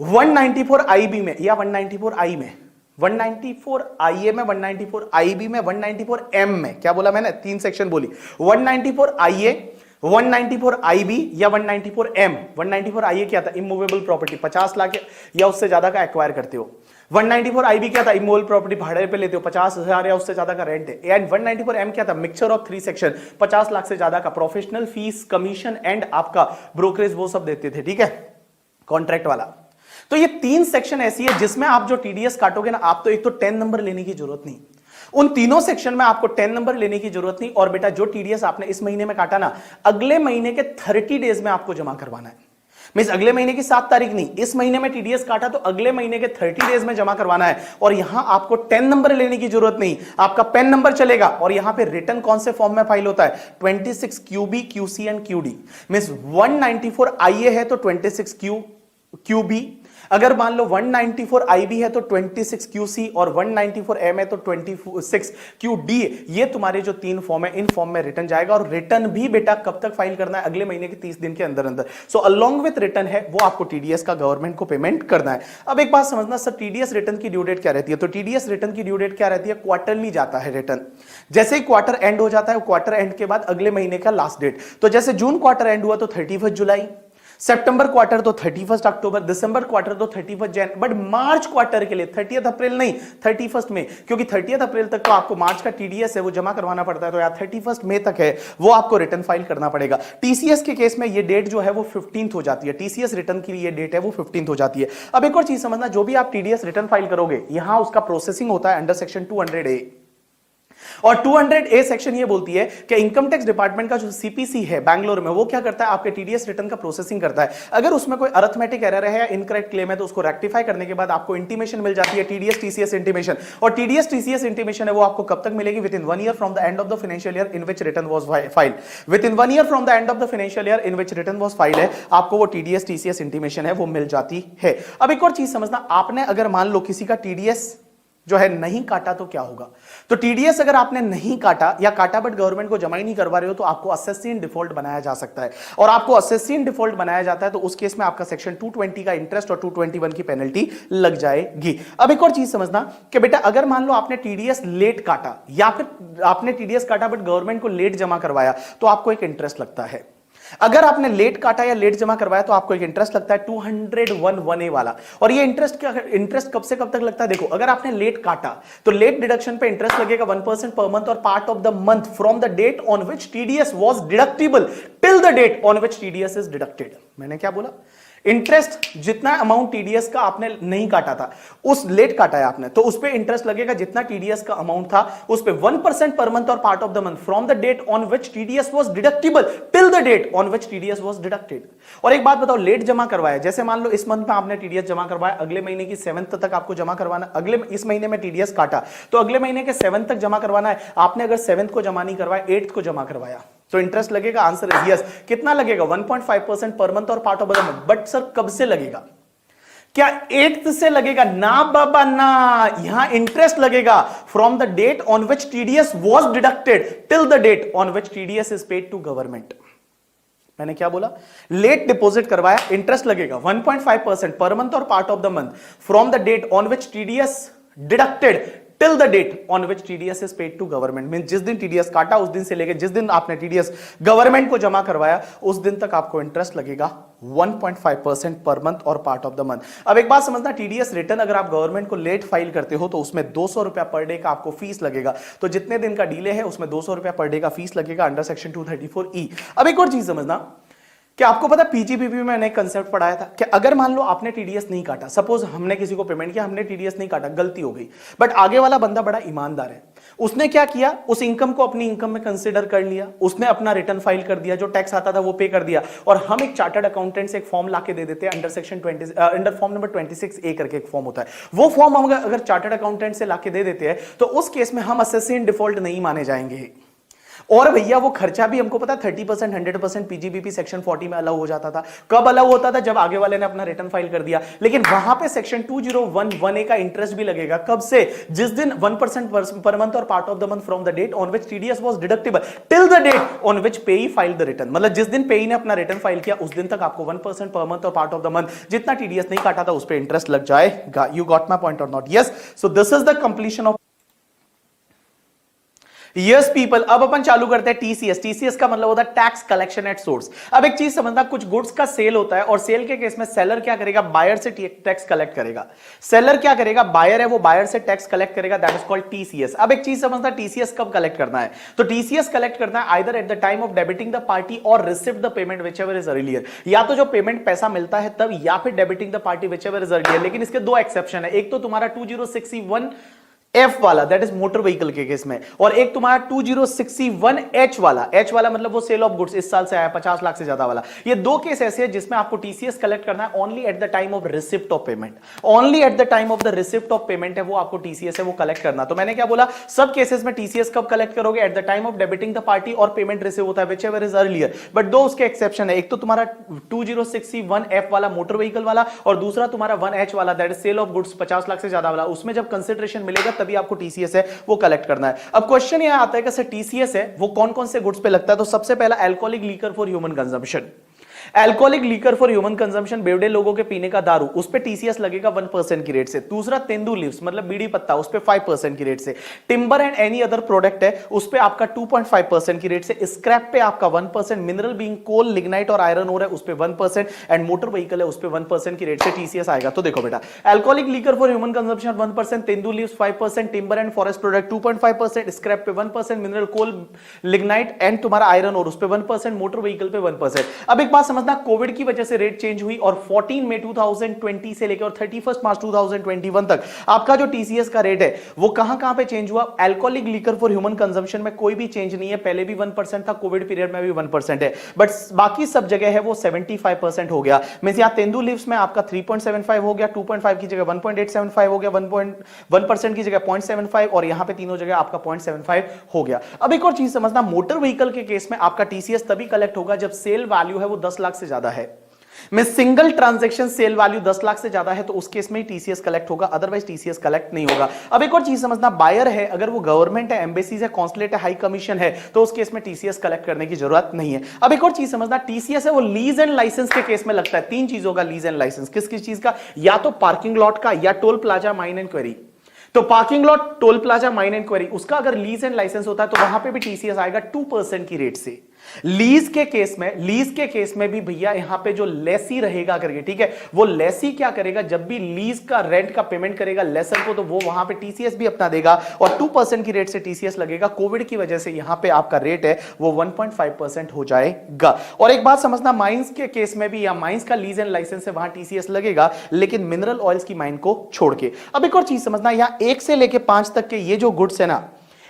194 IB में या 194 I में, 194 IA में, 194 IB में, 194 M में, क्या बोला मैंने, 3 सेक्शन बोली, 194 IA, 194 IB या 194 M। 194 IA क्या था, इमूवेबल प्रॉपर्टी, 50 लाख या उससे ज्यादा का एक्वायर करते हो। 194 IB क्या था, इमूवेबल प्रॉपर्टी भाड़े पे लेते हो, 50,000 या उससे ज्यादा का रेंट है। एंड 194 M क्या था, मिक्सचर ऑफ 3 सेक्शन, 50 लाख से ज्यादा का, प्रोफेशनल फीस, कमीशन एंड आपका ब्रोकरेज वो सब देते थे, ठीक है, कॉन्ट्रैक्ट वाला। तो ये 3 सेक्शन ऐसी है जिसमें आप जो टीडीएस काटोगे ना, आप तो एक तो 10 नंबर लेने की जरूरत नहीं, उन तीनों सेक्शन में आपको 10 नंबर लेने की जरूरत नहीं। और बेटा जो टीडीएस आपने इस महीने में काटा ना, अगले महीने के 30 डेज में आपको जमा करवाना है। मींस अगले महीने की 7 तारीख नहीं, इस महीने में टीडीएस काटा तो अगले महीने के 30 डेज में जमा करवाना है। और यहां आपको 10 नंबर लेने की जरूरत नहीं, आपका पेन नंबर चलेगा। और यहां पे रिटर्न कौन से फॉर्म में फाइल होता है, 26 QB, QC and QD। Means 194 IA है तो 26 QB, अगर मान लो 194 IB है तो 26 QC और 194 M है तो 26 QD। ये तुम्हारे जो 3 फॉर्म है, इन फॉर्म में रिटर्न जाएगा। और रिटर्न भी बेटा कब तक फाइल करना है, अगले महीने के 30 दिन के अंदर अंदर। सो अलोंग विथ रिटर्न है वो आपको टीडीएस का गवर्नमेंट को पेमेंट करना है। अब एक बात समझना सर, टीडीएस रिटर्न की ड्यू डेट क्या रहती है, तो टीडीएस रिटर्न की ड्यू डेट क्या रहती है, क्वार्टरली जाता है रिटर्न। जैसे ही क्वार्टर एंड हो जाता है, क्वार्टर एंड के बाद अगले महीने का लास्ट डेट, तो जैसे जून क्वार्टर एंड हुआ तो 31 जुलाई, सितंबर क्वार्टर तो 31 अक्टूबर, दिसंबर क्वार्टर तो 31 जनवरी, बट मार्च क्वार्टर के लिए 30 अप्रैल नहीं, 31 मई, क्योंकि 30 अप्रैल तक तो आपको मार्च का टीडीएस है वो जमा करवाना पड़ता है, तो यार 31 मई तक है वो आपको रिटर्न फाइल करना पड़ेगा। टीसीएस के केस में ये डेट जो है वो 15th हो जाती है, टीसीएस रिटर्न की ये डेट है वो 15th हो जाती है। अब एक और चीज समझना, जो भी आप टीडीएस रिटर्न फाइल करोगे यहां उसका प्रोसेसिंग होता है अंडर सेक्शन 200A। और 200A सेक्शन ये बोलती है कि इनकम टैक्स डिपार्टमेंट का जो सीपीसी है बैंगलोर में, वो क्या करता है, आपके टीडीएस रिटर्न का प्रोसेसिंग करता है। अगर उसमें कोई अरिथमेटिक एरर है या इनकरेक्ट क्लेम है तो उसको रेक्टिफाई करने के बाद आपको इंटीमेशन मिल जाती है, टीडीएस टीसीएस इंटीमेशन। और टीडीएस टीसीएस इंटीमेशन है वो आपको कब तक मिलेगी, with in 1 year from the end of the financial year in which return was filed. With in 1 year from the end of the financial year in which return was filed है, आपको वो TDS TCS intimation है वो मिल जाती है। अब एक और चीज समझना, आपने अगर मान लो किसी का टीडीएस जो है नहीं काटा तो क्या होगा, तो टीडीएस अगर आपने नहीं काटा या काटा बट गवर्नमेंट को जमा ही नहीं करवा रहे हो तो आपको असेसी इन डिफॉल्ट बनाया जा सकता है। और आपको असेसी इन डिफॉल्ट बनाया जाता है तो उस केस में आपका सेक्शन 220 का इंटरेस्ट और 221 की पेनल्टी लग जाएगी। अब एक और चीज समझना कि बेटा अगर मान लो आपने टीडीएस लेट काटा या फिर आपने टीडीएस काटा बट गवर्नमेंट को लेट जमा करवाया तो आपको एक इंटरेस्ट लगता है। अगर आपने लेट काटा या लेट जमा करवाया तो आपको एक इंटरेस्ट लगता है 201(1)(a) वाला। और ये इंटरेस्ट कब से कब तक लगता है, देखो अगर आपने लेट काटा तो लेट डिडक्शन पे इंटरेस्ट लगेगा 1% पर मंथ और part of the month from the date on which TDS was deductible till the date on which TDS is deducted. मैंने क्या बोला, इंटरेस्ट जितना अमाउंट टीडीएस का आपने नहीं काटा था, उस लेट काटा है आपने, तो उस पे इंटरेस्ट लगेगा जितना टीडीएस का अमाउंट था उस पे 1% पर मंथ और part of the month from the date on which TDS was deductible till the date on which TDS was deducted. और एक बात बताओ, लेट जमा करवाया, जैसे मान लो इस मंथ में आपने टीडीएस जमा करवाया, अगले महीने की 7th तक आपको जमा करवाना, अगले इस महीने में टीडीएस काटा तो अगले महीने के 7th तक जमा करवाना है। आपने अगर 7th को जमा नहीं करवाया, 8th को जमा करवाया तो इंटरेस्ट लगेगा, आंसर इज यस। कितना लगेगा, 1.5% पर मंथ और part of the month. But sir कब से लगेगा, क्या 8th से लगेगा, ना बाबा ना, यहां इंटरेस्ट लगेगा from the date on which TDS was deducted till the date on which TDS is paid to government. मैंने क्या बोला, लेट डिपॉजिट करवाया, इंटरेस्ट लगेगा 1.5% पर मंथ और part of the month from the date on which TDS deducted till the date on which TDS is paid to government. Mean जिस दिन TDS काटा उस दिन से लेकर जिस दिन आपने टीडीएस गवर्नमेंट को जमा करवाया उस दिन तक आपको इंटरेस्ट लगेगा 1.5% पर मंथ और पार्ट ऑफ द मंथ। अब एक बात समझना, टीडीएस रिटर्न अगर आप गवर्नमेंट को लेट फाइल करते हो तो उसमें 200 रुपया पर डे का आपको फीस लगेगा। तो जितने दिन का डिले है उसमें 200 रुपया पर डे का फीस लगेगा अंडर सेक्शन 234E। अब एक और चीज समझना, क्या आपको पता पीजीबीपी में मैंने एक कंसेप्ट पढ़ाया था कि अगर मान लो आपने टीडीएस नहीं काटा, सपोज हमने किसी को पेमेंट किया, हमने टीडीएस नहीं काटा, गलती हो गई, बट आगे वाला बंदा बड़ा ईमानदार है, उसने क्या किया, उस इनकम को अपनी इनकम में कंसीडर कर लिया, उसने अपना रिटर्न फाइल कर दिया, जो टैक्स आता था वो पे कर दिया, और हम एक चार्टर्ड अकाउंटेंट से एक फॉर्म लाके दे देते हैं under section 20 under form number 26A करके एक फॉर्म होता है, वो फॉर्म हम अगर चार्टर्ड अकाउंटेंट से लाके दे देते हैं तो उस केस में हम असेसी इन डिफॉल्ट नहीं माने जाएंगे। और भैया वो खर्चा भी हमको पता 30% 100% पीजीबीपी सेक्शन 40 में अलाउ हो जाता था। कब अलाउ होता था? जब आगे वाले ने अपना रिटर्न फाइल कर दिया। लेकिन वहां पे सेक्शन 2011A का इंटरेस्ट भी लगेगा। कब से? जिस दिन 1% पर मंथ और part of the month from the date on which TDS was deductible till the date on which payee filed the return. मतलब जिस दिन पेई ने अपना रिटर्न फाइल किया उस दिन तक आपको 1% पर मंथ और पार्ट ऑफ द मंथ जितना टीडीएस नहीं काटा था उस पर इंटरेस्ट लग जाएगा। You got my point or not? Yes. So this is the completion of yes people. अब अपन चालू करते हैं टीसीएस। टीसीएस का मतलब होता है टैक्स कलेक्शन एट सोर्स। अब एक चीज समझना, कुछ गुड्स का सेल होता है और सेल के केस में सेलर क्या करेगा? बायर से टैक्स कलेक्ट करेगा। सेलर क्या करेगा? बायर है, वो बायर से टैक्स कलेक्ट करेगा, दैट इज कॉल्ड टीसीएस। अब एक चीज समझना, टीसीएस कब कलेक्ट करना है? तो टीसीएस कलेक्ट करना है either at the time of debiting the party और received the payment whichever is earlier. या तो जो पेमेंट पैसा मिलता है तब, या फिर debiting the party whichever is earlier. लेकिन इसके दो एक्सेप्शन है। एक तो तुम्हारा 2061F वाला, दैट इज मोटर व्हीकल के केस में, और एक तुम्हारा 2061H वाला। H वाला मतलब वो सेल ऑफ गुड्स, इस साल से आया 50 लाख से ज्यादा वाला। ये दो केस ऐसे हैं जिसमें आपको टीसीएस कलेक्ट करना है only at the time of receipt of payment. Only at the time of the receipt of payment है वो आपको टीसीएस है वो कलेक्ट करना। तो मैंने क्या बोला, सब केसेस में टीसीएस कब कलेक्ट करोगे? Eight the time of debiting the party or payment receive होता है व्हिचएवर इज अर्लियर। बट दो उसके एक्सेप्शन है। एक तो तुम्हारा 2061F वाला मोटर व्हीकल वाला, और दूसरा तुम्हारा 1H वाला, that is sale of goods 50 lakh से ज्यादा वाला। उसमें जब कंसिडरेशन मिलेगा तभी आपको टीसीएस वो कलेक्ट करना है। अब क्वेश्चन यह आता है कि सर टीसीएस है वो कौन कौन से गुड्स पे लगता है? तो सबसे पहला alcoholic liquor for human consumption. Alcoholic liquor for human consumption, बेवड़े लोगों के पीने का दारू, उस पे टीसीएस लगेगा 1% की रेट से। दूसरा तेंदू लीव्स मतलब बीड़ी पत्ता, उस पे 5% की रेट से। Timber and any other product है उस पे आपका 2.5% की रेट से। स्क्रैप पे आपका 1%, मिनरल बीइंग कोल, लिग्नाइट और आयरन ओर है उस पे 1%, एंड मोटर व्हीकल है उस पे 1% की रेट से टीसीएस आएगा। तो देखो बेटा, alcoholic liquor for human consumption 1%, tendu leaves 5%, timber and forest product 2.5%, scrap पे 1%, मिनरल कोल, लिग्नाइट एंड तुम्हारा आयरन ओर उस पे 1%, मोटर व्हीकल पे 1%। अब एक बात समझना, कोविड की वजह से रेट चेंज हुई और 14 मई 2020 से लेकर और 31 मार्च 2021 तक आपका जो टीसीएस का रेट है वो कहां पे चेंज हुआ? Alcoholic liquor for human consumption में कोई भी चेंज नहीं है। पहले भी 1% था, कोविड पीरियड में भी 1% है, बट बाकी सब जगह है वो 75% हो गया। मींस यहां तेंदू लीव्स में आपका 3.75 हो गया, 2.5 की जगह 1.875 हो गया, 1% की जगह 0.75, और यहां पे तीनों जगह आपका 0.75 हो गया। अब एक और चीज समझना, मोटर व्हीकल के केस में आपका टीसीएस तभी कलेक्ट होगा जब सेल वैल्यू है वो 10 लाख से ज्यादा है। में single transaction sale value 10 lakh से ज्यादा है तो उस केस में ही टीसीएस कलेक्ट होगा, अदरवाइज टीसीएस कलेक्ट नहीं होगा। अब एक और चीज समझना, बायर है अगर वो गवर्नमेंट है, एम्बेसीज है, कॉन्सुलेट है, हाई कमीशन है, तो उस केस में टीसीएस कलेक्ट करने की जरूरत नहीं है। अब एक और चीज समझना, टीसीएस है वो लीज एंड लाइसेंस के केस में लगता है। तीन चीजों का लीज एंड लाइसेंस, किस किस चीज का? या तो पार्किंग लॉट का, या toll plaza, mine and quarry. तो parking lot, toll plaza, mine and quarry, उसका अगर लीज एंड लाइसेंस होता है तो वहां पे भी टीसीएस आएगा 2% की रेट से। लीज के केस में भी भैया यहां पे जो लेसी रहेगा करके, ठीक है, वो लेसी क्या करेगा? जब भी लीज का रेंट का पेमेंट करेगा लेसर को, तो वो वहां पे टीसीएस भी अपना देगा और 2% की रेट से टीसीएस लगेगा। कोविड की वजह से यहां पे आपका रेट है वो 1.5% हो जाएगा। और एक बात समझना, माइंस के केस में भी, या माइंस का लीज एंड लाइसेंस है वहां टीसीएस लगेगा, लेकिन मिनरल ऑयल्स की माइन को छोड़ के। अब एक और चीज समझना, यहां 1 से लेके 5 तक के ये जो गुड्स है ना,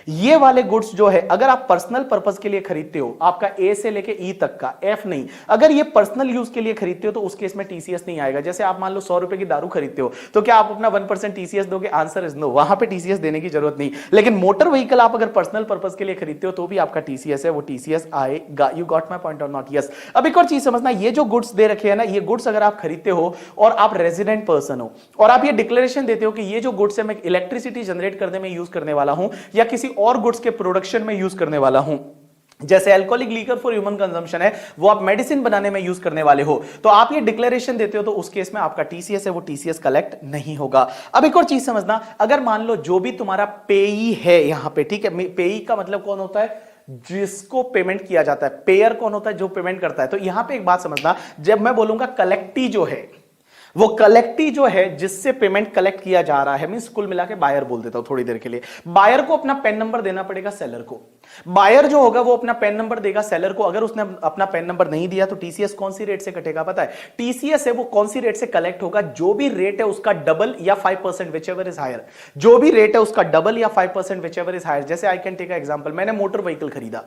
ये वाले गुड्स जो है अगर आप पर्सनल पर्पस के लिए खरीदते हो, आपका ए से लेके ई तक का, एफ नहीं, अगर ये पर्सनल यूज के लिए खरीदते हो तो उस केस में टीसीएस नहीं आएगा। जैसे आप मान लो 100 रुपए की दारू खरीदते हो, तो क्या आप अपना 1% टीसीएस दोगे? आंसर इज नो, वहां पे टीसीएस देने की जरूरत नहीं। लेकिन मोटर व्हीकल आप अगर पर्सनल पर्पस के लिए खरीदते हो तो भी आपका टीसीएस है वो टीसीएस आएगा। You got my point or not? Yes. अब एक और चीज समझना, ये जो गुड्स दे रखे हैं ना, ये गुड्स अगर आप खरीदते हो और आप रेजिडेंट पर्सन हो और आप ये डिक्लेरेशन देते हो कि ये जो गुड्स है मैं इलेक्ट्रिसिटी जनरेट करने में यूज करने वाला हूं या किसी और गुड्स के प्रोडक्शन में यूज करने वाला हूं, जैसे alcoholic liquor for human consumption है वो आप मेडिसिन बनाने में यूज करने वाले हो, तो आप ये डिक्लेरेशन देते हो तो उस केस में आपका टीसीएस है वो टीसीएस कलेक्ट नहीं होगा। अब एक और चीज समझना, अगर मान लो जो भी तुम्हारा पेई है यहां पे, ठीक है, पेई का मतलब कौन होता है? जिसको पेमेंट किया जाता है। पेयर कौन होता है? जो पेमेंट करता है। तो यहां पे एक बात समझना, जब मैं बोलूंगा कलेक्टी जो है वो कलेक्टी जो है जिससे पेमेंट कलेक्ट किया जा रहा है, मींस कुल मिला के बायर बोल देता हूं थोड़ी देर के लिए। बायर को अपना पेन नंबर देना पड़ेगा सेलर को। बायर जो होगा वो अपना पेन नंबर देगा सेलर को। अगर उसने अपना पेन नंबर नहीं दिया तो टीसीएस कौन सी रेट से कटेगा पता है? टीसीएस है वो कौन सी रेट से कलेक्ट होगा? जो भी रेट है उसका डबल या 5% विचएवर इज हायर। जो भी रेट है उसका डबल या 5% विचएवर इज हायर। जैसे आई कैन टेक एग्जांपल, मैंने मोटर व्हीकल खरीदा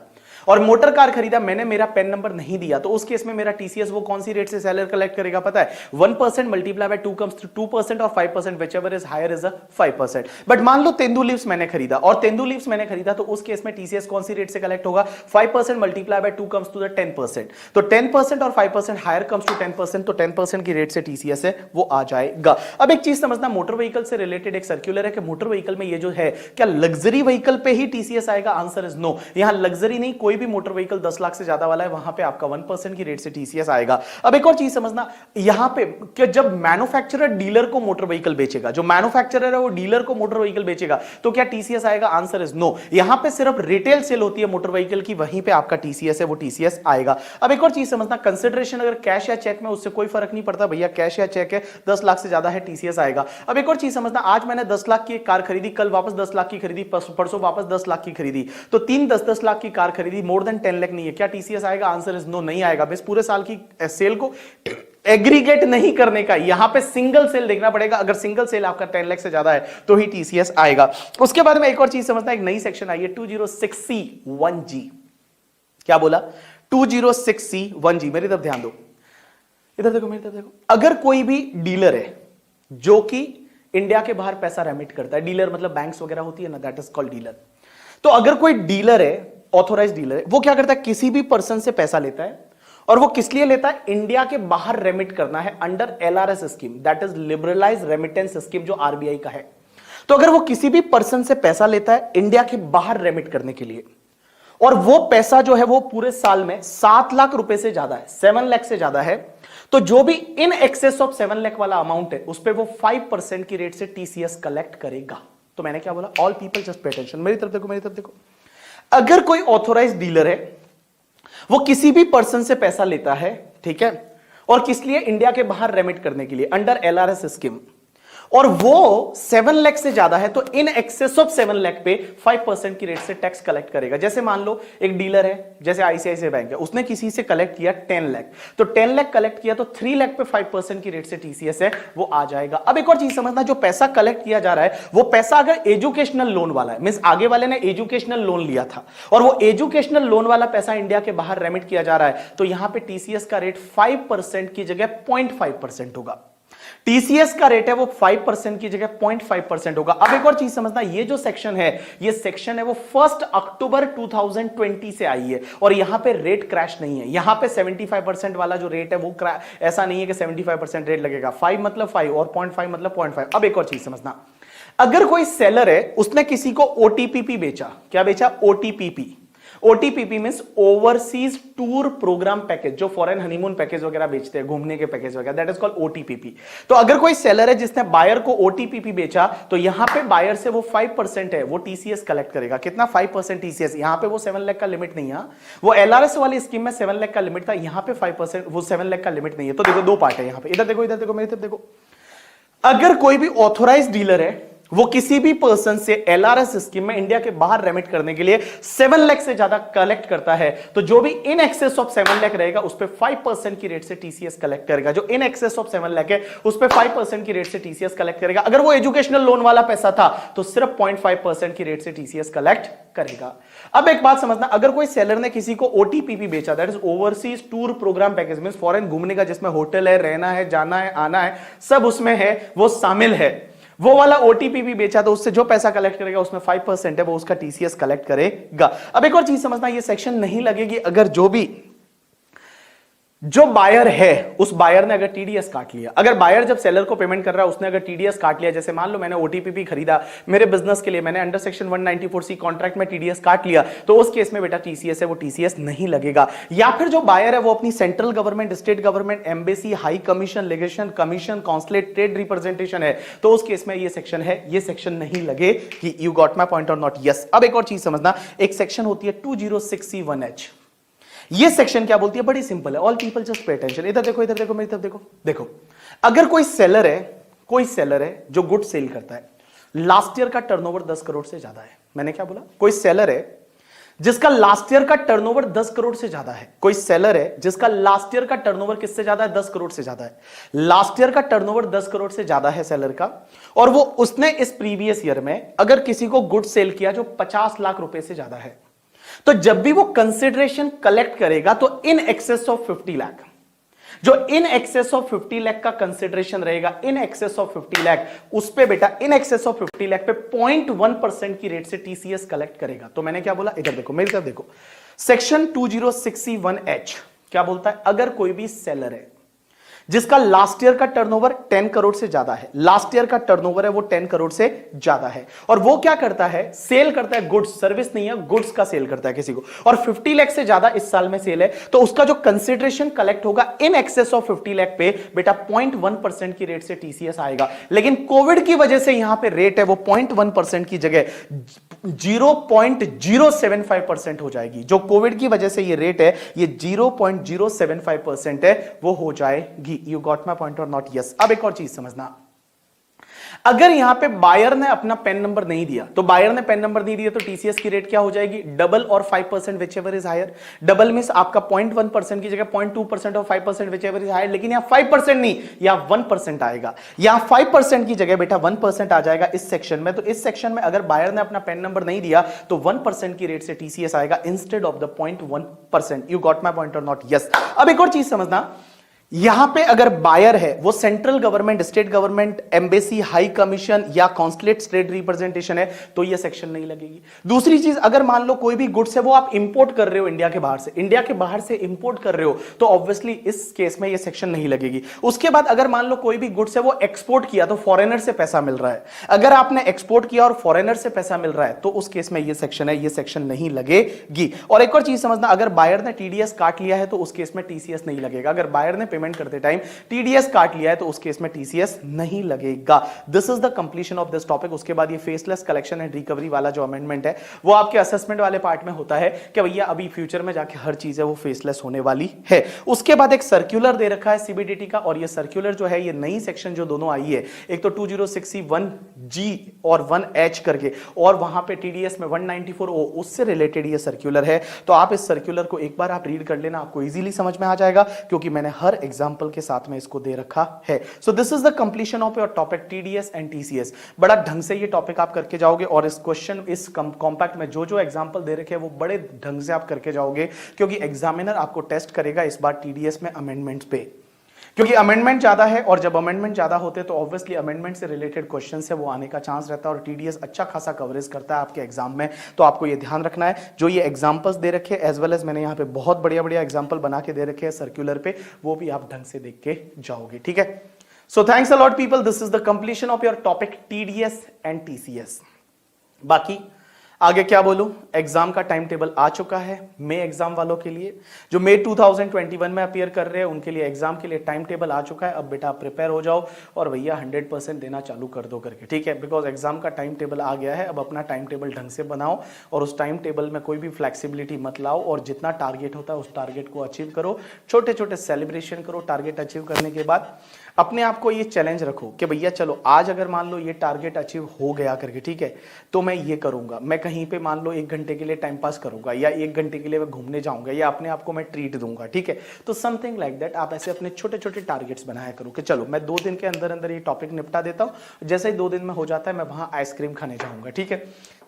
और मोटर कार खरीदा, मैंने मेरा पेन नंबर नहीं दिया, तो उस केस में मेरा टीसीएस वो कौन सी रेट से सेलर कलेक्ट करेगा पता है? 1% मल्टीप्लाई बाय 2 कम्स टू 2% और 5% whichever is higher is a 5%। But मान लो तेंदू लीव्स मैंने खरीदा और तेंदू लीव्स मैंने खरीदा, तो उस केस में टीसीएस कौन सी रेट से कलेक्ट होगा? 5% multiply by 2 comes to the 10%। तो 10% और 5% हायर कम्स टू 10%, तो 10% की रेट से टीसीएस है वो आ जाएगा। अब एक चीज समझना, मोटर व्हीकल से रिलेटेड एक सर्कुलर है कि मोटर व्हीकल में ये जो है, क्या लग्जरी व्हीकल पे ही टीसीएस आएगा? Answer is no. यहां लग्जरी नहीं, कोई भी मोटर व्हीकल 10 लाख से ज्यादा वाला है वहां पे आपका 1% की रेट से टीसीएस आएगा। अब एक और चीज समझना यहां पे कि जब मैन्युफैक्चरर डीलर को मोटर व्हीकल बेचेगा, जो मैन्युफैक्चरर है वो डीलर को मोटर व्हीकल बेचेगा, तो क्या टीसीएस आएगा? Answer is no. यहां पे सिर्फ रिटेल सेल होती है मोटर व्हीकल की, वहीं पे आपका टीसीएस है वो टीसीएस आएगा। अब एक और चीज समझना, कंसिडरेशन अगर कैश या चेक में, उससे कोई फर्क नहीं पड़ता भैया, कैश या चेक है, 10 लाख से ज्यादा है टीसीएस आएगा। अब एक और चीज समझना, आज मैंने 10 लाख की एक कार खरीदी, कल वापस 10 लाख की खरीदी, परसों वापस 10 लाख की खरीदी, तो 10-10 लाख की कार खरीदी, मोर देन 10 लाख नहीं है, क्या टीसीएस आएगा? आंसर इज नो, नहीं आएगा। बस पूरे साल की सेल को एग्रीगेट नहीं करने का, यहां पे सिंगल सेल देखना पड़ेगा। अगर सिंगल सेल आपका 10 लाख से ज्यादा है तो ही टीसीएस आएगा। उसके बाद में एक और चीज समझना, एक नई सेक्शन आई है 206C1G। क्या बोला? 206C1G। मेरी तरफ ध्यान दो, इधर देखो, मेरी तरफ देखो। अगर कोई भी डीलर है जो कि इंडिया के बाहर पैसा रेमिट करता है, डीलर मतलब बैंक्स वगैरह होती है ना, दैट इज कॉल्ड डीलर। तो अगर कोई डीलर है, ऑथोराइज डीलर है, वो क्या करता है? किसी भी पर्सन से पैसा लेता है, और वो किस लिए लेता है? इंडिया के बाहर रेमिट करना है under LRS scheme, that is liberalise remittance scheme, जो आरबीआई का है। तो अगर वो किसी भी पर्सन से पैसा लेता है इंडिया के बाहर रेमिट करने के लिए, और वो पैसा जो है वो पूरे साल में 7 लाख रुपए से ज्यादा है, 7 लाख से ज्यादा है, तो जो भी इन एक्सेस ऑफ 7 लाख वाला अमाउंट है उस पे वो 5% की रेट से टीसीएस कलेक्ट करेगा। तो मैंने क्या बोला? All people just pay attention, मेरी तरफ देखो, मेरी तरफ देखो। अगर कोई ऑथोराइज डीलर है, वो किसी भी पर्सन से पैसा लेता है, ठीक है, और किस लिए? इंडिया के बाहर रेमिट करने के लिए अंडर एलआरएस स्कीम, और वो 7 लाख से ज्यादा है, तो इन एक्सेस ऑफ 7 लाख पे 5% की रेट से टैक्स कलेक्ट करेगा। जैसे मान लो एक डीलर है, जैसे आईसीआईसीआई बैंक है, उसने किसी से कलेक्ट किया 10 लाख, तो 10 लाख कलेक्ट किया, तो 3 लाख पे 5% की रेट से टीसीएस है वो आ जाएगा। अब एक और चीज समझना, जो पैसा कलेक्ट किया जा रहा है वो पैसा अगर एजुकेशनल लोन वाला है, मींस आगे वाले ने एजुकेशनल लोन लिया था और वो एजुकेशनल लोन वाला पैसा इंडिया के बाहर रेमिट किया जा रहा है, तो यहां पे टीसीएस का रेट 5% की जगह 0.5% होगा। टीसीएस का रेट है वो 5% की जगह 0.5% होगा। अब एक और चीज समझना, ये जो सेक्शन है, ये सेक्शन है वो 1 अक्टूबर 2020 से आई है, और यहां पे रेट क्रैश नहीं है। यहां पे 75% वाला जो रेट है वो ऐसा नहीं है कि 75% रेट लगेगा, 5 मतलब 5 और 0.5 मतलब 0.5। अब एक और चीज समझना, अगर कोई सेलर है, उसने किसी को ओटीपीपी बेचा, क्या बेचा? OTPP. OTPP means overseas tour programme package, जो फॉरेन हनीमून पैकेज वगैरह बेचते हैं, घूमने के पैकेज वगैरह, दैट इज कॉल्ड ओटीपीपी। तो अगर कोई सेलर है जिसने बायर को ओटीपीपी बेचा, तो यहां पे बायर से वो 5% है वो टीसीएस कलेक्ट करेगा। कितना? 5% टीसीएस। यहां पे वो 7 लाख का लिमिट नहीं है, वो एलआरएस वाली स्कीम में 7 लाख का लिमिट था, यहां पे 5%, वो 7 लाख का लिमिट नहीं है। तो देखो, दो पार्ट है यहां पे, इधर देखो, इधर देखो, मेरी तरफ देखो। अगर कोई भी ऑथोराइज डीलर है, वो किसी भी पर्सन से एलआरएस स्कीम में इंडिया के बाहर रेमिट करने के लिए 7 लाख से ज्यादा कलेक्ट करता है, तो जो भी इन एक्सेस ऑफ 7 लाख रहेगा उस पे 5% की रेट से टीसीएस कलेक्ट करेगा। जो इन एक्सेस ऑफ 7 लाख है उस पे 5% की रेट से टीसीएस कलेक्ट करेगा। अगर वो एजुकेशनल लोन वाला पैसा था तो सिर्फ 0.5% की रेट से टीसीएस कलेक्ट करेगा। अब एक बात समझना, अगर कोई सेलर ने किसी को ओटीपीपी बेचा, that is overseas tour programme package, means foreign घूमने का, जिसमें होटल है, रहना है, जाना है, आना है, सब उसमें है, वो शामिल है, वो वाला ओटीपी बेचा, तो उससे जो पैसा कलेक्ट करेगा उसमें 5% है वो उसका टीसीएस कलेक्ट करेगा। अब एक और चीज समझना, ये सेक्शन नहीं लगेगी अगर जो बायर है उस बायर ने अगर टीडीएस काट लिया। अगर बायर जब सेलर को पेमेंट कर रहा है उसने अगर टीडीएस काट लिया, जैसे मान लो मैंने ओटीपीपी खरीदा मेरे बिजनेस के लिए, मैंने अंडर सेक्शन 194C कॉन्ट्रैक्ट में टीडीएस काट लिया, तो उस केस में बेटा टीसीएस है वो टीसीएस नहीं लगेगा। या फिर जो बायर है वो अपनी central government, state government, embassy, high commission, legation, commission, consulate, trade representation है, तो उस केस में ये सेक्शन है, ये सेक्शन नहीं लगे। कि you got my point or not? Yes. अब एक और चीज समझना, एक सेक्शन होती है 206C1H। ये सेक्शन क्या बोलती है? बड़ी सिंपल है, all people just pay attention. इधर देखो, इधर देखो, मेरी तरफ देखो। देखो, अगर कोई सेलर है जो गुड सेल करता है, लास्ट ईयर का टर्नओवर 10 करोड़ से ज्यादा है। मैंने क्या बोला? कोई सेलर है जिसका लास्ट ईयर का टर्नओवर 10 करोड़ से ज्यादा है। कोई सेलर है जिसका लास्ट ईयर का टर्नओवर किससे ज्यादा है? 10 करोड़ से ज्यादा है। लास्ट ईयर का टर्नओवर 10 करोड़ से ज्यादा है सेलर का, और वो उसने इस प्रीवियस ईयर में अगर किसी को गुड सेल किया जो 50 लाख रुपए से ज्यादा है, तो जब भी वो कंसिडरेशन कलेक्ट करेगा तो इन एक्सेस ऑफ 50 लाख, जो इन एक्सेस ऑफ 50 लाख का कंसिडरेशन रहेगा, इन एक्सेस ऑफ 50 लाख, उस पे बेटा इन एक्सेस ऑफ 50 लाख पे 0.1% की रेट से टीसीएस कलेक्ट करेगा। तो मैंने क्या बोला? इधर देखो, मेरी तरफ देखो, सेक्शन 2061H क्या बोलता है? अगर कोई भी सेलर है जिसका लास्ट ईयर का टर्नओवर 10 करोड़ से ज्यादा है, लास्ट ईयर का टर्नओवर है वो 10 करोड़ से ज्यादा है, और वो क्या करता है? सेल करता है गुड्स, सर्विस नहीं है, गुड्स का सेल करता है किसी को, और 50 लाख से ज्यादा इस साल में सेल है, तो उसका जो कंसिडरेशन कलेक्ट होगा इन एक्सेस ऑफ 50 लाख पे बेटा 0.1% की रेट से टीसीएस आएगा। लेकिन कोविड की वजह से यहां पे रेट है वो 0.1% की जगह 0.075% हो जाएगी। जो कोविड की वजह से ये रेट है ये 0.075% है, वो हो जाएगी। You got my point or not? Yes. अब एक और चीज समझना, अगर यहां पे बायर ने अपना पेन नंबर नहीं दिया, तो बायर ने पेन नंबर नहीं दिया तो टीसीएस की रेट क्या हो जाएगी? डबल और 5% whichever is higher. Double means आपका 0.1% की जगह 0.2% और 5% विच एवर इज हायर, लेकिन यहां 5% नहीं, यहां 1% आएगा। यहां 5% की जगह बेटा 1% आ जाएगा इस सेक्शन में। तो इस सेक्शन में अगर बायर ने अपना पेन नंबर नहीं दिया तो 1% की रेट से टीसीएस आएगा instead of the 0.1%। You got my point or not? Yes. अब एक और चीज समझना, यहां पे अगर बायर है वो central government, state government, embassy, high commission या कॉन्सुलेट स्टेट रिप्रेजेंटेशन है तो ये सेक्शन नहीं लगेगी। दूसरी चीज, अगर मान लो कोई भी गुड्स है वो आप इंपोर्ट कर रहे हो इंडिया के बाहर से, इंडिया के बाहर से इंपोर्ट कर रहे हो, तो ऑब्वियसली इस केस में ये सेक्शन नहीं लगेगी। उसके बाद अगर मान लो कोई भी गुड्स है वो एक्सपोर्ट किया तो फॉरेनर से पैसा मिल रहा है, अगर आपने एक्सपोर्ट किया और फॉरेनर से पैसा मिल रहा है तो उस केस में ये सेक्शन है, ये सेक्शन नहीं लगेगी। और एक और चीज समझना, अगर बायर ने टीडीएस काट लिया है तो उस केस में टीसीएस नहीं लगेगा। अगर बायर ने पेमेंट करते टाइम टीडीएस काट लिया है तो उस केस में टीसीएस नहीं लगेगा। This is the completion of this topic. उसके बाद ये फेसलेस कलेक्शन एंड रिकवरी वाला जो अमेंडमेंट है वो आपके असेसमेंट वाले पार्ट में होता है कि भैया अभी फ्यूचर में जाके हर चीज है वो फेसलेस होने वाली है। उसके बाद एक सर्कुलर दे रखा है सीबीडीटी का, और ये सर्कुलर जो है ये नई सेक्शन जो दोनों आई है, एक तो 2061G और 1H करके, और वहां पे टीडीएस में 194O, उससे रिलेटेड ये सर्कुलर है। तो आप इस सर्कुलर को एक बार आप रीड कर लेना, आपको इजीली समझ में आ जाएगा क्योंकि मैंने हर एग्जांपल के साथ में इसको दे रखा है। So this is the completion of your topic TDS and TCS. बड़ा ढंग से ये टॉपिक आप करके जाओगे, और इस क्वेश्चन, इस कॉम्पैक्ट में जो जो एग्जांपल दे रखे हैं वो बड़े ढंग से आप करके जाओगे, क्योंकि एग्जामिनर आपको टेस्ट करेगा इस बार टीडीएस में अमेंडमेंट्स पे, क्योंकि अमेंडमेंट ज्यादा है, और जब अमेंडमेंट ज्यादा होते हैं तो ऑब्वियसली अमेंडमेंट से रिलेटेड क्वेश्चन है वो आने का चांस रहता है, और टीडीएस अच्छा खासा कवरेज करता है आपके एग्जाम में। तो आपको ये ध्यान रखना है, जो ये एग्जांपल्स दे रखे हैं एज वेल एज मैंने यहाँ पे बहुत बढ़िया बढ़िया एग्जांपल बना के दे रखे हैं सर्कुलर पे, वो भी आप ढंग से देख के जाओगे। ठीक है, so thanks a lot people, this is the completion of your topic TDS and TCS. बाकी आगे क्या बोलूं, एग्जाम का टाइम टेबल आ चुका है मई एग्जाम वालों के लिए, जो मई 2021 में अपीयर कर रहे हैं उनके लिए एग्जाम के लिए टाइम टेबल आ चुका है। अब बेटा प्रिपेयर हो जाओ और भैया 100% देना चालू कर दो करके, ठीक है, बिकॉज एग्जाम का टाइम टेबल आ गया है। अब अपना टाइम टेबल ढंग से बनाओ, और उस टाइम टेबल में कोई भी फ्लेक्सिबिलिटी मत लाओ, और जितना टारगेट होता है उस टारगेट को अचीव करो, छोटे छोटे सेलिब्रेशन करो। टारगेट अचीव करने के बाद अपने आप को ये चैलेंज रखो कि भैया चलो आज अगर मान लो ये टारगेट अचीव हो गया करके, ठीक है, तो मैं ये करूंगा, मैं कहीं पे मान लो 1 घंटे के लिए टाइम पास करूंगा, या 1 घंटे के लिए मैं घूमने जाऊंगा, या अपने आप को मैं ट्रीट दूंगा। ठीक है, तो समथिंग लाइक दैट आप ऐसे अपने छोटे छोटे टारगेट्स बनाया करो कि चलो मैं 2 दिन के अंदर अंदर ये टॉपिक निपटा देता हूं, जैसे ही 2 दिन में हो जाता है मैं वहां आइसक्रीम खाने जाऊंगा। ठीक है,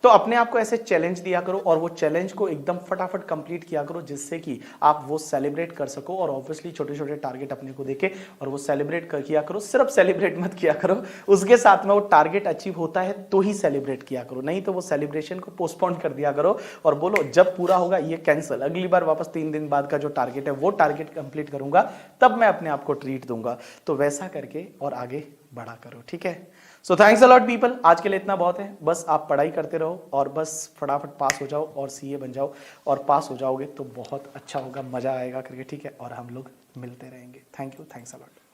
तो अपने आप को ऐसे चैलेंज दिया करो, और वो चैलेंज को एकदम फटाफट कंप्लीट किया करो, जिससे कि आप वो सेलिब्रेट कर सको। और ऑब्वियसली छोटे छोटे टारगेट अपने को देके और वो सेलिब्रेट किया करो, सिर्फ सेलिब्रेट मत किया करो, उसके साथ में वो टारगेट अचीव होता है तो ही सेलिब्रेट किया करो, नहीं तो वो सेलिब्रेशन को पोस्टपोन कर दिया करो और बोलो जब पूरा होगा ये कैंसिल, अगली बार वापस 3 दिन बाद का जो टारगेट है वो टारगेट कंप्लीट करूंगा, तब मैं अपने आप को ट्रीट दूंगा। तो वैसा करके और आगे बढ़ा करो। ठीक है, so thanks a lot people, आज के लिए इतना बहुत है। बस आप पढ़ाई करते रहो और बस फटाफट पास हो जाओ और सीए बन जाओ, और पास हो जाओगे तो बहुत अच्छा होगा, मजा आएगा करके। ठीक है, और हम लोग मिलते रहेंगे। Thank you, thanks a lot.